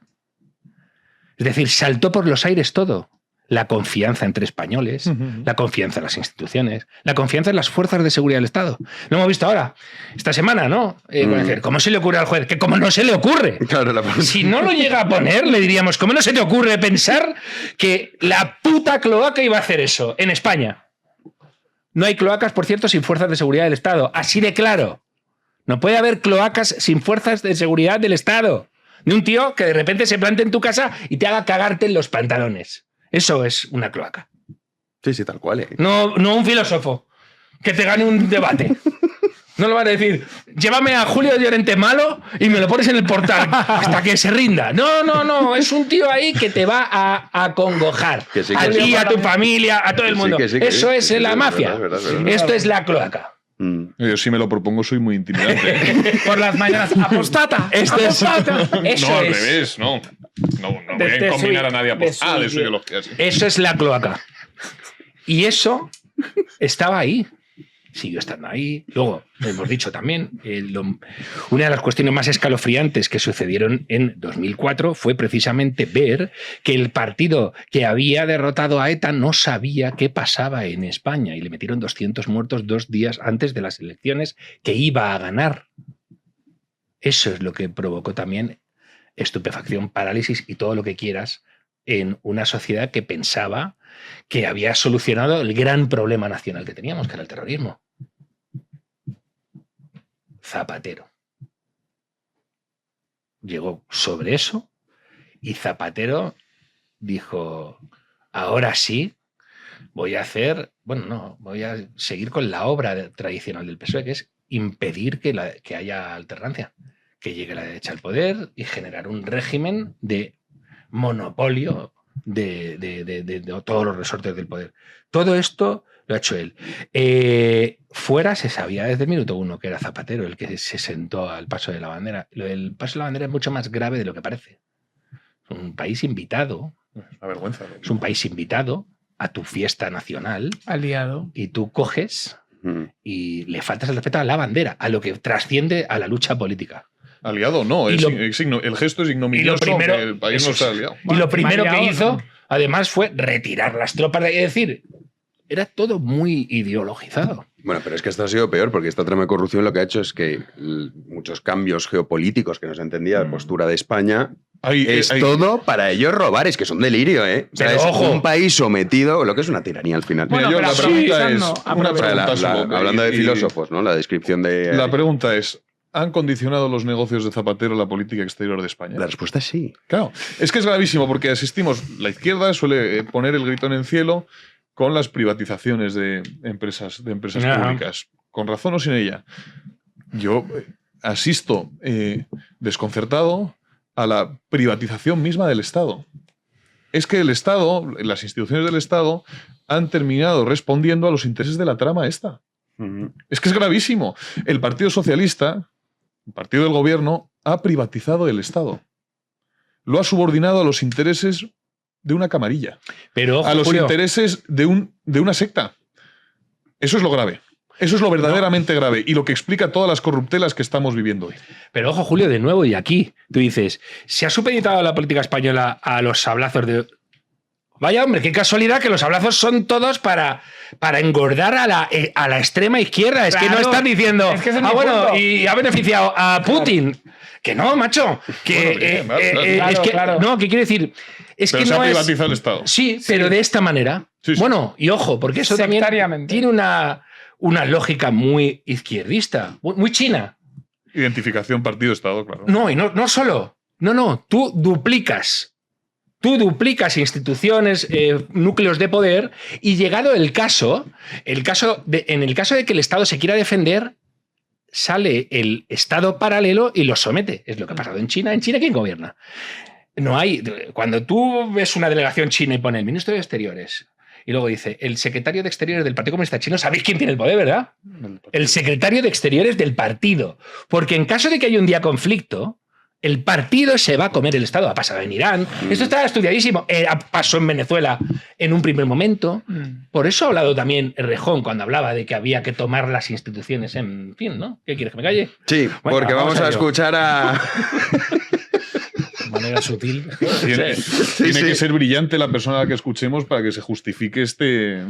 Es decir, saltó por los aires todo. La confianza entre españoles, la confianza en las instituciones, la confianza en las fuerzas de seguridad del Estado. Lo hemos visto ahora, esta semana, ¿no? ¿Cómo se le ocurre al juez? Que como no se le ocurre. Claro, si no lo llega a poner, le diríamos, ¿cómo no se te ocurre pensar que la puta cloaca iba a hacer eso en España? No hay cloacas, por cierto, sin fuerzas de seguridad del Estado. Así de claro. No puede haber cloacas sin fuerzas de seguridad del Estado. De un tío que de repente se plante en tu casa y te haga cagarte en los pantalones. Eso es una cloaca. Sí, tal cual. No un filósofo que te gane un debate. No lo van a decir, llévame a Julio Llorente malo y me lo pones en el portal hasta que se rinda. No, es un tío ahí que te va a acongojar. Que sí, a ti, a tu familia, a todo el mundo. Eso es la mafia. Es verdad. Esto es la cloaca. Yo si me lo propongo soy muy intimidante. Por las mañanas, apostata. Apostata. Eso no, al es. revés, no. No voy a combinar a nadie a de su ideología. Sí. Eso es la cloaca. Y eso estaba ahí. Siguió estando ahí. Luego, hemos dicho también, una de las cuestiones más escalofriantes que sucedieron en 2004 fue precisamente ver que el partido que había derrotado a ETA no sabía qué pasaba en España y le metieron 200 muertos 2 días antes de las elecciones que iba a ganar. Eso es lo que provocó también estupefacción, parálisis y todo lo que quieras en una sociedad que pensaba que había solucionado el gran problema nacional que teníamos, que era el terrorismo. Zapatero llegó sobre eso y Zapatero dijo, ahora sí voy a seguir con la obra tradicional del PSOE, que es impedir que haya alternancia, que llegue la derecha al poder y generar un régimen de monopolio de todos los resortes del poder. Todo esto lo ha hecho él. Fuera se sabía desde el minuto 1 que era Zapatero el que se sentó al paso de la bandera. El paso de la bandera es mucho más grave de lo que parece. Es un país invitado. Una vergüenza. Es un país invitado a tu fiesta nacional. Aliado. Y tú coges y le faltas el respeto a la bandera, a lo que trasciende a la lucha política. Aliado no, el gesto es ignominioso, que el país no se ha aliado. Y lo primero que hizo, además, fue retirar las tropas. Es decir, era todo muy ideologizado. Bueno, pero es que esto ha sido peor, porque esta trama de corrupción lo que ha hecho es que muchos cambios geopolíticos que no se entendía de postura de España es todo para ellos robar. Es que es un delirio, ¿eh? O sea, pero, es ojo, un país sometido, lo que es una tiranía al final. Bueno, la pregunta es... hablando de filósofos, ¿no? La descripción de... La pregunta es... ¿Han condicionado los negocios de Zapatero la política exterior de España? La respuesta es sí. Claro, es que es gravísimo porque la izquierda suele poner el grito en el cielo con las privatizaciones de empresas públicas, con razón o sin ella. Yo asisto desconcertado a la privatización misma del Estado. Es que el Estado, las instituciones del Estado, han terminado respondiendo a los intereses de la trama esta. Es que es gravísimo. El Partido Socialista, el partido del gobierno, ha privatizado el Estado. Lo ha subordinado a los intereses de una camarilla. Pero, ojo, a los Julio, intereses de una secta. Eso es lo grave. Eso es lo verdaderamente grave y lo que explica todas las corruptelas que estamos viviendo hoy. Pero ojo, Julio, de nuevo, y aquí tú dices, ¿se ha supeditado la política española a los sablazos de... Vaya hombre, qué casualidad que los sablazos son todos para engordar a la extrema izquierda. Es que no están diciendo, es que bueno, y ha beneficiado a Putin. Claro. Que no, macho. Que, claro. No, ¿qué quiere decir? Es pero que se no ha privatizado el Estado. Sí, pero de esta manera. Sí. Bueno, y ojo, porque eso también tiene una lógica muy izquierdista, muy china. Identificación partido-Estado, claro. No, y no solo. No, tú duplicas instituciones, núcleos de poder, y llegado el caso en el caso de que el Estado se quiera defender, sale el Estado paralelo y lo somete. Es lo que ha pasado en China. ¿En China quién gobierna? No hay. Cuando tú ves una delegación china y pone el ministro de Exteriores y luego dice el secretario de Exteriores del Partido Comunista Chino, ¿sabéis quién tiene el poder, verdad? El secretario de Exteriores del partido. Porque en caso de que haya un día conflicto, el partido se va a comer el Estado. Ha pasado en Irán. Esto está estudiadísimo. Pasó en Venezuela en un primer momento. Por eso ha hablado también Errejón cuando hablaba de que había que tomar las instituciones. En fin, ¿no? ¿Qué quieres, que me calle? Sí, bueno, porque vamos a escuchar a... manera sutil. Tiene que ser brillante la persona a la que escuchemos para que se justifique este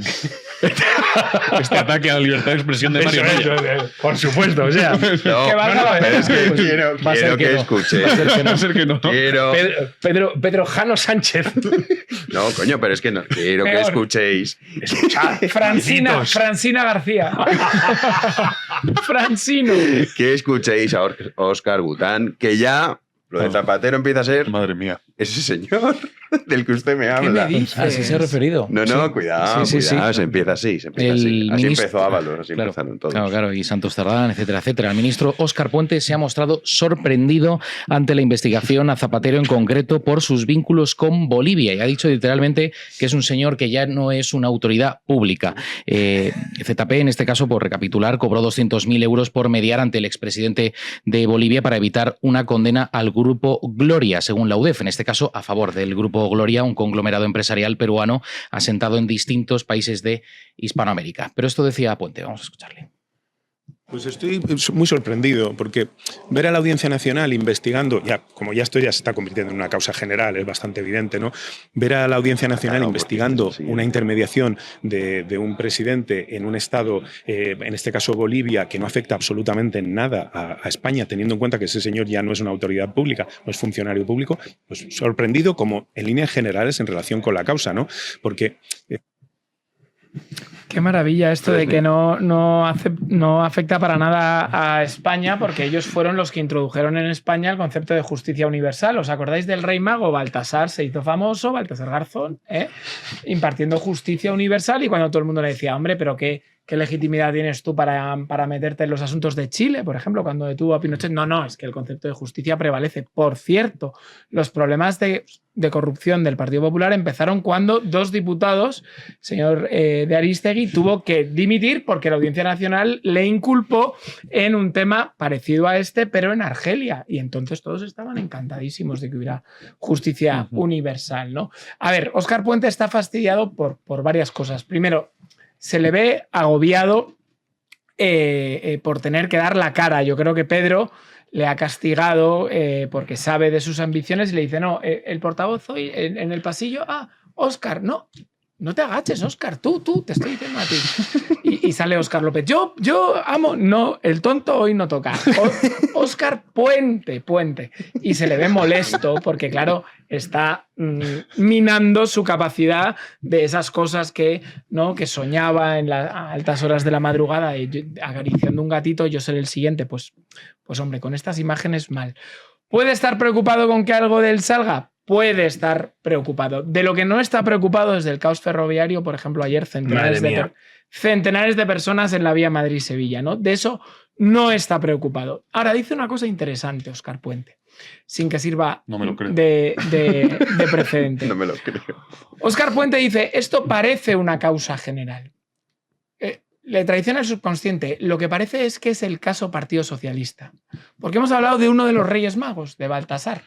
ataque a la libertad de expresión de Mario Noya. Por supuesto, o sea. No, pero es que quiero que escuchéis. Va a ser que no. Pedro Jano Sánchez. No, coño, pero es que no. Quiero que escuchéis. Escuchad. Francina García. Francino. Que escuchéis a Óscar Bután, que ya lo de Zapatero empieza a ser. Madre mía. Ese señor del que usted me habla. ¿Qué me dices? Así se ha referido. No, Sí. cuidado, Sí. se empieza así. Así empezó Ábalos, así empezaron todos. Claro, y Santos Cerdán, etcétera, etcétera. El ministro Óscar Puente se ha mostrado sorprendido ante la investigación a Zapatero en concreto por sus vínculos con Bolivia y ha dicho literalmente que es un señor que ya no es una autoridad pública. ZP, en este caso, por recapitular, cobró 200.000 euros por mediar ante el expresidente de Bolivia para evitar una condena al grupo Gloria, según la UDEF, en este caso a favor del grupo Gloria, un conglomerado empresarial peruano asentado en distintos países de Hispanoamérica. Pero esto decía Puente, vamos a escucharle. Pues estoy muy sorprendido porque ver a la Audiencia Nacional investigando, como esto ya se está convirtiendo en una causa general, es bastante evidente, ¿no? Ver a la Audiencia Nacional investigando una intermediación de un presidente en un estado, en este caso Bolivia, que no afecta absolutamente en nada a España, teniendo en cuenta que ese señor ya no es una autoridad pública, no es funcionario público, pues sorprendido como en líneas generales en relación con la causa, ¿no? Porque... Qué maravilla esto de que no afecta para nada a España, porque ellos fueron los que introdujeron en España el concepto de justicia universal. ¿Os acordáis del rey mago? Baltasar se hizo famoso, Baltasar Garzón, impartiendo justicia universal, y cuando todo el mundo le decía, hombre, pero ¿qué legitimidad tienes tú para meterte en los asuntos de Chile, por ejemplo, cuando detuvo a Pinochet? No, es que el concepto de justicia prevalece. Por cierto, los problemas de corrupción del Partido Popular empezaron cuando 2 diputados, señor de Aristegui, tuvo que dimitir porque la Audiencia Nacional le inculpó en un tema parecido a este, pero en Argelia. Y entonces todos estaban encantadísimos de que hubiera justicia universal, ¿no? A ver, Óscar Puente está fastidiado por varias cosas. Primero, se le ve agobiado por tener que dar la cara. Yo creo que Pedro le ha castigado porque sabe de sus ambiciones y le dice, no, el portavoz hoy en el pasillo, Óscar, no te agaches, Óscar, tú, te estoy diciendo a ti. Y sale Óscar López, yo amo, no, el tonto hoy no toca. Óscar Puente. Y se le ve molesto porque, claro, está minando su capacidad de esas cosas que soñaba en las altas horas de la madrugada, acariciando un gatito, yo seré el siguiente. Pues hombre, con estas imágenes mal. ¿Puede estar preocupado con que algo de él salga? Puede estar preocupado. De lo que no está preocupado es del caos ferroviario, por ejemplo, ayer centenares de personas en la vía Madrid-Sevilla, ¿no? De eso no está preocupado. Ahora, dice una cosa interesante Óscar Puente, sin que sirva de precedente. No me lo creo. Óscar Puente dice, esto parece una causa general. Le traiciona el subconsciente. Lo que parece es que es el caso Partido Socialista. Porque hemos hablado de uno de los Reyes Magos, de Baltasar.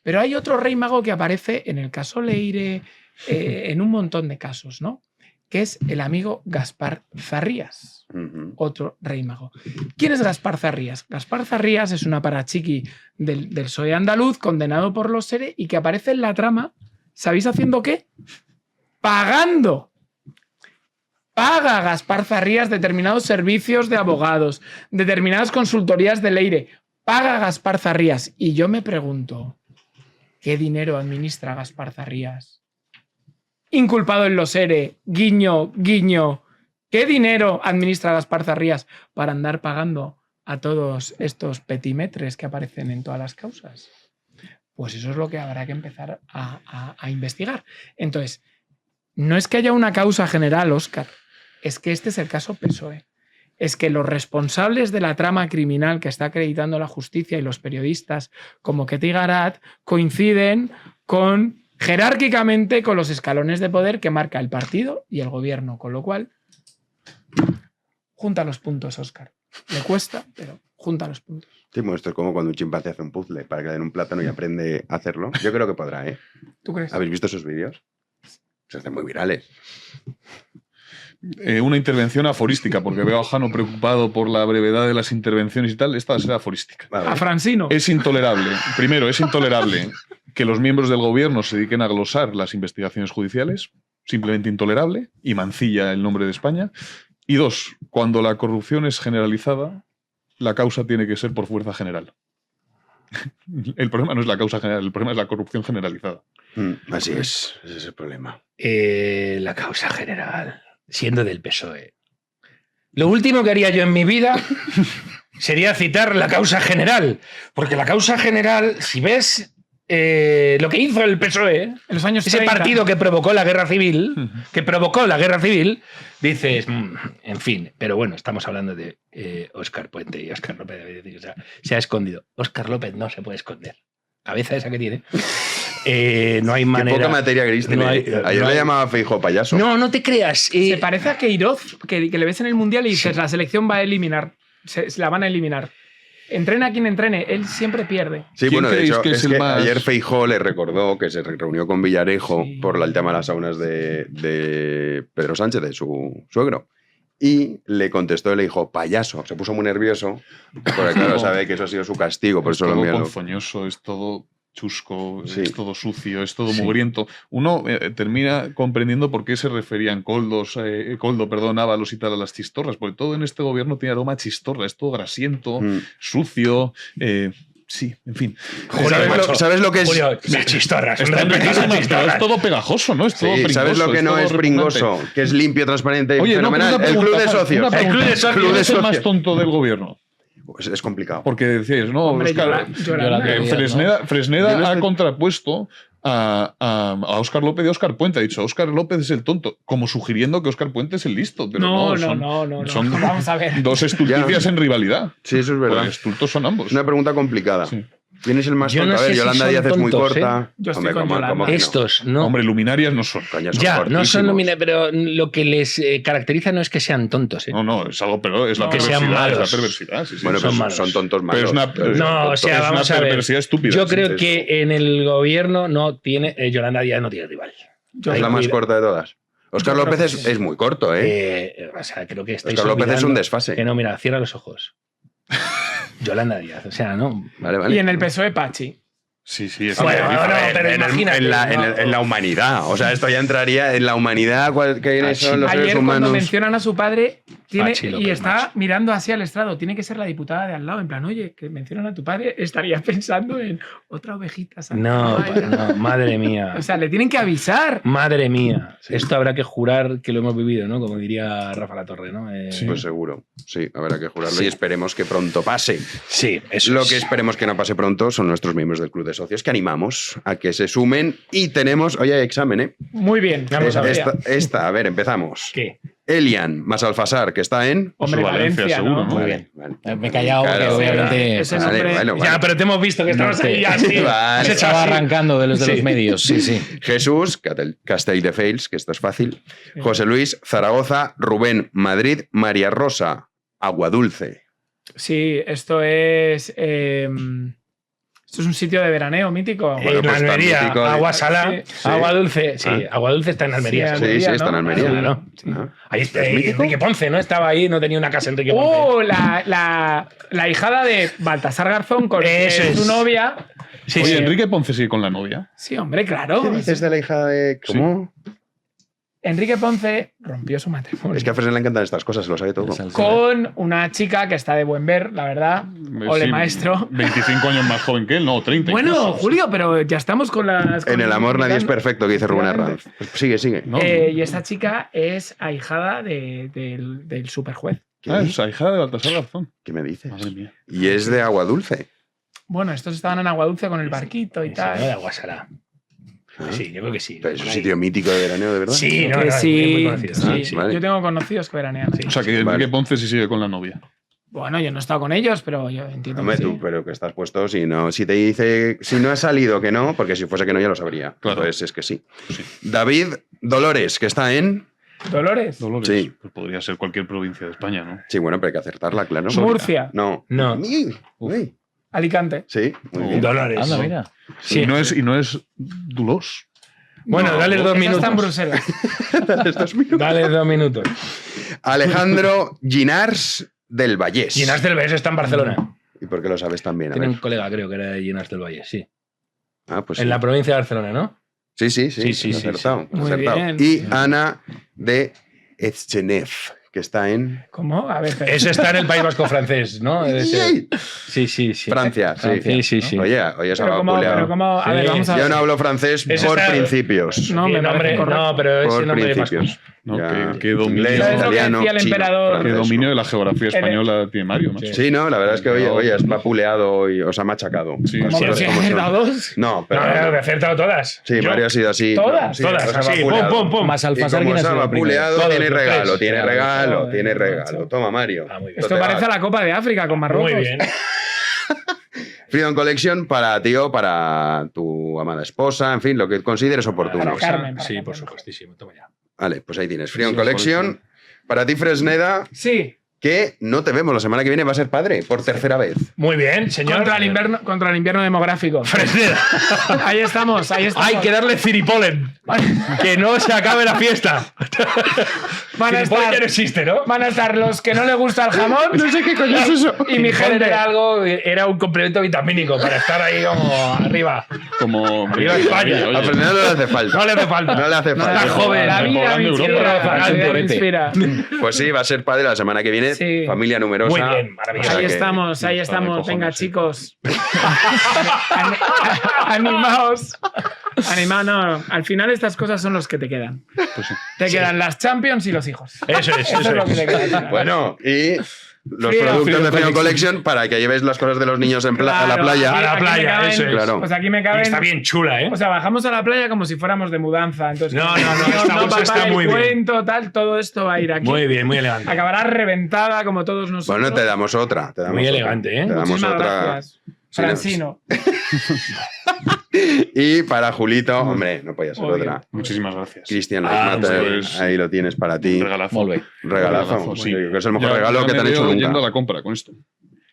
Pero hay otro rey mago que aparece en el caso Leire, en un montón de casos, ¿no? Que es el amigo Gaspar Zarrías, otro rey mago. ¿Quién es Gaspar Zarrías? Gaspar Zarrías es un aparachiqui del PSOE andaluz, condenado por los SERE, y que aparece en la trama, ¿sabéis haciendo qué? Pagando. Paga Gaspar Zarrías determinados servicios de abogados, determinadas consultorías de Leire. Paga Gaspar Zarrías. Y yo me pregunto, ¿qué dinero administra Gaspar Zarrías? Inculpado en los ERE, guiño, guiño. ¿Qué dinero administra Gaspar Zarrías para andar pagando a todos estos petimetres que aparecen en todas las causas? Pues eso es lo que habrá que empezar a investigar. Entonces, no es que haya una causa general, Óscar, es que este es el caso PSOE. Es que los responsables de la trama criminal que está acreditando la justicia y los periodistas como Ketty Garat coinciden jerárquicamente con los escalones de poder que marca el partido y el gobierno, con lo cual junta los puntos, Óscar. Le cuesta, pero junta los puntos. Sí, bueno, esto es como cuando un chimpancé hace un puzzle para que le den un plátano y aprende a hacerlo. Yo creo que podrá, ¿eh? ¿Tú crees? ¿Habéis visto esos vídeos? Se hacen muy virales. Una intervención aforística, porque veo a Jano preocupado por la brevedad de las intervenciones y tal. Esta va a ser aforística. A Francino. Es intolerable. Primero, es intolerable Que los miembros del gobierno se dediquen a glosar las investigaciones judiciales, simplemente intolerable, y mancilla el nombre de España. Y 2, cuando la corrupción es generalizada, la causa tiene que ser por fuerza general. El problema no es la causa general, el problema es la corrupción generalizada. Así es, ese es el problema. La causa general, siendo del PSOE. Lo último que haría yo en mi vida sería citar la causa general, porque la causa general, si ves lo que hizo el PSOE, En los años ese 30. partido que provocó la guerra civil, dices, en fin, pero bueno, estamos hablando de Óscar Puente y Óscar López, o sea, se ha escondido. Óscar López no se puede esconder. Cabeza esa que tiene. No hay manera. Qué poca materia gris tiene. Ayer le llamaba Feijóo payaso. No te creas. Se parece a Queiroz, que le ves en el Mundial y dices, la selección va a eliminar. Se la van a eliminar. Entrena a quien entrene, él siempre pierde. Sí, ¿Quién bueno, de creéis hecho, que es el que más- ayer Feijóo le recordó que se reunió con Villarejo por el tema de las saunas de Pedro Sánchez, de su suegro. Y le contestó y le dijo, payaso. Se puso muy nervioso, porque claro, sabe que eso ha sido su castigo, por Es eso lo todo envió. ponzoñoso, es todo chusco, Sí. es todo sucio, es todo Sí. mugriento. Uno termina comprendiendo por qué se referían Coldo, Ábalos y tal a las chistorras, porque todo en este gobierno tiene aroma a chistorra, es todo grasiento, sucio. Sí, en fin. ¿Sabes lo que es? Julio, las chistorras. Está riquísimo, pero es todo pegajoso, ¿no? Es todo Sí, ¿sabes pringoso, lo que no todo es repugnante. pringoso? Que es limpio, transparente y Oye, no, pero fenomenal. una El pregunta, club de Juan, socios. una pregunta. El club ¿Quién de es el más socios. tonto del gobierno? Pues es complicado. Porque decíais, no, Hombre, Óscar, Yolanda Díaz, Fresneda, Yo Fresneda no ha estoy- contrapuesto a Óscar López y a Óscar Puente. Ha dicho, Óscar López es el tonto, como sugiriendo que Óscar Puente es el listo. Pero No, son, son Vamos a ver. dos estulticias Ya. en rivalidad. Sí, eso es verdad. Porque estultos son ambos. Es una pregunta complicada. Sí. ¿Quién es el más Yo tonto? no A ver, sé si Yolanda son Díaz es muy tontos, corta. Yo estoy Hombre, con ¿cómo Yolanda. que no? Estos, no. Hombre, luminarias no son. Coño, son Ya, no son cortísimos. luminarios, pero lo que les caracteriza no es que sean tontos. No, es algo, pero es la No, que sean perversidad. Es malos. la perversidad. Sí, sí. Bueno, son pero malos. son tontos malos. Pero es una, No, o sea, es vamos una a ver. perversidad estúpida. Yo Sí, creo sí. que en el gobierno no tiene. Yolanda Díaz no tiene rival. Es la más corta de todas. Óscar Yo López creo que es muy corto, ¿eh? O sea, creo que estáis Óscar López es un olvidando desfase. Que no, mira, cierra los ojos. Yolanda Díaz, o sea, no. Vale, vale. Y en el PSOE, Pachi. Sí, sí. Es Bueno, una- no, pero imagínate. En la humanidad. O sea, esto ya entraría en la humanidad. ¿Quiénes son los seres Ayer cuando humanos? mencionan a su padre Pachi López, y está macho. mirando así al estrado, tiene que ser la diputada de al lado, en plan, oye, que mencionan a tu padre, estaría pensando en otra ovejita. ¿sabes? No, Ay, no, madre mía. O sea, le tienen que avisar. Madre mía. Esto habrá que jurar que lo hemos vivido, ¿no? Como diría Rafa Latorre, ¿no? Pues seguro. Sí, habrá que jurarlo Sí. y esperemos que pronto pase. Sí, eso Lo es. que esperemos que no pase pronto son nuestros miembros del Club de Socios que animamos a que se sumen y tenemos, oye, hay examen, ¿eh? Muy bien. Vamos a ver. A ver, empezamos. ¿Qué? Elian más Alfasar, que está en... Hombre, Valencia, seguro, ¿no? ¿no? Muy Vale, bien. vale. Me he callado Claro, porque obviamente vale. Ese Vale, nombre- bueno, Ya, pero te hemos visto que estabas ahí así. Vale. Has hecho estaba así. arrancando de los de los Sí. medios. Sí, sí. Jesús, Castelldefels, que esto es fácil. José Luis, Zaragoza. Rubén, Madrid. María Rosa, Aguadulce. Sí, esto es. Esto es un sitio de veraneo mítico. Bueno, En pues tan Almería, mítico de- agua salada, Sí. agua dulce. Sí, Ah. agua dulce está en Almería. Sí, Sí, Sí, sí, ¿no? está en Almería. Claro. Ah. Ahí está ¿Es mítico? Enrique Ponce, ¿no? Estaba ahí, no tenía una casa Enrique Ponce. Oh, la hijada de Baltasar Garzón con Eso su es. novia. Sí, Oye, sí. Enrique Ponce sigue con la novia. Sí, hombre, claro. ¿Qué dices de la hija de...? ¿Cómo? Enrique Ponce rompió su matrimonio Es que a Fresnel le encantan estas cosas, lo sabe todo. con una chica que está de buen ver, la verdad. Ole, Sí, maestro. 25 años más joven que él, no, 30. Bueno, incluso. Julio, pero ya estamos con las. En el amor nadie es complicando. perfecto, que dice Rubén Efectivamente. Herranz. Pues sigue, sigue. No. Y esta chica es ahijada del superjuez. Ah, es ahijada de Baltasar Garzón. ¿Qué me dices? Madre mía. Y es de Aguadulce. Bueno, estos estaban en Aguadulce con el barquito y Sí, no de tal. agua salada. Sí, yo creo que sí. Pero es un Ahí. sitio mítico de veraneo, ¿de verdad? Sí, no, Que no, sí, es muy conocido. sí. Sí, sí. Vale. Yo tengo conocidos que veranean. ahí. O sea, que Enrique Vale. Ponce sí sigue con la novia. Bueno, yo no he estado con ellos, pero yo entiendo Hombre, que sí. tú, pero que estás puesto, si te dice, si no ha salido que no, porque si fuese que no ya lo sabría. Claro. Entonces es que sí. David Dolores, que está en... Dolores. Dolores. Sí. Pues podría ser cualquier provincia de España, ¿no? Sí, bueno, pero hay que acertarla, claro. Murcia. No. No. Uy. Alicante. Sí, muy bien. Dolores. Anda, mira. Sí. Y no es Dulos. Bueno, No, dale 2 Esa minutos. está en Bruselas. Dale 2 minutos. Alejandro Ginars del Vallés. Ginás del Vallès está en Barcelona. ¿Y por qué lo sabes tan bien? A Tiene un ver. colega, creo que era de Ginás del Vallès, sí. Ah, pues En la provincia de Barcelona, ¿no? Sí, acertado. Muy bien. Y Ana de Etchenev, que está en... ¿Cómo? A ver, Eso está en el País Vasco francés, ¿no? Sí. Francia, sí. Sí. Oye, se va pero ¿cómo? A ver, vamos a ver. Yo no hablo francés Eso por está- principios. No, me parece correcto. No, pero ese Por nombre es vasco. principios. No, Ya, que dominio, inglés, ¿Sabes lo que italiano, decía el chino, emperador? que francés. dominio de la geografía española tiene Mario. macho. Sí, no, la verdad es que hoy es vapuleado y os ha machacado. Sí, Las ¿Cómo que cosas si como has son. acertado dos? No, pero... No, he acertado todas. Sí, Yo. Mario ha sido así. Todas, Sí, Todas, os ha así, vapuleado. pum, pum. Más Y Alfasar, como ¿quién ha os ha sido el primero? vapuleado, Todos tiene los regalo, tres. tiene regalo, Joder, tiene macho. regalo. Toma, Mario. Ah, muy bien. Esto parece la Copa de África con Marruecos. Muy bien. Freedom Collection para ti o para tu amada esposa, en fin, lo que consideres oportuno. Para Carmen. Sí, por supuestísimo. Toma ya. Vale, pues ahí tienes. Freedom Collection. Para ti, Fresneda, Sí, que no te vemos la semana que viene, va a ser padre por tercera vez. Muy bien, señor. contra el invierno demográfico. Fresneda. Ahí estamos. Hay que darle ciripolen. Que no se acabe la fiesta. Van a Ciripolen estar- ya no existe, ¿no? Van a estar los que no le gusta el jamón. No sé qué coño es eso. Y mi Ciripolen gente. era un complemento vitamínico para estar ahí como arriba. Como Arriba España. Oye, A Fresneda no le hace falta. No le hace falta. No le hace falta. Está joven. La vida me Europa. inspira. La vida me Purete. inspira. Pues sí, va a ser padre la semana que viene. Sí. Familia numerosa. Muy bien, maravilloso. O sea Ahí que- estamos, ahí está de estamos. cojones, Venga, sí. chicos. Animaos. Animaos, no. Al final estas cosas son los que te quedan. Pues sí. Te quedan las Champions y los hijos. Eso es, Eso eso es lo que es. te queda. Bueno, y los Freedom productos de Freedom Collection para que llevéis las cosas de los niños a la Claro, playa. A la aquí me playa, caben- eso es. Claro. Pues aquí me Y caben. está bien chula, ¿eh? O sea, bajamos a la playa como si fuéramos de mudanza. Entonces, No, como, esta bolsa papá, está el muy bien. cuento, tal, todo esto va a ir aquí. Muy bien, muy elegante. Acabará reventada como todos nosotros. Bueno, te damos otra. Te damos Muy otra. elegante, ¿eh? Te damos Muchísimas otra. gracias. Sí, Francino. Y para Julito, hombre, no podía ser Muy otra. Muchísimas gracias. Christian Ah, Leitmatter, pues, ahí lo tienes para ti. Un regalazo. Molt bé. Regalazo. sí. Yo creo que es el mejor Ya- regalo ya que te me han hecho veo nunca. yendo a la compra con esto.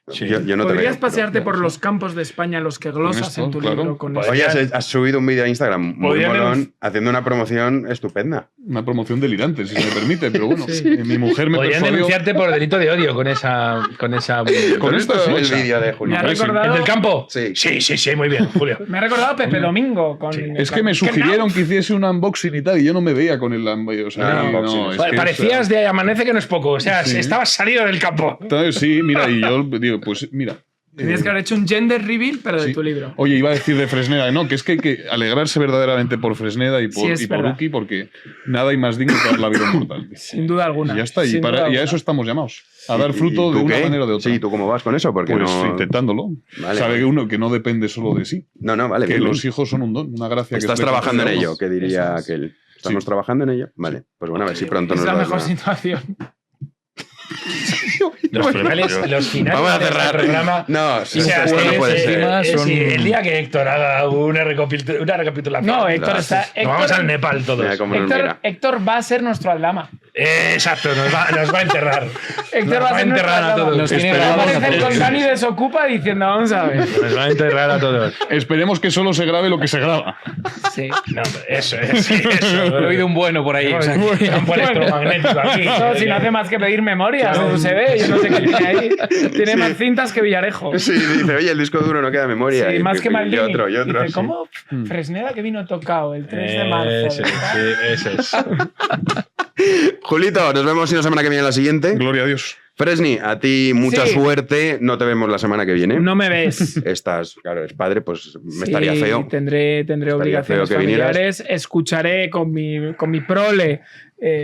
Yo no te ¿Podrías veo, pasearte pero- por los campos de España, los que glosas esto, en tu claro. libro? Con Oye, esto? has subido un vídeo a Instagram muy Podrían molón, haciendo una promoción estupenda. Una promoción delirante, si se me permite, pero bueno. Sí. Mi mujer me Podrían persuadió. denunciarte por delito de odio con esa. Con ¿Has esto visto sí, el hecha. vídeo de Me ha Julito? Hombre, sí. recordado, ¿El del campo? Sí. Sí, muy bien, Julio. me ha recordado Pepe Domingo. Con Es que me sugirieron que hiciese un unboxing y tal, y yo no me veía con el unboxing. O sea, No, unboxing. es Vale, que, parecías de Amanece que no es poco. O sea, Sí. estabas salido del campo. Entonces, sí, mira, y yo digo, pues mira. Tenías que haber hecho un gender reveal, pero de Sí. tu libro. Oye, iba a decir de Fresneda, no, que es que hay que alegrarse verdaderamente por Fresneda y por, Sí, es y por verdad. Uki, porque nada hay más digno que dar la vida mortal. Sin duda alguna. Y ya está, y, sin duda y a alguna. eso estamos llamados, a dar fruto ¿Y de tú una qué? manera o de otra. Sí, ¿tú cómo vas con eso? Porque Pues no... intentándolo. Vale, Sabe vale. uno que no depende solo de sí, No, vale, que bien, los bien. hijos son un don, una gracia. Estás que trabajando en Dios. ello, que diría Eso es. aquel. ¿Estamos Sí. trabajando en ello? Vale, pues bueno, a ver si pronto Es nos la das mejor la- situación. Los finales, los finales Vamos a del cerrar. programa. No, O sea, esto no puede ser. sí, el día que Héctor haga una recapitulación. No, Héctor está. Nos vamos Héctor, al Nepal todos. Mira cómo nos mira. Héctor va a ser nuestro aldama. Exacto, nos va a enterrar. Héctor Nos va a ser nuestro enterrar a aldama. todos. Nos tiene Va a grabados a aparecer todos. con Dani Desocupa diciendo, vamos a ver. Nos va a enterrar a todos. Esperemos que solo se grabe lo que se graba. Sí. No, hombre, eso es. Sí, eso. He oído un bueno por ahí. o sea, que- Campo electromagnético aquí. No, si no hace más que pedir memoria, según se ve. Yo no sé qué tiene ahí. Tiene más cintas que Villarejo. Sí, dice, oye, el disco duro no queda memoria. Sí, más que Maldini. Y otro, y otro. Dice, sí. ¿cómo? Fresneda que vino tocado el 3 de marzo. Eso, ¿verdad? sí, eso es. Julito, nos vemos la semana que viene la siguiente. Gloria a Dios. Fresni, a ti mucha Sí. suerte. No te vemos la semana que viene. No me ves. Estás, claro, eres padre, pues me Sí, estaría feo. Tendré obligaciones feo que vinieras. familiares. Escucharé con mi prole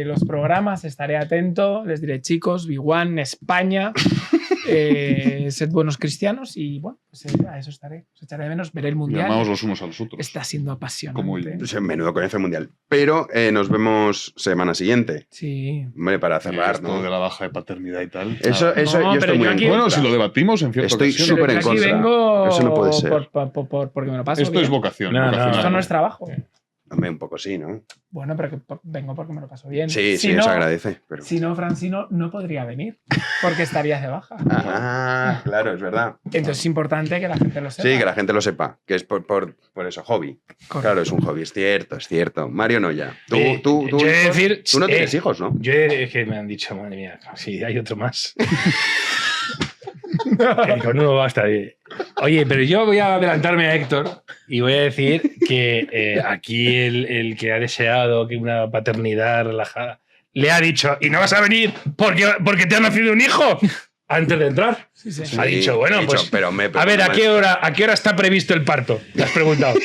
los programas, estaré atento. Les diré, chicos, Big One, España, sed buenos cristianos y bueno, pues, a eso estaré. Os echaré de menos, veré el mundial. Llamamos los unos a los otros. Está siendo apasionante. Como el- Pues, menudo coñazo mundial. Pero nos vemos semana siguiente. Sí. Hombre, para cerrar, Esto ¿no? de la baja de paternidad y tal. Eso, No, yo pero estoy muy yo en aquí- Bueno, contra. si lo debatimos en cierta Estoy ocasión. súper Pero en aquí contra. vengo Eso no puede ser. porque me lo paso Esto bien. es vocación. No, no, vocacional. Esto no es trabajo. Hombre, un poco sí, ¿no? Bueno, pero que vengo porque me lo paso bien. Sí, Si sí, no, se agradece. Pero... Si no, Francino no podría venir porque estaría de baja. Ah, claro, es verdad. Entonces es importante que la gente lo sepa. Sí, que la gente lo sepa, que es por eso, hobby. Correcto. Claro, es un hobby, es cierto. Mario Noya. Tú Yo he de hijos? decir, Tú no tienes hijos, ¿no? Es que me han dicho, madre mía, sí, hay otro más. Que con uno basta. Oye, pero yo voy a adelantarme a Héctor y voy a decir que aquí el que ha deseado que una paternidad relajada le ha dicho, y no vas a venir porque te ha nacido un hijo antes de entrar. Sí. Ha dicho, bueno, pues pero a ver, ¿a qué hora está previsto el parto? Le has preguntado.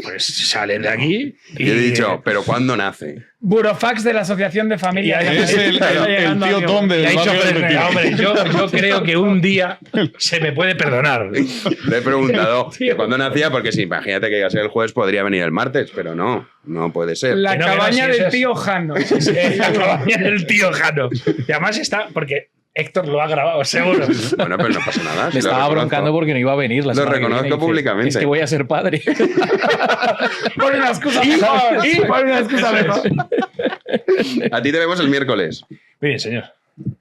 Pues salen de aquí y he dicho, ¿pero cuándo nace? Burofax de la Asociación de Familias. Es el tío Tom del barrio del Retiro. Hombre, yo creo que un día se me puede perdonar. Le he preguntado cuándo nacía, porque si imagínate que iba a ser el jueves, podría venir el martes, pero no puede ser. La cabaña del tío Jano. La cabaña del tío Jano. Y además está, porque Héctor lo ha grabado, seguro. Bueno, pero no pasa nada. Me estaba broncando porque no iba a venir la semana que viene. Lo reconozco públicamente. Es que voy a ser padre. Pon una excusa mejor. Pon una excusa mejor. A ti te vemos el miércoles. Muy bien, señor.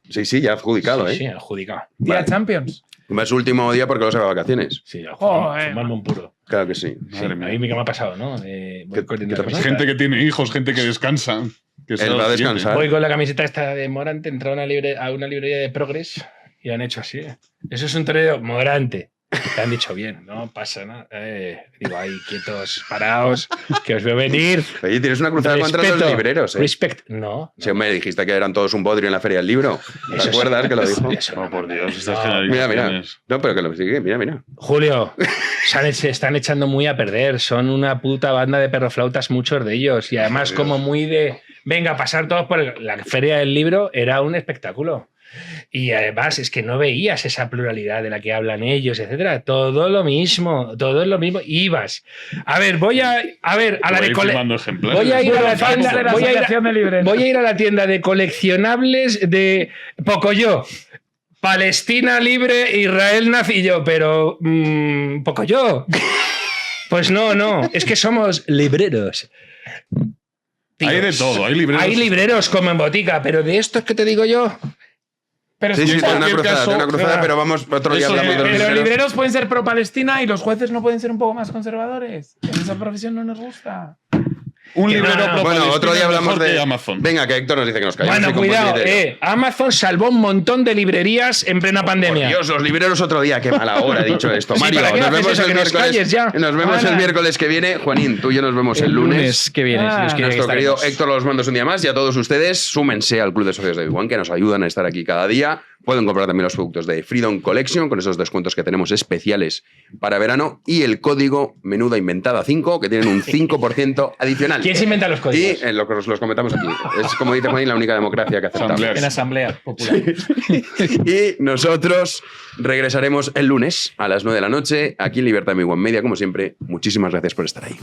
Sí, ya adjudicado, ¿eh? Sí, adjudicado. Día Champions. Es último día porque los se va de vacaciones. Sí, fumarme un puro. Claro que sí. A mí me ha pasado, ¿no? Gente que tiene hijos, gente que descansa. Él va a descansar. Voy con la camiseta esta de Morante, entré a una librería de Progress y han hecho así. Eso es un torero Morante. Te han dicho bien, no pasa nada. Digo, ahí, quietos, paraos, que os veo venir. Oye, tienes una cruzada contra los libreros, ¿eh? No. Sí, me dijiste que eran todos un bodrio en la Feria del Libro. ¿Te acuerdas que lo dijo? No, por Dios, estas Mira. No, pero que lo sigue, mira. Julio, se están echando muy a perder. Son una puta banda de perroflautas, muchos de ellos. Y además, como muy de. Venga, pasar todos por la Feria del Libro era un espectáculo. Y además es que no veías esa pluralidad de la que hablan ellos, etcétera. Todo es lo mismo. Ibas. A ver, voy a la de voy a ir a la tienda. Voy a ir a la tienda de coleccionables de Pocoyo. Palestina libre, Israel nacillo, pero Pocoyo. Pues no. Es que somos libreros. Tíos, hay de todo, hay libreros. Hay libreros como en botica, pero de estos que te digo yo. Pero sí, tiene una cruzada, pero vamos, otro día hablamos de los libreros. Los libreros pueden ser pro-Palestina y los jueces no pueden ser un poco más conservadores. En esa profesión no nos gusta. Un librero Bueno, otro día hablamos de Amazon. Venga, que Héctor nos dice que nos callamos. Bueno, cuidado, Amazon salvó un montón de librerías en plena pandemia. Por Dios, los libreros otro día, qué mala hora he dicho esto. Sí, Mario, nos vemos el miércoles. Nos vemos el miércoles que viene. Juanín, tú y yo nos vemos el lunes que viene. Nuestro querido Héctor los mandos un día más y a todos ustedes, súmense al Club de Socios de Big One, que nos ayudan a estar aquí cada día. Pueden comprar también los productos de Freedom Collection con esos descuentos que tenemos especiales para verano y el código Menuda Inventada 5, que tienen un 5% adicional. ¿Quién se inventa los códigos? Y los comentamos aquí. Es, como dice Juanín, la única democracia que aceptamos. En Asamblea Popular. Y nosotros regresaremos el lunes a las 9 de la noche aquí en Libertad Big One Media. Como siempre, muchísimas gracias por estar ahí.